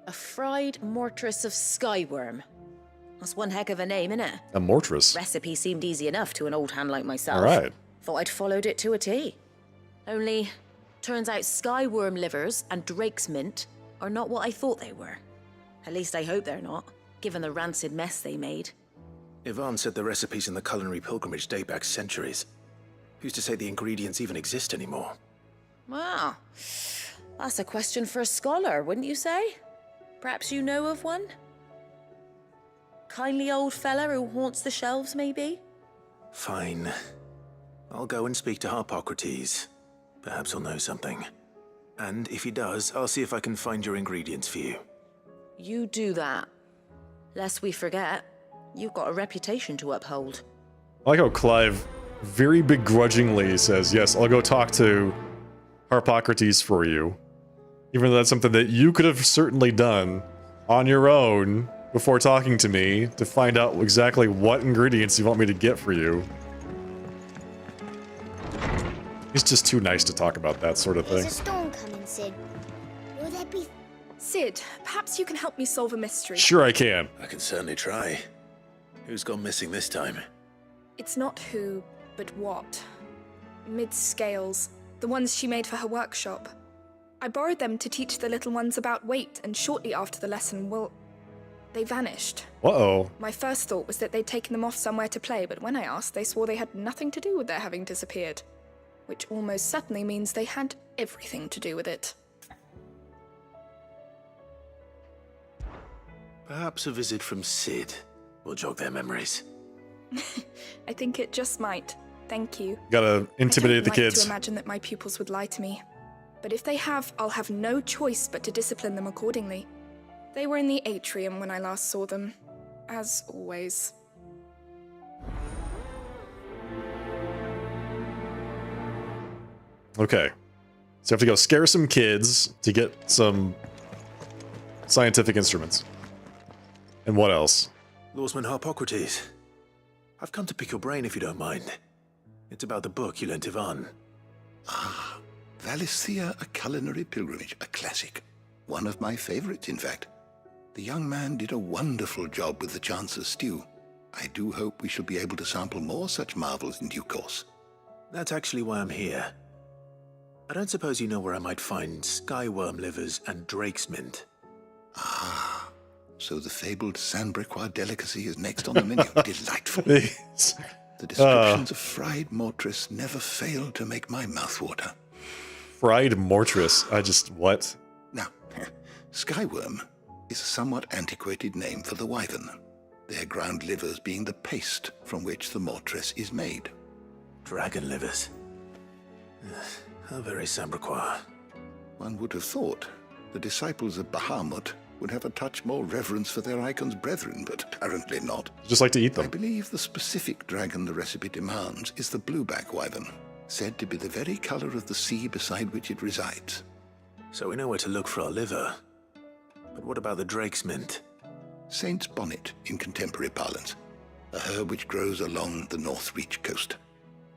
A fried mortress of skyworm. That's one heck of a name, innit? A mortress? Recipe seemed easy enough to an old hand like myself. All right. Thought I'd followed it to a T. Only, turns out skyworm livers and drake's mint are not what I thought they were. At least I hope they're not, given the rancid mess they made. Ivan said the recipes in the culinary pilgrimage date back centuries. Who's to say the ingredients even exist anymore? Wow. That's a question for a scholar, wouldn't you say? Perhaps you know of one? Kindly old fella who haunts the shelves, maybe? Fine. I'll go and speak to Harpocrates. Perhaps he'll know something. And if he does, I'll see if I can find your ingredients for you. You do that. Lest we forget, you've got a reputation to uphold. I like how Clive very begrudgingly says, yes, I'll go talk to Harpocrates for you. Even though that's something that you could have certainly done on your own before talking to me to find out exactly what ingredients you want me to get for you. He's just too nice to talk about that sort of thing. There's a storm coming, Sid. Will there be Sid, perhaps you can help me solve a mystery. Sure I can. I can certainly try. Who's gone missing this time? It's not who, but what. Mid's scales, the ones she made for her workshop. I borrowed them to teach the little ones about weight, and shortly after the lesson, well, they vanished. Uh-oh. My first thought was that they'd taken them off somewhere to play, but when I asked, they swore they had nothing to do with their having disappeared. Which almost certainly means they had everything to do with it. Perhaps a visit from Sid will jog their memories. I think it just might. Thank you. Gotta intimidate the I don't like kids. to imagine that my pupils would lie to me. But if they have, I'll have no choice but to discipline them accordingly. They were in the atrium when I last saw them, as always. Okay. So you have to go scare some kids to get some scientific instruments. And what else? Lawsman Harpocrates. I've come to pick your brain if you don't mind. It's about the book you lent Ivan. Ah, Valisthea, A Culinary Pilgrimage, a classic. One of my favorites, in fact. The young man did a wonderful job with the Chance's stew. I do hope we shall be able to sample more such marvels in due course. That's actually why I'm here. I don't suppose you know where I might find skyworm livers and drake's mint. Ah, so the fabled Sandbrequois delicacy is next on the menu. Delightful. The descriptions of fried mortress never fail to make my mouth water. Fried mortress. What? Now, skyworm is a somewhat antiquated name for the wyvern, their ground livers being the paste from which the mortress is made. Dragon livers. How very Sandbrequois. One would have thought the disciples of Bahamut would have a touch more reverence for their icon's brethren, but apparently not. Just like to eat them. I believe the specific dragon the recipe demands is the blueback wyvern, said to be the very color of the sea beside which it resides. So we know where to look for our liver. But what about the drake's mint? Saint's bonnet in contemporary parlance, a herb which grows along the North Reach coast.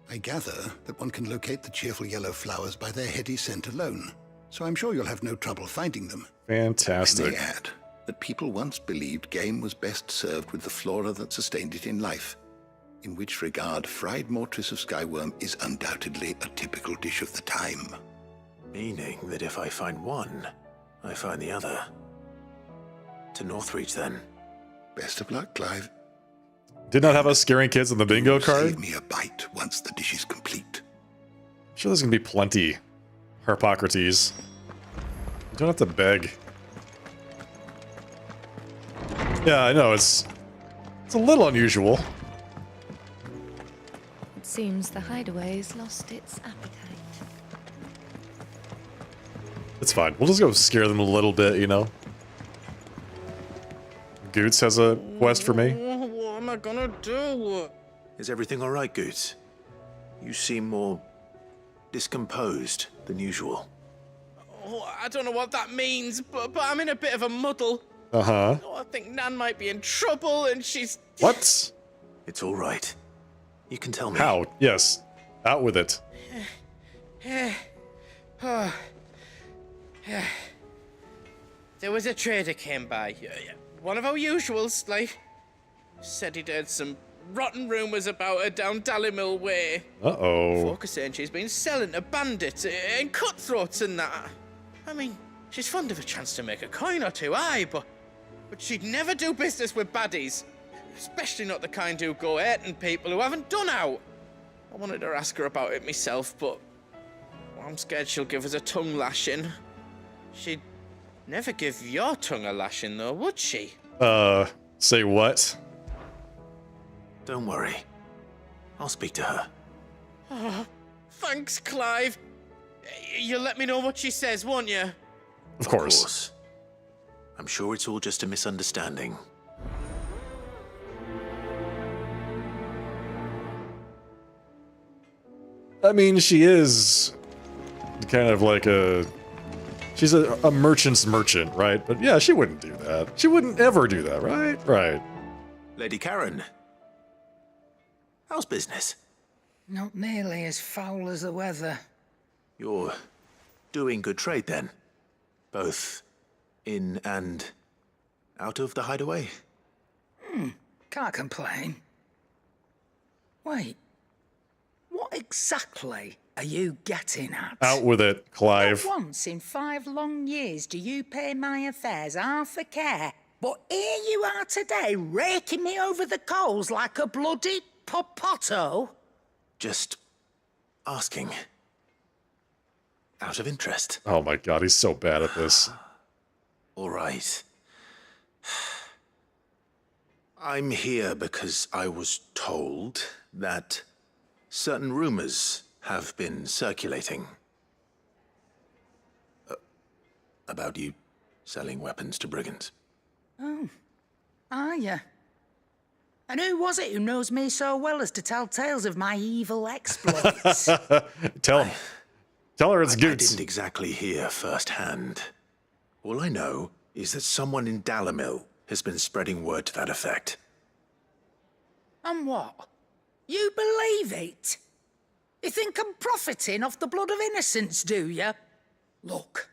I gather that one can locate the cheerful yellow flowers by their heady scent alone, so I'm sure you'll have no trouble finding them. Fantastic. I may add that people once believed game was best served with the flora that sustained it in life, in which regard fried mortress of skyworm is undoubtedly a typical dish of the time. Meaning that if I find one, I find the other. To Northreach, then. Best of luck, Clive. Did not have us scaring kids on the bingo card? Save me a bite once the dish is complete. I'm sure there's gonna be plenty. Harpocrates. You don't have to beg. Yeah, I know, it's a little unusual. It seems the hideaway's lost its appetite. It's fine. We'll just go scare them a little bit, you know? Goots has a quest for me. What am I gonna do? Is everything all right, Goots? You seem more discomposed than usual. Oh, I don't know what that means, but I'm in a bit of a muddle. Uh-huh. Oh, I think Nan might be in trouble, and she's... What? It's all right. You can tell me. How? Yes. Out with it. There was a trader came by. One of our usuals, like. Said he'd heard some rotten rumours about her down Dalimil Way. Uh-oh. Folk are saying she's been selling to bandits and cutthroats and that. I mean, she's fond of a chance to make a coin or two, aye, but she'd never do business with baddies. Especially not the kind who go hurting people who haven't done out. I wanted to ask her about it myself, but I'm scared she'll give us a tongue lashing. She'd never give your tongue a lashing, though, would she? Say what? Don't worry. I'll speak to her. Oh, thanks, Clive. You'll let me know what she says, won't you? Of course. I'm sure it's all just a misunderstanding. I mean, she is kind of like she's a merchant's merchant, right? But yeah, she wouldn't do that. She wouldn't ever do that, right? Right. Lady Karen. How's business? Not nearly as foul as the weather. You're doing good trade then? Both In and out of the hideaway? Can't complain. Wait. What exactly are you getting at? Out with it, Clive. Not once in 5 long years do you pay my affairs half a care. But here you are today, raking me over the coals like a bloody popoto. Just asking. Out of interest. Oh my god, he's so bad at this. All right. I'm here because I was told that certain rumors have been circulating. About you selling weapons to brigands. Oh, are ya? And who was it who knows me so well as to tell tales of my evil exploits? Tell her it's I Goots. didn't exactly hear firsthand. All I know is that someone in Dalimil has been spreading word to that effect. And what? You believe it? You think I'm profiting off the blood of innocents, do you? Look,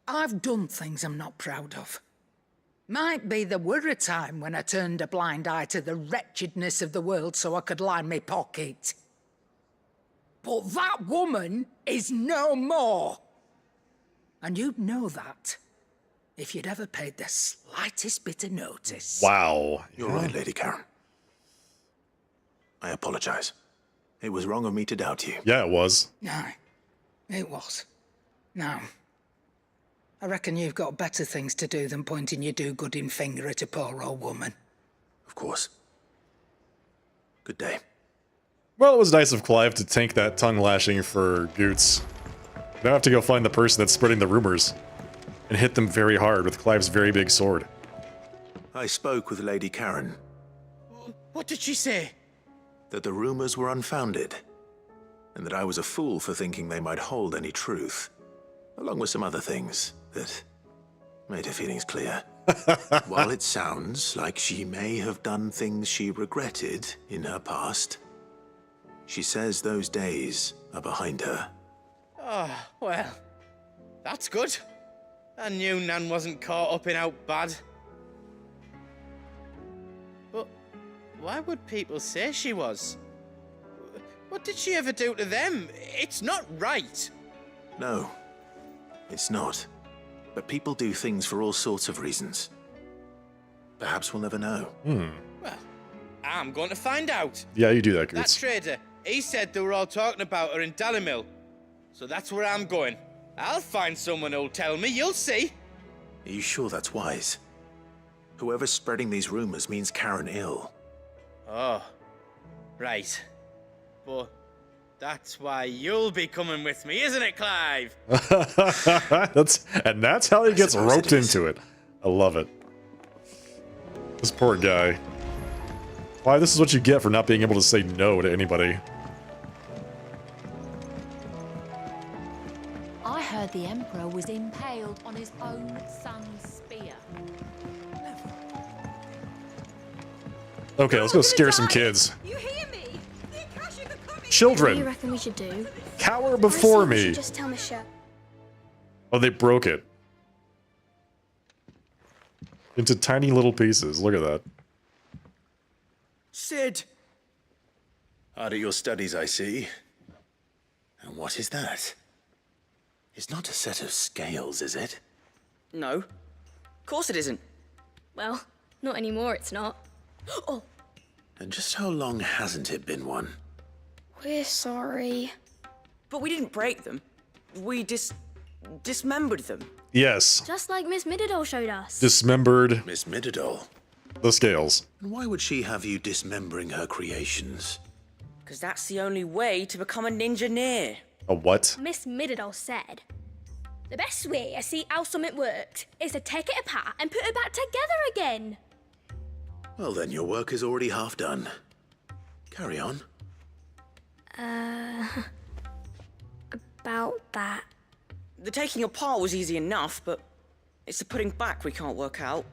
I've done things I'm not proud of. Might be there were a time when I turned a blind eye to the wretchedness of the world so I could line my pocket. But that woman is no more. And you'd know that if you'd ever paid the slightest bit of notice. Wow. You're right, Lady Karen. I apologize. It was wrong of me to doubt you. Yeah, it was. No, it was. Now, I reckon you've got better things to do than pointing your do-gooding finger at a poor old woman. Of course. Good day. Well, it was nice of Clive to tank that tongue lashing for Goots. Now I have to go find the person that's spreading the rumors and hit them very hard with Clive's very big sword. I spoke with Lady Karen. What did she say? That the rumors were unfounded, and that I was a fool for thinking they might hold any truth, along with some other things that made her feelings clear. While it sounds like she may have done things she regretted in her past, she says those days are behind her. Oh, well, that's good. I knew Nan wasn't caught up in out bad. But why would people say she was? What did she ever do to them? It's not right. No, it's not. But people do things for all sorts of reasons. Perhaps we'll never know. Well, I'm going to find out. Yeah, you do that, That Goots. trader, he said they were all talking about her in Dalimil. So that's where I'm going. I'll find someone who'll tell me, you'll see. Are you sure that's wise? Whoever's spreading these rumors means Karen ill. Oh, right. But that's why you'll be coming with me, isn't it, Clive? that's how he gets roped into it. I love it. This poor guy. Why, this is what you get for not being able to say no to anybody. I heard the Emperor was impaled on his own son's spear. Okay, let's go scare some kids. You hear me? The Akashic are coming. What do you Children, reckon we should do? cower before I say we me. should just tell Michelle. Oh, they broke it. Into tiny little pieces. Look at that. Sid! Hard at your studies, I see. And what is that? It's not a set of scales, is it? No. Of course it isn't. Well, not anymore, it's not. Oh, And just how long hasn't it been one? we're sorry. But we didn't break them. We dismembered them. Yes. Just like Miss Mididol showed us. Dismembered Miss Mididol. the scales. And why would she have you dismembering her creations? Because that's the only way to become a ninja-neer. A what? Miss Mididol said, the best way to see how something worked is to take it apart and put it back together again. Well, then your work is already half done. Carry on. About that. The taking apart was easy enough, but it's the putting back we can't work out.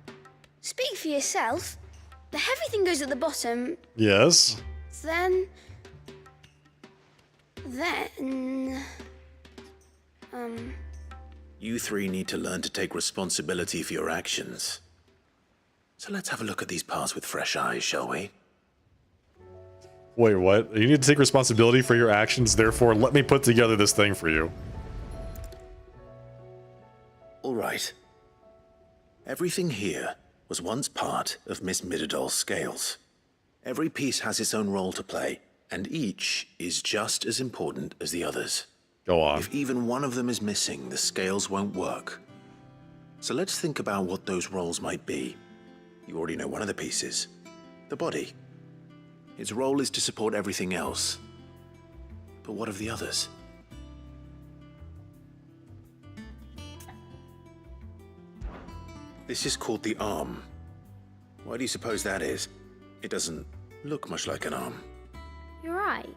Speak for yourself. The heavy thing goes at the bottom, Yes. then... You three need to learn to take responsibility for your actions. So let's have a look at these parts with fresh eyes, shall we? Wait, what? You need to take responsibility for your actions, therefore let me put together this thing for you. All right. Everything here was once part of Miss Midadol's scales. Every piece has its own role to play, and each is just as important as the others. Go on. If even one of them is missing, the scales won't work. So let's think about what those roles might be. You already know one of the pieces. The body. Its role is to support everything else. But what of the others? This is called the arm. Why do you suppose that is? It doesn't look much like an arm. You're right.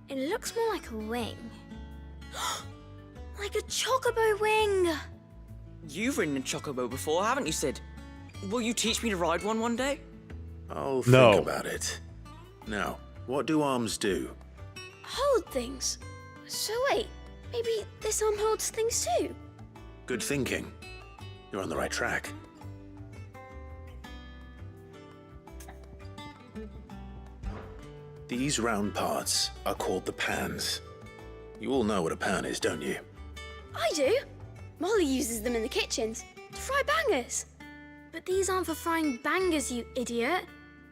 It looks more like a wing. Like a chocobo wing! You've ridden a chocobo before, haven't you, Sid? Will you teach me to ride one day? I'll think about it. Now, what do arms do? Hold things. So wait, maybe this arm holds things too? Good thinking. You're on the right track. These round parts are called the pans. You all know what a pan is, don't you? I do. Molly uses them in the kitchens to fry bangers. But these aren't for frying bangers, you idiot.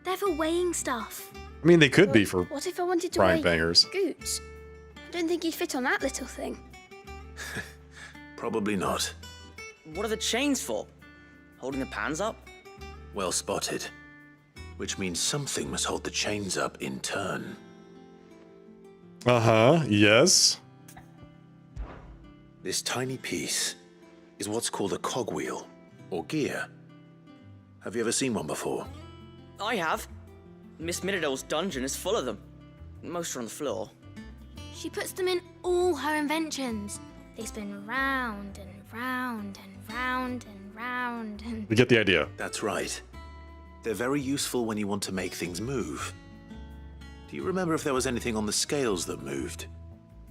They're for weighing stuff. I mean, they could be for What if I wanted to frying weigh bangers. Scoots? I don't think you'd fit on that little thing. Probably not. What are the chains for? Holding the pans up? Well spotted. Which means something must hold the chains up in turn. Uh-huh, yes. This tiny piece is what's called a cogwheel, or gear. Have you ever seen one before? I have. Miss Midadol's dungeon is full of them. Most are on the floor. She puts them in all her inventions. They spin round and round and round and round and... We get the idea. That's right. They're very useful when you want to make things move. Do you remember if there was anything on the scales that moved?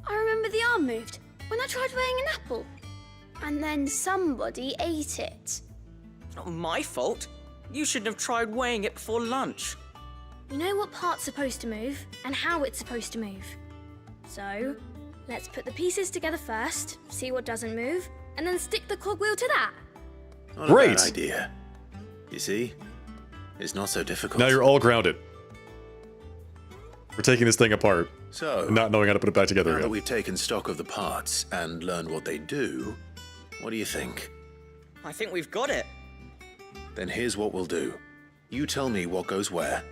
I remember the arm moved when I tried weighing an apple. And then somebody ate it. Not my fault. You shouldn't have tried weighing it before lunch. You know what part's supposed to move and how it's supposed to move. So, let's put the pieces together first, see what doesn't move, and then stick the cogwheel to that. Not Great. a bad idea. You see? It's not so difficult. Now you're all grounded. We're taking this thing apart. So, and not knowing how to put it back together now that again. we've taken stock of the parts and learned what they do, what do you think? I think we've got it. Then here's what we'll do. You tell me what goes where,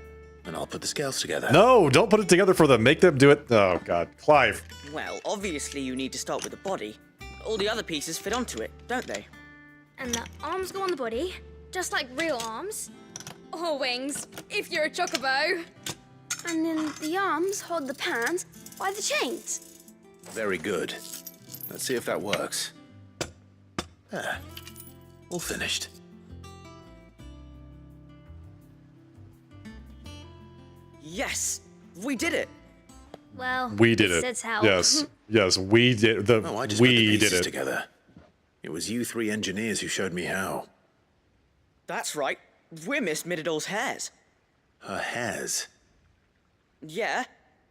and I'll put the scales together. No, don't put it together for them. Make them do it. Oh, God. Clive. Well, obviously you need to start with the body. All the other pieces fit onto it, don't they? And the arms go on the body, just like real arms. Or wings, if you're a chocobo. And then the arms hold the pans by the chains. Very good. Let's see if that works. There. All finished. Yes! We did it! Well, We did it. Sid's help. Yes. Yes, we did. No, I just put the We did pieces it. together. It was you three engineers who showed me how. That's right. We're Miss Midadol's hares. Her hairs. Yeah,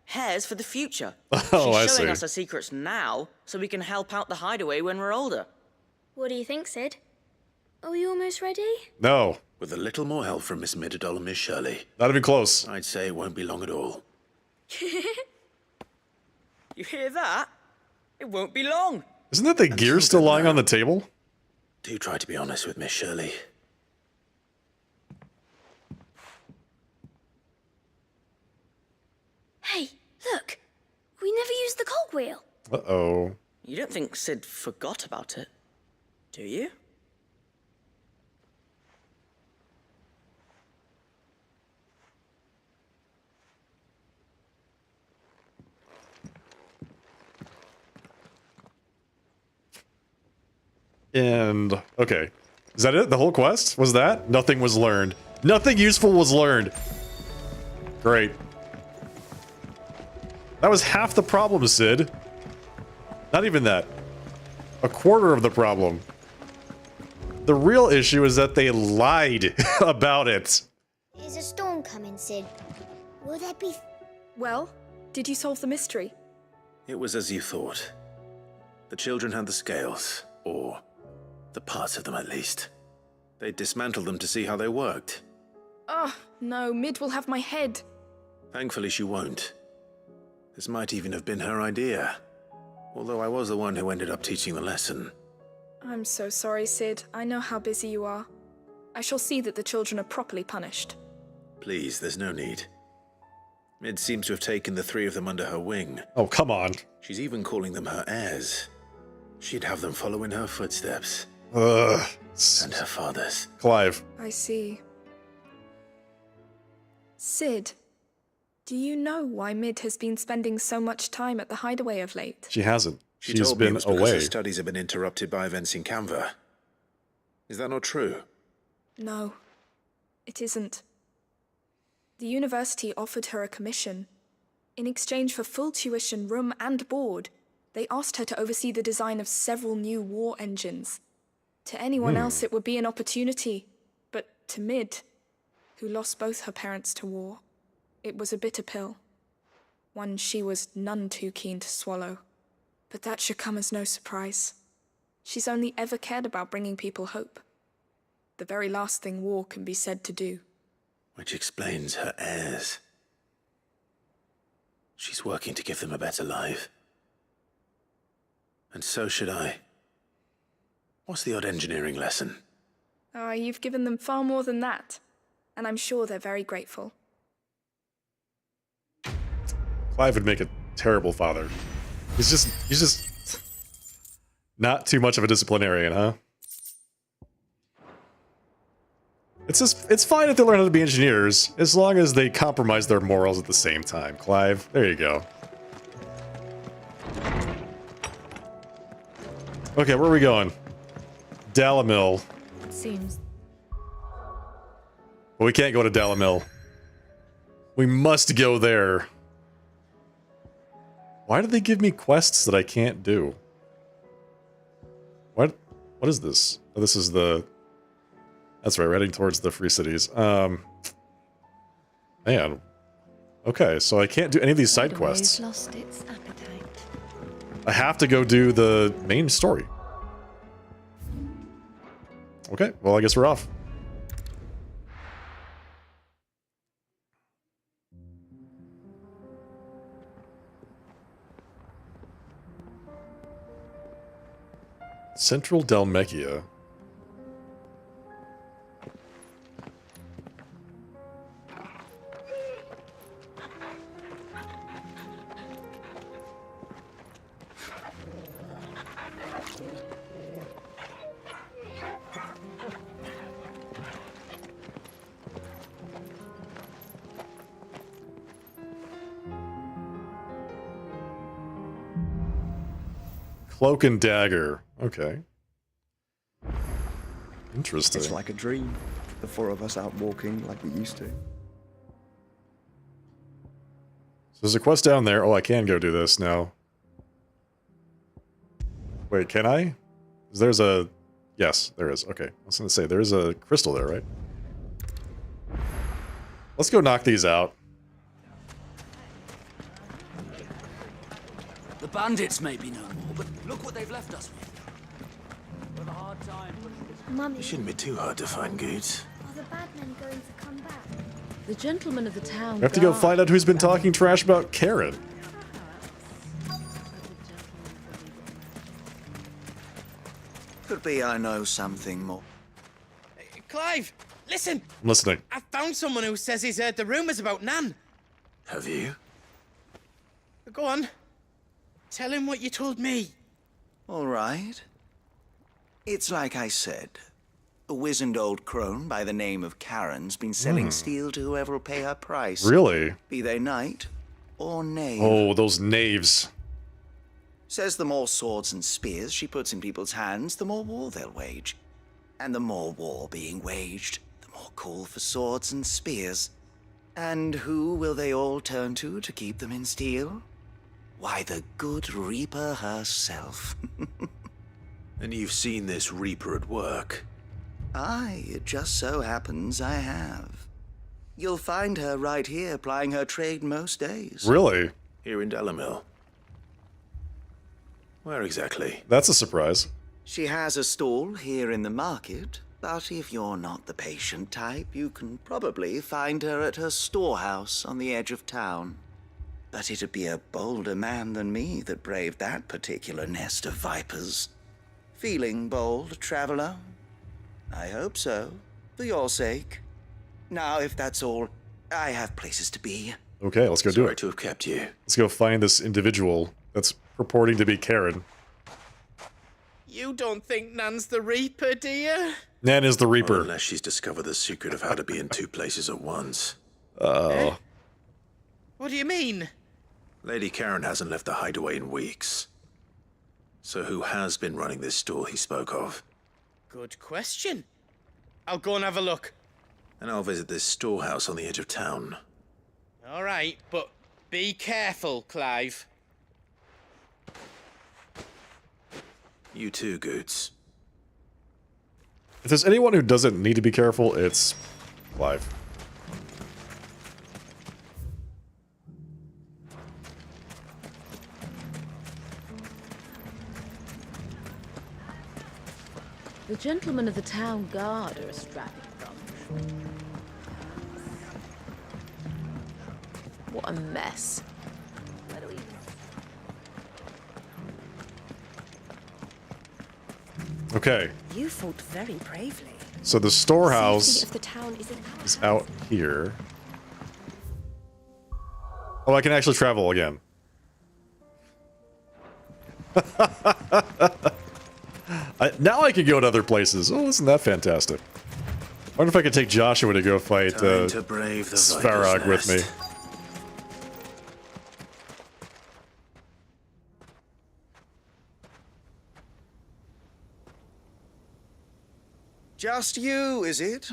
hares for the future. Oh, I She's showing see. us her secrets now, so we can help out the hideaway when we're older. What do you think, Sid? Are we almost ready? No. With a little more help from Miss Midadol and Miss Shirley. Not even close. I'd say it won't be long at all. You hear that? It won't be long. Isn't that the gear still lying on the table? Do try to be honest with Miss Shirley. Hey, look. We never used the cogwheel. Uh-oh. You don't think Sid forgot about it, do you? And, okay. Is that it? The whole quest? Was that? Nothing was learned. Nothing useful was learned. Great. That was half the problem, Sid. Not even that. a quarter of the problem. The real issue is that they lied about it. Is a storm coming, Sid? Will there be... Well, did you solve the mystery? It was as you thought. The children had the scales, or the parts of them at least. They dismantled them to see how they worked. Oh, no, Mid will have my head. Thankfully she won't. This might even have been her idea. Although I was the one who ended up teaching the lesson. I'm so sorry, Sid. I know how busy you are. I shall see that the children are properly punished. Please, there's no need. Mid seems to have taken the three of them under her wing. Oh, come on. She's even calling them her heirs. She'd have them follow in her footsteps. Ugh. And her father's. Clive. I see. Sid, do you know why Mid has been spending so much time at the hideaway of late? She hasn't. She She's told me it been was because away. her studies have been interrupted by events in Canva. Is that not true? No, it isn't. The university offered her a commission. In exchange for full tuition, room and board, they asked her to oversee the design of several new war engines. To anyone else it would be an opportunity, but to Mid, who lost both her parents to war, it was a bitter pill. One she was none too keen to swallow. But that should come as no surprise. She's only ever cared about bringing people hope. The very last thing war can be said to do. Which explains her heirs. She's working to give them a better life. And so should I. What's the odd engineering lesson? Ah, you've given them far more than that. And I'm sure they're very grateful. Clive would make a terrible father. He's just not too much of a disciplinarian, huh? It's fine if they learn how to be engineers, as long as they compromise their morals at the same time. Clive, there you go. Okay, where are we going? Dalamil. It seems. Well, we can't go to Dalamil. We must go there. Why did they give me quests that I can't do? What is this? Oh, this is the... That's right, we're heading towards the Free Cities. Man. Okay, so I can't do any of these side quests. Lost its appetite. I have to go do the main story. Okay, well, I guess we're off. Central Dalmekia. Cloak and Dagger. Okay. Interesting. It's like a dream. The four of us out walking like we used to. So there's a quest down there. Oh, I can go do this now. Wait, can I? There's a... Yes, there is. Okay. I was going to say, there's a crystal there, right? Let's go knock these out. The bandits may be no more, but look what they've left us with. With a hard time. Mummy, It shouldn't be too hard to find goods. are the bad men going to come back? The gentleman of the town. We have to go guard- find out who's been talking trash about Karen. Could be I know something more. Clive, listen! I'm listening. I found someone who says he's heard the rumors about Nan. Have you? Go on. Tell him what you told me. All right. It's like I said. A wizened old crone by the name of Karen's been selling steel to whoever'll pay her price. Really? Be they knight or knave. Oh, those knaves. Says the more swords and spears she puts in people's hands, the more war they'll wage. And the more war being waged, the more call for swords and spears. And who will they all turn to keep them in steel? Why, the good Reaper herself. And you've seen this Reaper at work? Aye, it just so happens I have. You'll find her right here plying her trade most days. Really? Here in Dalimil. Where exactly? That's a surprise. She has a stall here in the market, but if you're not the patient type, you can probably find her at her storehouse on the edge of town. But it'd be a bolder man than me that braved that particular nest of vipers. Feeling bold, traveler? I hope so, for your sake. Now, if that's all, I have places to be. Okay, let's go do Sorry it. to have kept you. Let's go find this individual that's purporting to be Karen. You don't think Nan's the Reaper, do you? Nan is the Reaper. Unless she's discovered the secret of how to be in two places at once. Oh. What do you mean? Lady Karen hasn't left the hideaway in weeks. So who has been running this stall he spoke of? Good question. I'll go and have a look. And I'll visit this storehouse on the edge of town. All right, but be careful, Clive. You too, Goots. If there's anyone who doesn't need to be careful, it's Clive. The gentlemen of the town guard are a strapping bunch. What a mess. Where do we... Okay. You fought very bravely. So the storehouse Safety of the town is out here. Oh, I can actually travel again. Now I can go to other places. Oh, isn't that fantastic? I wonder if I could take Joshua to go fight Time to brave the Svarog viper's with me. nest. Just you, is it?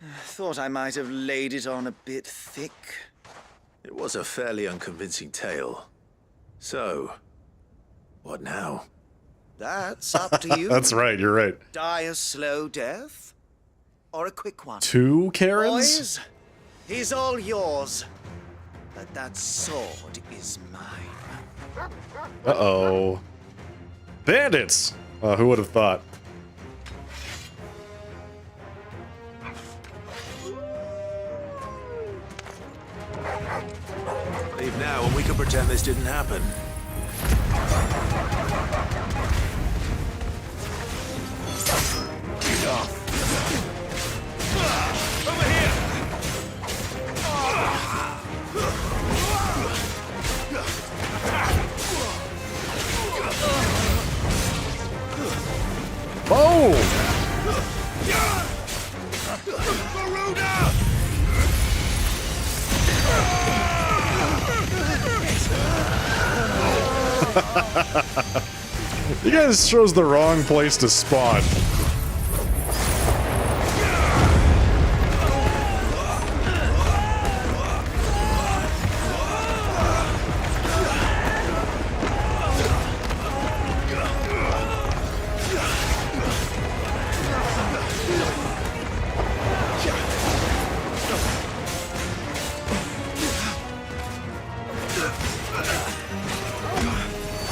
Thought I might have laid it on a bit thick. It was a fairly unconvincing tale. So, what now? That's up to you. That's right, you're right. Die a slow death? Or a quick one? 2 Karens? Boys, he's all yours. But that sword is mine. Uh-oh. Bandits! Who would have thought? Leave now and we can pretend this didn't happen. Over here! Boom! You guys chose the wrong place to spawn.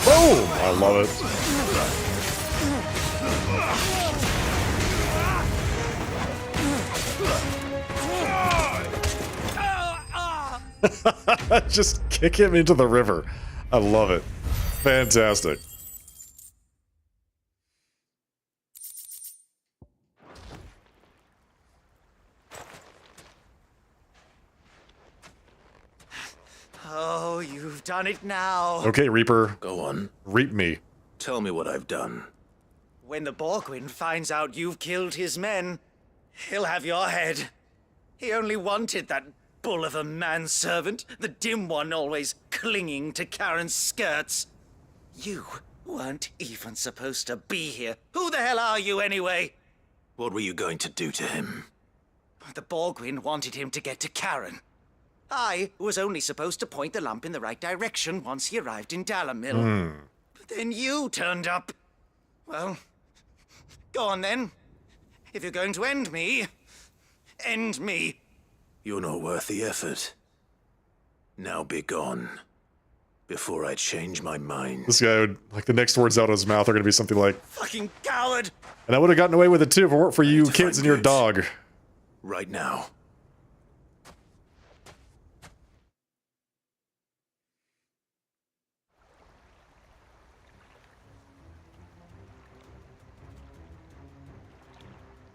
Boom! I love it. Just kick him into the river. I love it. Fantastic. Oh, you've done it now. Okay, Reaper. Go on. Reap me. Tell me what I've done. When the Borgwyn finds out you've killed his men, he'll have your head. He only wanted that bull of a manservant, the dim one always clinging to Karen's skirts. You weren't even supposed to be here. Who the hell are you anyway? What were you going to do to him? The Borgwyn wanted him to get to Karen. I was only supposed to point the lump in the right direction once he arrived in Dalimil. Then you turned up. Well, go on then. If you're going to end me, end me. You're not worth the effort. Now be gone. Before I change my mind. This guy would, like, the next words out of his mouth are going to be something like, Fucking coward! and I would have gotten away with it too if it weren't for you kids and your dog. Right now.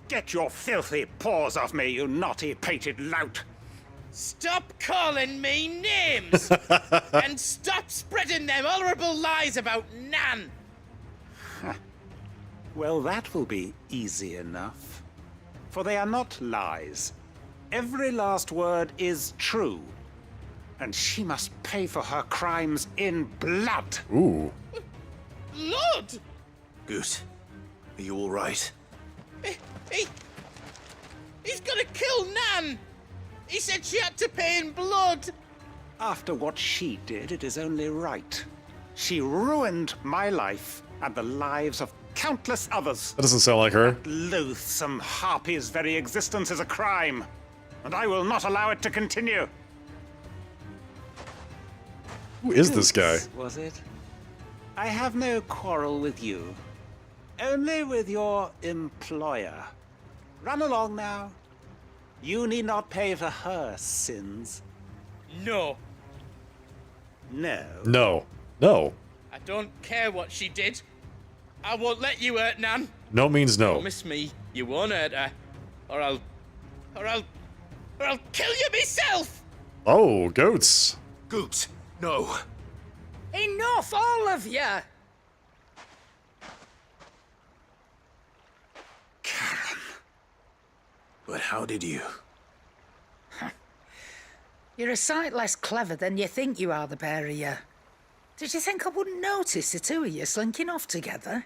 Get your filthy paws off me, you naughty-pated lout! Stop calling me names! And stop spreading them horrible lies about Nan! Well, that will be easy enough. For they are not lies. Every last word is true. And she must pay for her crimes in blood. Ooh. Blood? Goose, are you all right? He's gonna kill Nan! He said she had to pay in blood! After what she did, it is only right. She ruined my life and the lives of countless others. That doesn't sound like her. That loathsome harpy's very existence is a crime, and I will not allow it to continue. Who is this guy? Was it? I have no quarrel with you. Only with your employer. Run along now. You need not pay for her sins. No. No. No. No. I don't care what she did. I won't let you hurt Nan. No means no. Promise me you won't hurt her. Or I'll kill you myself! Oh, goats. Goats, no. Enough, all of you! But how did you? You're a sight less clever than you think you are, the pair of you. Did you think I wouldn't notice the two of you slinking off together?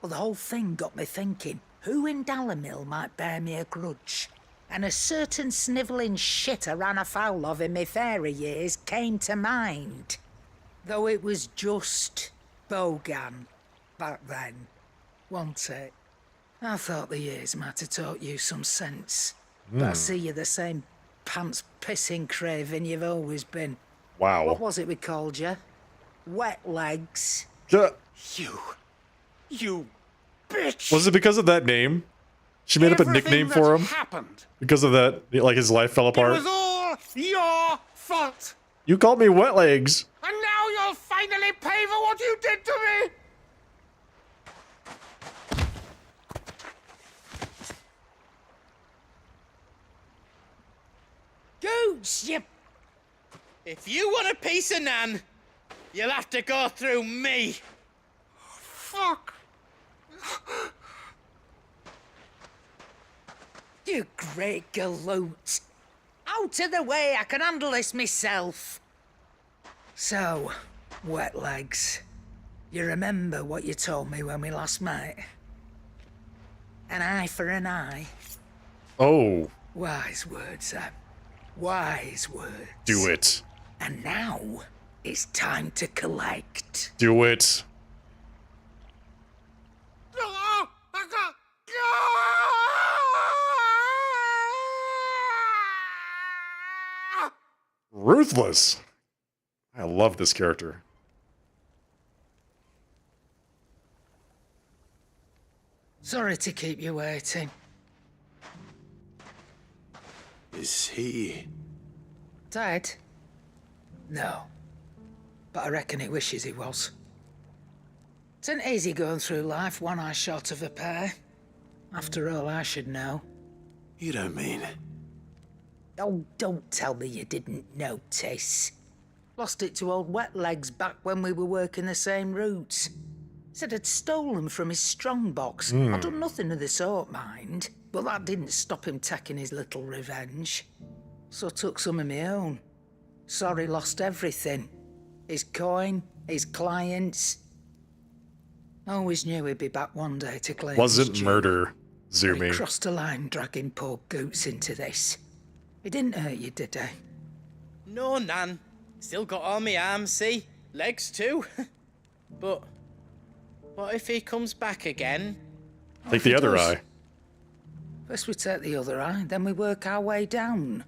Well, the whole thing got me thinking, who in Dalimil might bear me a grudge? And a certain snivelling shit I ran afoul of in my fairy years came to mind. Though it was just Bogan back then, wasn't it? I thought the years might have taught you some sense. But I see you're the same pants-pissing craven you've always been. Wow. What was it we called you? Wet legs. You bitch! Was it because of that name? She made up a nickname for him? Happened. Because of that, like his life fell apart? It was all your fault! You called me wet legs. And now you'll finally pay for what you did to me! Gooch, you... If you want a piece of Nan, you'll have to go through me. Fuck! You great galoot. Out of the way, I can handle this myself. So, wet legs, you remember what you told me when we last met? An eye for an eye. Oh. Wise words, Sam. Wise words. Do it. And now, it's time to collect. Do it. Ruthless. I love this character. Sorry to keep you waiting. Is he... Dead? No. But I reckon he wishes he was. It isn't easy going through life one eye short of a pair. After all, I should know. You don't mean... Oh, don't tell me you didn't notice. Lost it to old Wet Legs back when we were working the same routes. Said I'd stolen from his strongbox. I'd done nothing of the sort, mind. But that didn't stop him taking his little revenge. So I took some of my own. Sorry, lost everything. His coin, his clients. Always knew he'd be back one day to claim Wasn't his due. murder, He Zumi. crossed the line dragging poor Goots into this. He didn't hurt you, did he? No, Nan. Still got all my arms, see? Legs too. But What if he comes back again? Take the other eye. First we take the other eye, then we work our way down.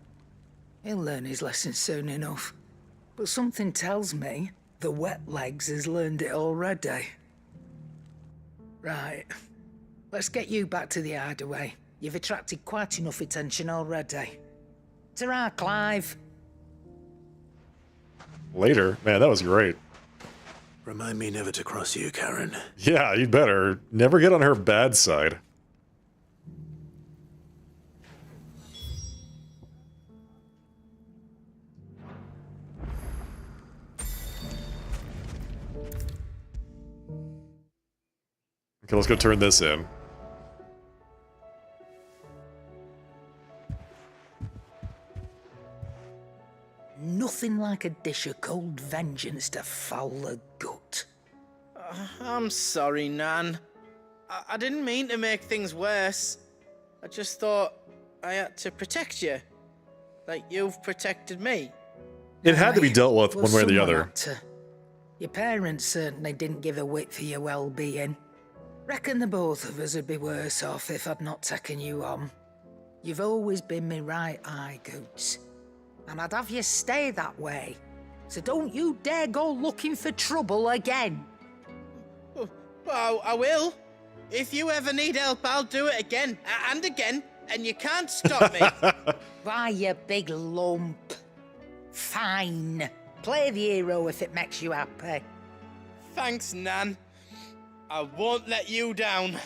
He'll learn his lesson soon enough. But something tells me the wet legs has learned it already. Right. Let's get you back to the hideaway. You've attracted quite enough attention already. Ta-ra, Clive. Later. Man, that was great. Remind me never to cross you, Karen. Yeah, you'd better. Never get on her bad side. Okay, let's go turn this in. Nothing like a dish of cold vengeance to foul the gut. I'm sorry, Nan. I didn't mean to make things worse. I just thought I had to protect you. Like you've protected me. It had to be dealt with Well, one way or the someone other. had to. Your parents certainly didn't give a whit for your well-being. Reckon the both of us would be worse off if I'd not taken you on. You've always been me right eye, Goots. And I'd have you stay that way. So don't you dare go looking for trouble again. Well, I will. If you ever need help, I'll do it again and again, and you can't stop me. Why, you big lump. Fine. Play the hero if it makes you happy. Thanks, Nan. I won't let you down.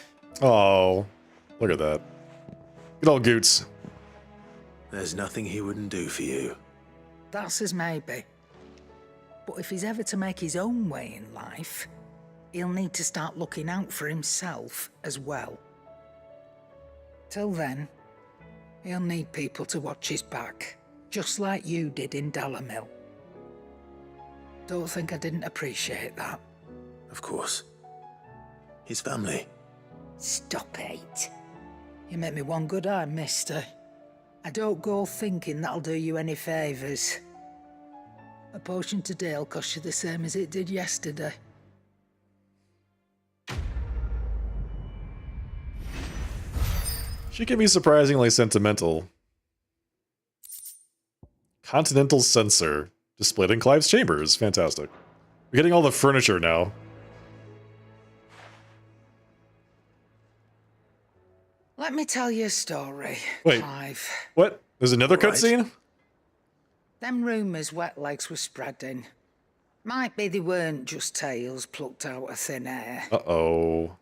Oh, look at that. Good old Goots. There's nothing he wouldn't do for you. That's as maybe. But if he's ever to make his own way in life, he'll need to start looking out for himself as well. Till then, he'll need people to watch his back, just like you did in Dalamil. Don't think I didn't appreciate that. Of course. His family. Stop it. You make me one good eye, mister. I don't go thinking that'll do you any favours. A potion today'll cost you the same as it did yesterday. She can be surprisingly sentimental. Continental sensor. Displayed in Clive's chambers. Fantastic. We're getting all the furniture now. Let me tell you a story, Wait. Clive. What? There's another Right. cutscene? Them rumours wet legs were spreading. Might be they weren't just tales plucked out of thin air. Uh-oh.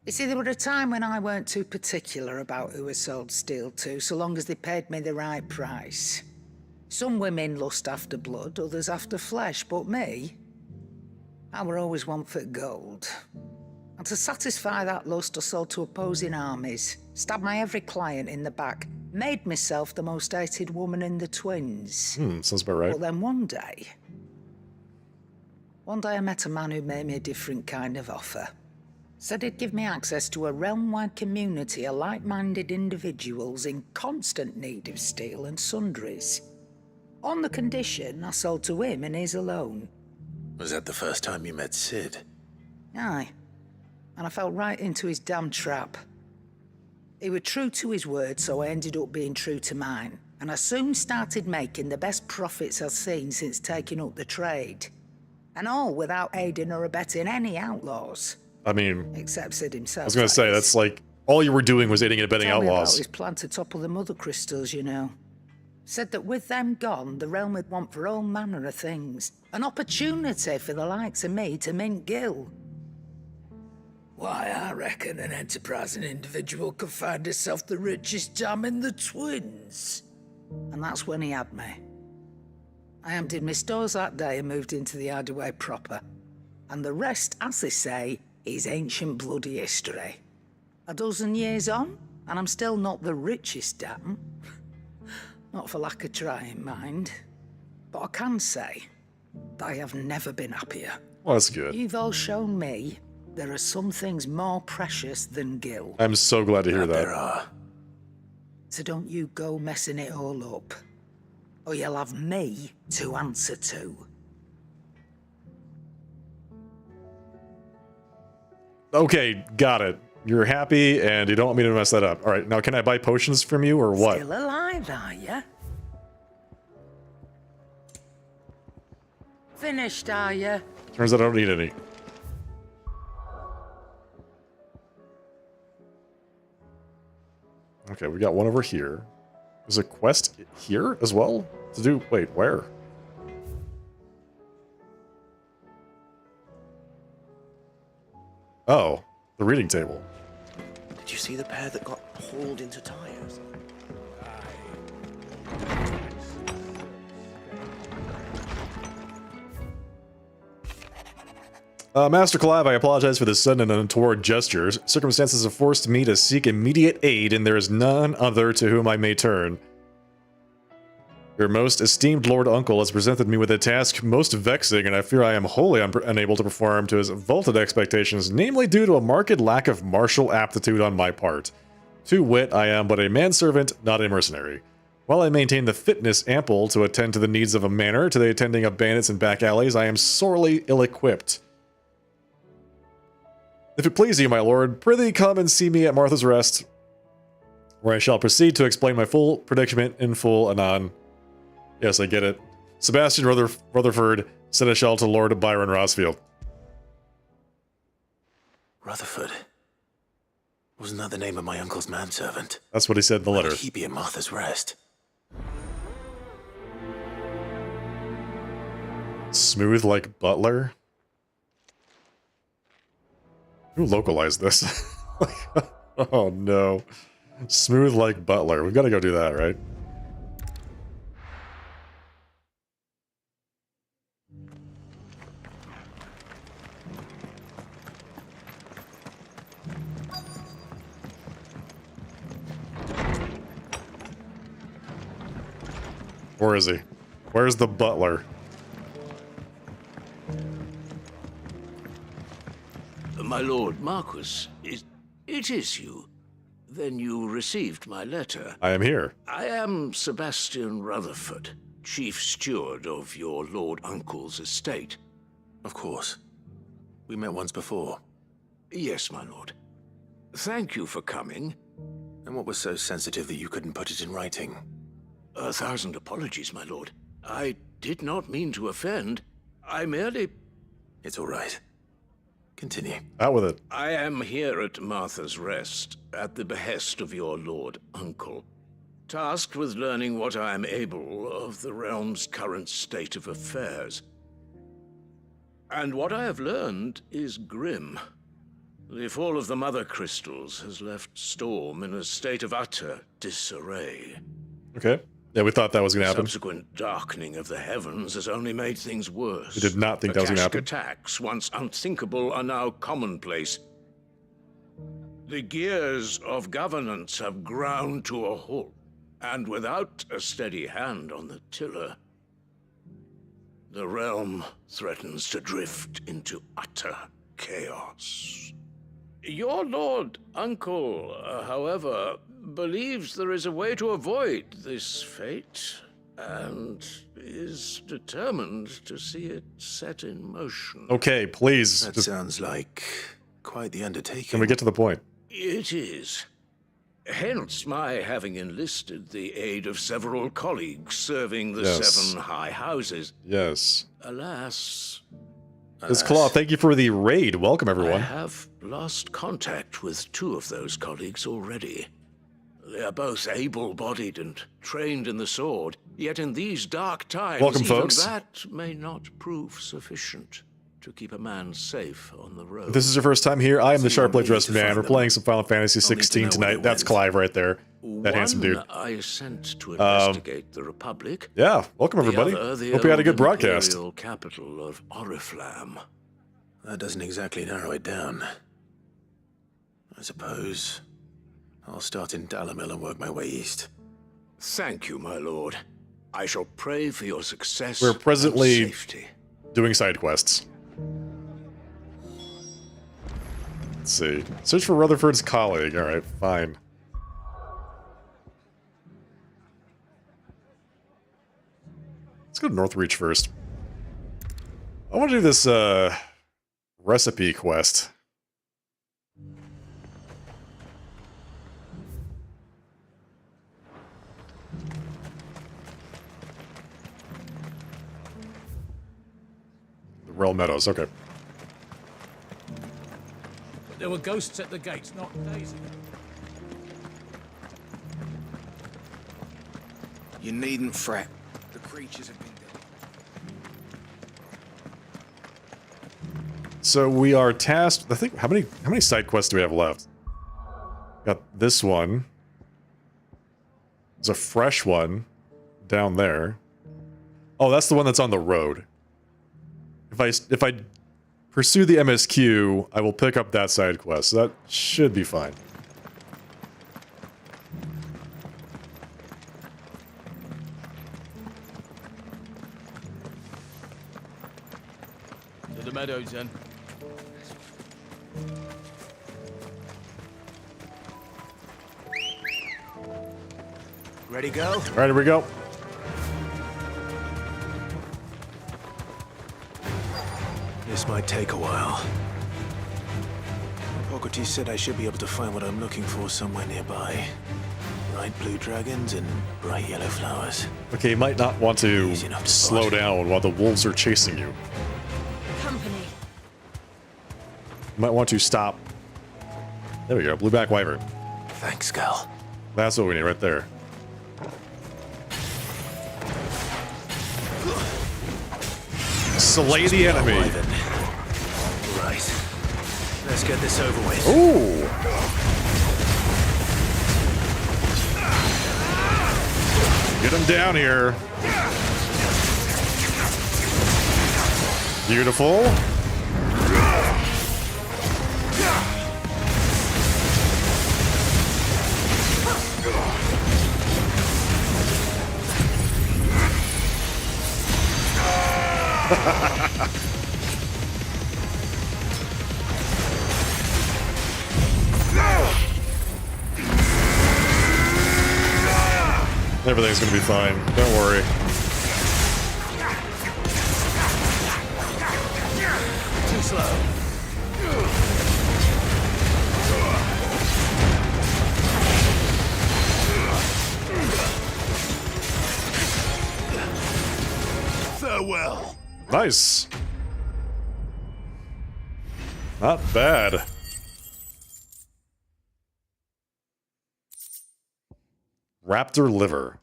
You see, there were a time when I weren't too particular about who I sold steel to, so long as they paid me the right price. Some women lust after blood, others after flesh, but me, I were always one for gold. And to satisfy that lust, I sold to opposing armies, stabbed my every client in the back, made myself the most hated woman in the twins. Sounds about right. But then one day I met a man who made me a different kind of offer. Said he'd give me access to a realm-wide community of like-minded individuals in constant need of steel and sundries. On the condition I sold to him and his alone. Was that the first time you met Sid? Aye. And I fell right into his damn trap. He was true to his word, so I ended up being true to mine. And I soon started making the best profits I've seen since taking up the trade. And all without aiding or abetting any outlaws. I mean, Except Sid himself. I was going to say, that's like, all you were doing was aiding and abetting Told me about outlaws. his plan to topple the mother crystals, you know. Said that with them gone, the realm would want for all manner of things. An opportunity for the likes of me to mint Gil. Why, I reckon an enterprising individual could find himself the richest dam in the twins. And that's when he had me. I emptied my stores that day and moved into the hideaway proper. And the rest, as they say, is ancient bloody history. A dozen years on, and I'm still not the richest dam. Not for lack of trying, mind. But I can say that I have never been happier. Well, that's good. You've all shown me there are some things more precious than Gil. I'm so glad to hear that. There are. So don't you go messing it all up. Or you'll have me to answer to. Okay, got it. You're happy and you don't want me to mess that up. All right, now can I buy potions from you or what? Still alive, are you? Finished, are you? Turns out I don't need any. Okay, we got one over here. There's a quest here as well? To do... Wait, where? Oh, the reading table. Did you see the pair that got hauled into tires? Master Clive, I apologize for this sudden and untoward gestures. Circumstances have forced me to seek immediate aid, and there is none other to whom I may turn. Your most esteemed Lord Uncle has presented me with a task most vexing, and I fear I am wholly unable to perform to his vaulted expectations, namely due to a marked lack of martial aptitude on my part. To wit, I am but a manservant, not a mercenary. While I maintain the fitness ample to attend to the needs of a manor, to the attending of bandits and back alleys, I am sorely ill-equipped. If it please you, my lord, prithee come and see me at Martha's Rest, where I shall proceed to explain my full predicament in full anon. Yes, I get it. Sebastian Rutherford, Seneschal to Lord Byron Rosfield. Rutherford? Wasn't that the name of my uncle's manservant? That's what he said in the letter. Why would he be at Martha's Rest? Smooth like Butler? Who localized this? Oh no. Smooth like Butler. We've got to go do that, right? Where is he? Where's the butler? My lord Marquis, it is you. Then you received my letter. I am here. I am Sebastian Rutherford, chief steward of your lord uncle's estate. Of course. We met once before. Yes, my lord. Thank you for coming. And what was so sensitive that you couldn't put it in writing? 1,000 apologies, my lord. I did not mean to offend. I merely... It's all right. Continue. Out with it. I am here at Martha's Rest, at the behest of your lord uncle, tasked with learning what I am able of the realm's current state of affairs. And what I have learned is grim. The fall of the Mother Crystals has left Storm in a state of utter disarray. Okay. Yeah, we thought that was going to happen. Subsequent darkening of the heavens has only made things worse. We did not think that was going to happen. Attacks, once unthinkable, are now commonplace. The gears of governance have ground to a halt, and without a steady hand on the tiller, the realm threatens to drift into utter chaos. Your lord uncle, however, believes there is a way to avoid this fate, and is determined to see it set in motion. Okay, please. That sounds like quite the undertaking. Can we get to the point? It is. Hence my having enlisted the aid of several colleagues serving the 7 high houses. Yes. Alas... Ms. Claw, thank you for the raid. Welcome, everyone. I have lost contact with 2 of those colleagues already. They are both able-bodied and trained in the sword, yet in these dark times, welcome, even folks. that may not prove sufficient to keep a man safe on the road. If this is your first time here, I am the sharply dressed man. We're playing some Final Fantasy 16 tonight. That's Clive right there. That handsome dude. I sent to investigate the Republic. Yeah, welcome everybody. Hope you had a good broadcast. Imperial capital of Oriflamme. That doesn't exactly narrow it down. I suppose I'll start in Dalimil and work my way east. Thank you, my lord. I shall pray for your success. We're presently and safety. Doing side quests. Let's see. Search for Rutherford's colleague. Alright, fine. Let's go to Northreach first. I want to do this recipe quest. Royal Meadows, okay. But there were ghosts at the gates not days ago. You needn't fret. The creatures have been dead. So we are tasked. I think how many side quests do we have left? Got this one. There's a fresh one down there. Oh, that's the one that's on the road. If I pursue the MSQ, I will pick up that side quest. So that should be fine. To the meadows, then. Ready, go? All right, here we go. This might take a while. Hippocrates said I should be able to find what I'm looking for somewhere nearby. Bright blue dragons and bright yellow flowers. Okay, you might not want to slow down while the wolves are chasing you. Company. You might want to stop. There we go, blueback wyvern. Thanks, Cal. That's what we need right there. Slay the enemy. Right. Let's get this over with. Ooh. Get him down here. Beautiful. Everything's gonna be fine. Don't worry. Too slow. Farewell. Nice. Not bad. Raptor liver.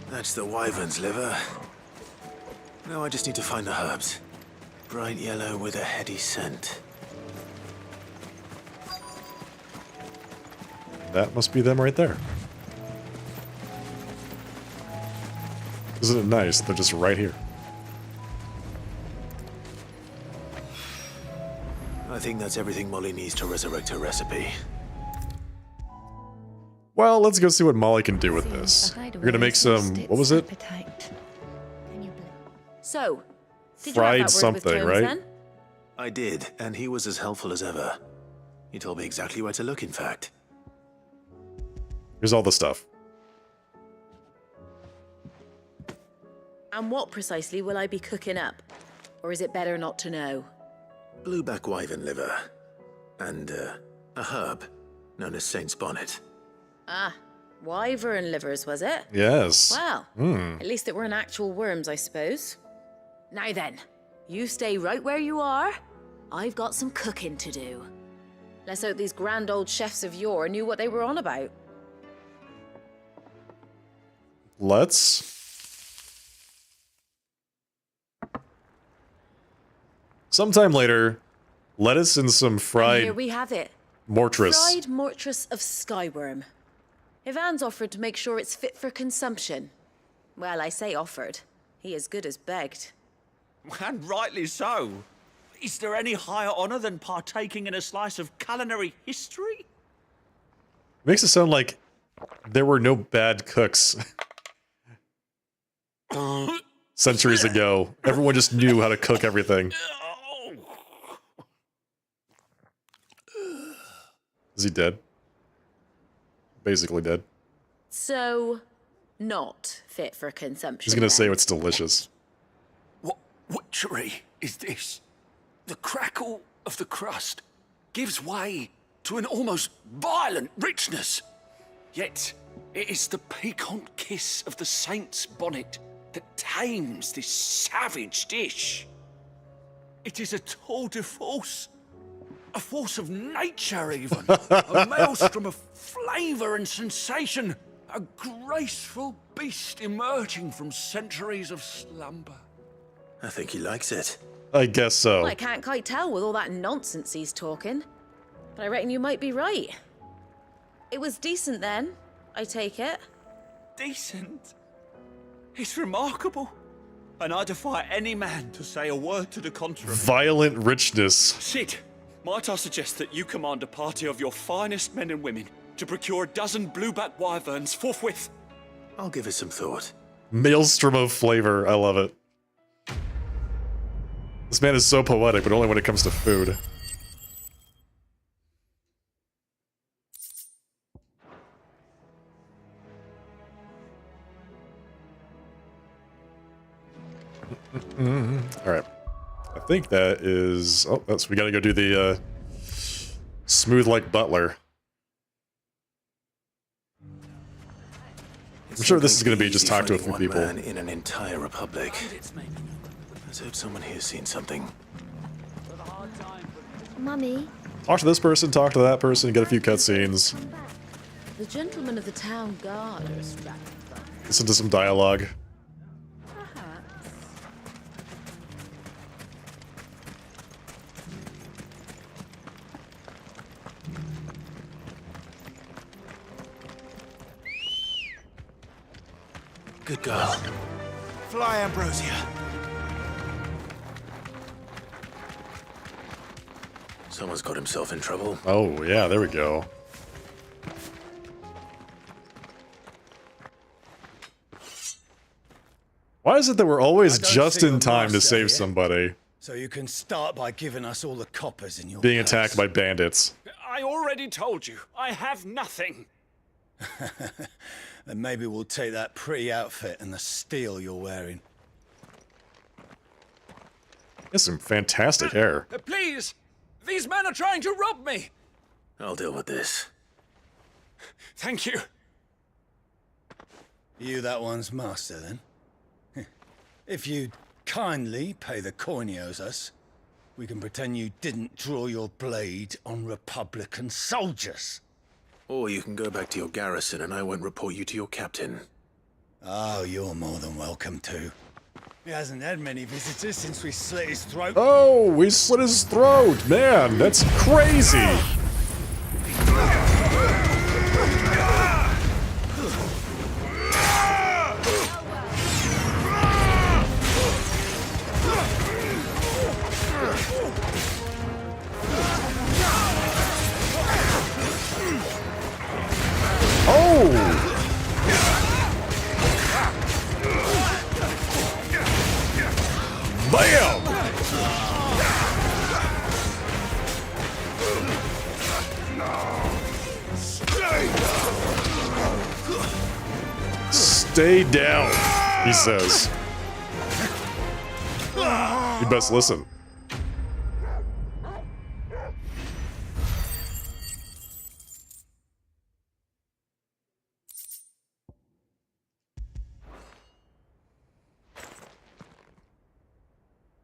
That's the wyvern's liver. Now I just need to find the herbs. Bright yellow with a heady scent. That must be them right there. Isn't it nice? They're just right here. I think that's everything Molly needs to resurrect her recipe. Well, let's go see what Molly can do with this. We're gonna make some, what was it? So, did Fried you have that word with something, Jones, right? then? I did, and he was as helpful as ever. He told me exactly where to look, in fact. Here's all the stuff. And what precisely will I be cooking up? Or is it better not to know? Blueback wyvern liver. And, a herb known as Saint's Bonnet. Ah, wyvern livers, was it? Yes. Well, Hmm. at least it weren't actual worms, I suppose. Now then, you stay right where you are. I've got some cooking to do. Let's hope these grand old chefs of yore knew what they were on about. Let's. Sometime later, lettuce and some And fried here we have it. mortress. Fried mortress of skyworm. Ivan's offered to make sure it's fit for consumption. Well, I say offered. He as good as begged. And rightly so. Is there any higher honor than partaking in a slice of culinary history? Makes it sound like there were no bad cooks centuries ago. Everyone just knew how to cook everything. Is he dead? Basically dead. So, not fit for consumption. He's gonna then. say it's delicious. What witchery is this? The crackle of the crust gives way to an almost violent richness. Yet, it is the piquant kiss of the saint's bonnet that tames this savage dish. It is a tour de force. A force of nature, even. A maelstrom of flavour and sensation. A graceful beast emerging from centuries of slumber. I think he likes it. I guess so. Well, I can't quite tell with all that nonsense he's talking. But I reckon you might be right. It was decent then, I take it. Decent? It's remarkable. And I defy any man to say a word to the contrary. Violent richness. Sid, might I suggest that you command a party of your finest men and women to procure a dozen blueback wyverns forthwith? I'll give it some thought. Maelstrom of flavor. I love it. This man is so poetic, but only when it comes to food. All right. I think that is... Oh, we gotta go do the smooth like butler. I'm sure this is gonna be just talk to a few people. Man in an entire republic. Let's hope someone here's seen something. Mummy, Talk to this person, talk to that person, get a few cutscenes. The gentlemen of the town guard are strapped. Listen to some dialogue. Good girl. Fly, Ambrosia. Someone's got himself in trouble. Oh, yeah, there we go. Why is it that we're always just in time to save somebody So you can start by giving us all the coppers in your being purse. attacked by bandits? I already told you, I have nothing. Then maybe we'll take that pretty outfit and the steel you're wearing. That's some fantastic hair. Please! These men are trying to rob me! I'll deal with this. Thank you. You that one's master, then? If you'd kindly pay the coin he owes us, we can pretend you didn't draw your blade on Republican soldiers. Or you can go back to your garrison and I won't report you to your captain. Oh, you're more than welcome to. He hasn't had many visitors since we slit his throat. Oh, we slit his throat! Man, that's crazy! Oh! Bam! Stay down, he says. You best listen.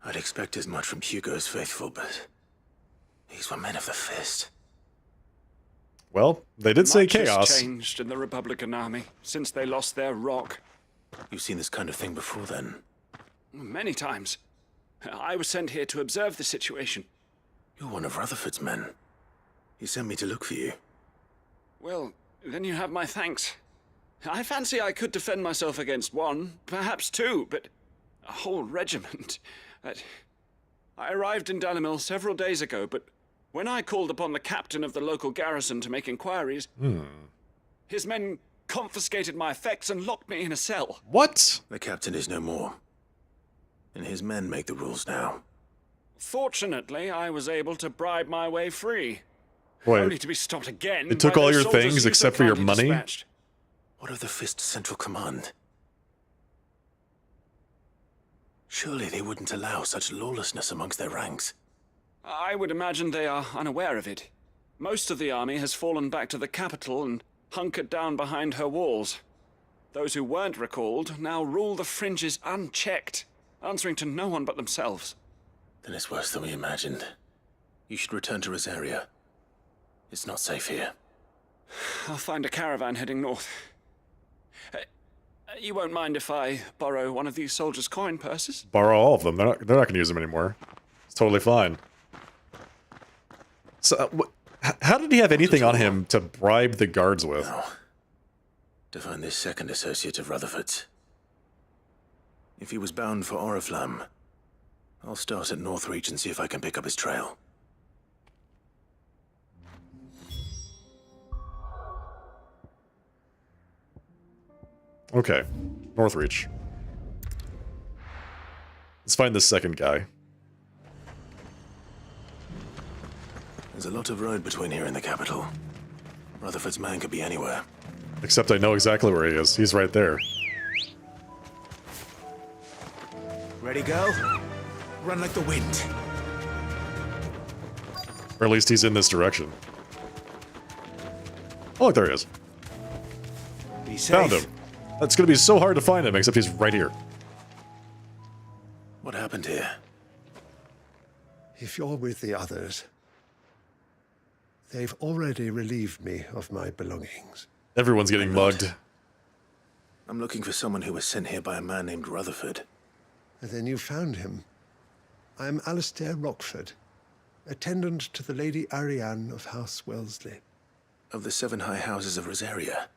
I'd expect as much from Hugo's faithful, but these were men of the fist. Well, they did say Much has chaos. changed in the Republican army since they lost their rock. You've seen this kind of thing before, then? Many times. I was sent here to observe the situation. You're one of Rutherford's men. He sent me to look for you. Well, then you have my thanks. I fancy I could defend myself against one, perhaps two, but a whole regiment. I arrived in Dalimil several days ago, but when I called upon the captain of the local garrison to make inquiries, his men confiscated my effects and locked me in a cell. What? The captain is no more. And his men make the rules now. Fortunately, I was able to bribe my way free. Wait, only to be stopped again. they took by all those your soldiers things you except so for your kindly money? dispatched. What of the Fist's central command? Surely they wouldn't allow such lawlessness amongst their ranks. I would imagine they are unaware of it. Most of the army has fallen back to the capital and hunkered down behind her walls. Those who weren't recalled now rule the fringes unchecked, answering to no one but themselves. Then it's worse than we imagined. You should return to Rosaria. It's not safe here. I'll find a caravan heading north. You won't mind if I borrow one of these soldiers' coin purses? Borrow all of them. They're not going to use them anymore. It's totally fine. So, how did he have anything on him to bribe the guards with? No. To find this second associate of Rutherford's. If he was bound for Oriflamme, I'll start at Northreach and see if I can pick up his trail. Okay. Northreach. Let's find this second guy. There's a lot of road between here and the capital. Rutherford's man could be anywhere. Except I know exactly where he is. He's right there. Ready, go? Run like the wind. Or at least he's in this direction. Oh, look, there he is. Be Found safe. him. It's going to be so hard to find him, except he's right here. What happened here? If you're with the others, they've already relieved me of my belongings. Everyone's getting mugged. I'm looking for someone who was sent here by a man named Rutherford. And then you found him. I'm Alistair Rockford, attendant to the Lady Ariane of House Wellesley. Of the 7 high houses of Rosaria.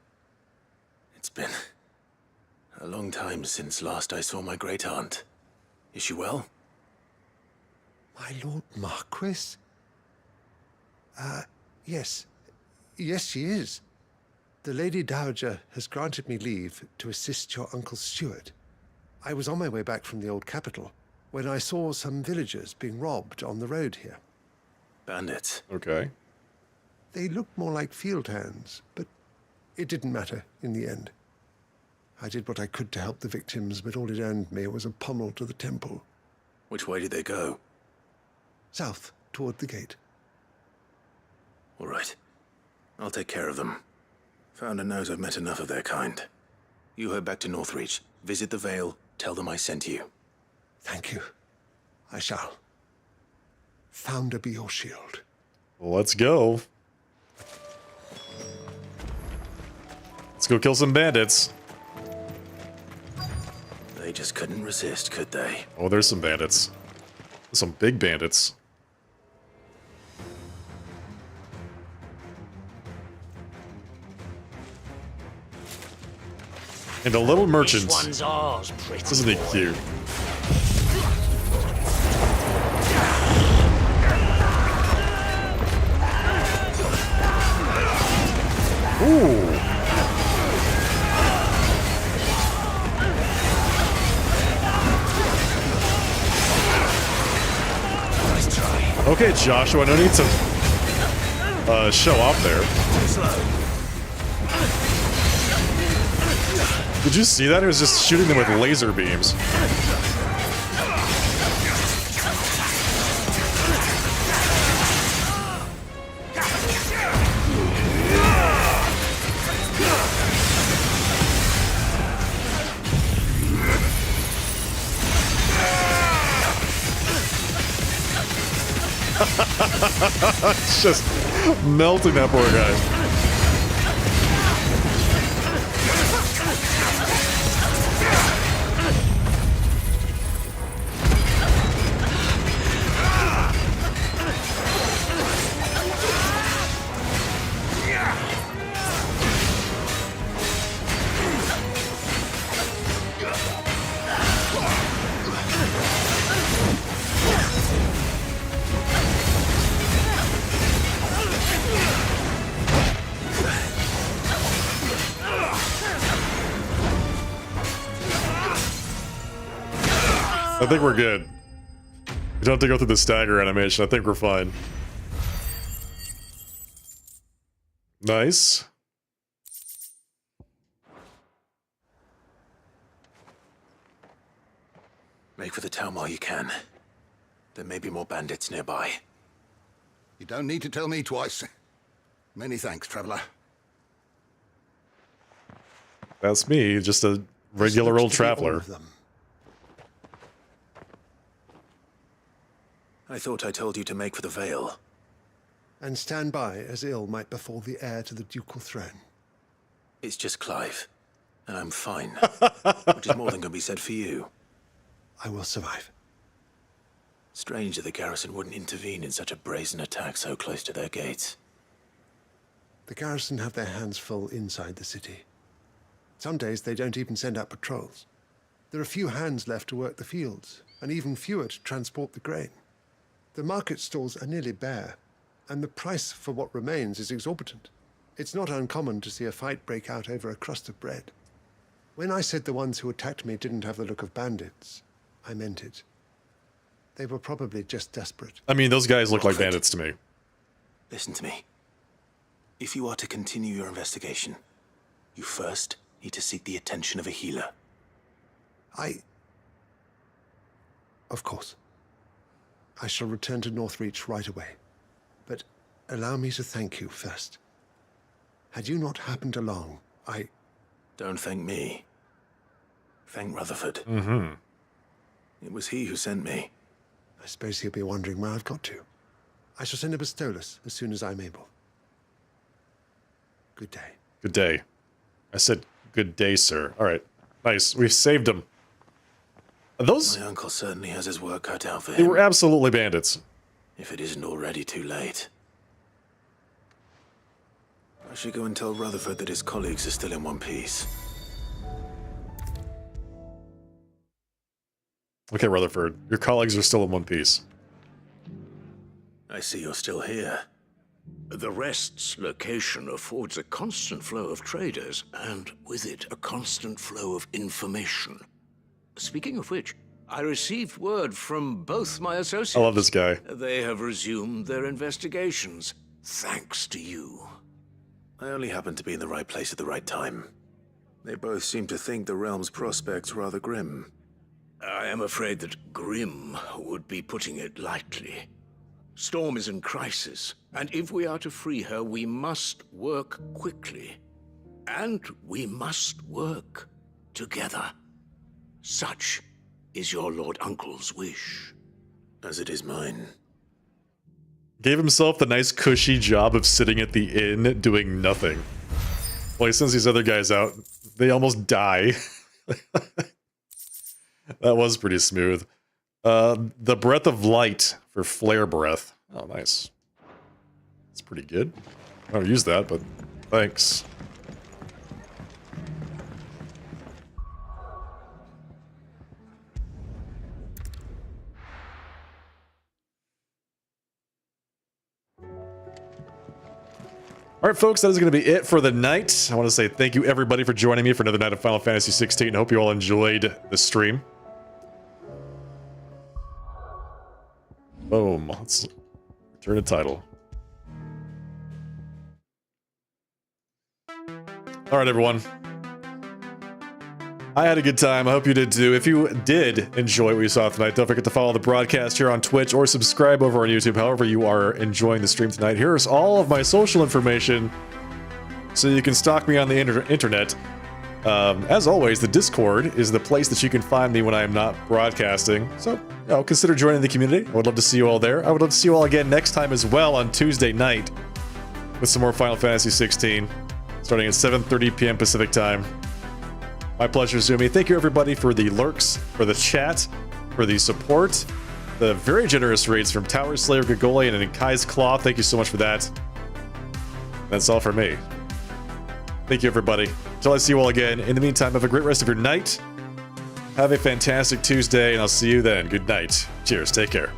It's been a long time since last I saw my great-aunt. Is she well? My Lord Marquis? Yes. Yes, she is. The Lady Dowager has granted me leave to assist your Uncle Stuart. I was on my way back from the old capital when I saw some villagers being robbed on the road here. Bandits. Okay. They looked more like field hands, but it didn't matter in the end. I did what I could to help the victims, but all it earned me was a pommel to the temple. Which way did they go? South, toward the gate. All right. I'll take care of them. Founder knows I've met enough of their kind. You head back to Northreach, visit the Vale, tell them I sent you. Thank you. I shall. Founder be your shield. Let's go. Let's go kill some bandits. They just couldn't resist, could they? Oh, there's some bandits. Some big bandits. And a little merchant. This one's ours, pretty Isn't he boy. cute? Ooh. Nice try. Okay, Joshua, no need to show off there. Did you see that? He was just shooting them with laser beams. It's just melting that poor guy. I think we're good. We don't have to go through the stagger animation. I think we're fine. Nice. Make for the town while you can. There may be more bandits nearby. You don't need to tell me twice. Many thanks, traveler. That's me, just a regular old traveler. I thought I told you to make for the Vale. And stand by as ill might befall the heir to the ducal throne. It's just Clive, and I'm fine. Which is more than can be said for you. I will survive. Strange that the garrison wouldn't intervene in such a brazen attack so close to their gates. The garrison have their hands full inside the city. Some days they don't even send out patrols. There are few hands left to work the fields, and even fewer to transport the grain. The market stalls are nearly bare, and the price for what remains is exorbitant. It's not uncommon to see a fight break out over a crust of bread. When I said the ones who attacked me didn't have the look of bandits, I meant it. They were probably just desperate. I mean, those guys look like bandits to me. Listen to me. If you are to continue your investigation, you first need to seek the attention of a healer. Of course. I shall return to Northreach right away. But allow me to thank you first. Had you not happened along, Don't thank me. Thank Rutherford. Mm-hmm. It was he who sent me. I suppose he'll be wondering where I've got to. I shall send a Bistolus as soon as I'm able. Good day. Good day. I said good day, sir. All right. Nice. We've saved him. Those... My uncle certainly has his work cut out for him. They were absolutely bandits. If it isn't already too late. I should go and tell Rutherford that his colleagues are still in one piece. Okay, Rutherford. Your colleagues are still in one piece. I see you're still here. The Rest's location affords a constant flow of traders, and with it, a constant flow of information. Speaking of which, I received word from both my associates. I love this guy. They have resumed their investigations, thanks to you. I only happened to be in the right place at the right time. They both seem to think the realm's prospects rather grim. I am afraid that grim would be putting it lightly. Storm is in crisis, and if we are to free her, we must work quickly. And we must work together. Such is your Lord Uncle's wish. As it is mine. Gave himself the nice cushy job of sitting at the inn doing nothing. Well, he sends these other guys out. They almost die. That was pretty smooth. The Breath of Light for Flare Breath. Oh, nice. It's pretty good. I don't use that, but thanks. All right, folks, that is going to be it for the night. I want to say thank you, everybody, for joining me for another night of Final Fantasy XVI. I hope you all enjoyed the stream. Boom. Let's return to title. All right, everyone. I had a good time. I hope you did too. If you did enjoy what you saw tonight, don't forget to follow the broadcast here on Twitch or subscribe over on YouTube, however you are enjoying the stream tonight. Here's all of my social information so you can stalk me on the internet. As always, the Discord is the place that you can find me when I am not broadcasting. So, consider joining the community. I would love to see you all there. I would love to see you all again next time as well on Tuesday night with some more Final Fantasy XVI, starting at 7:30 p.m. Pacific time. My pleasure, Zumi. Thank you, everybody, for the lurks, for the chat, for the support, the very generous rates from Tower Slayer, Gregolian, and Kai's Claw. Thank you so much for that. That's all for me. Thank you, everybody. Until I see you all again. In the meantime, have a great rest of your night. Have a fantastic Tuesday, and I'll see you then. Good night. Cheers. Take care.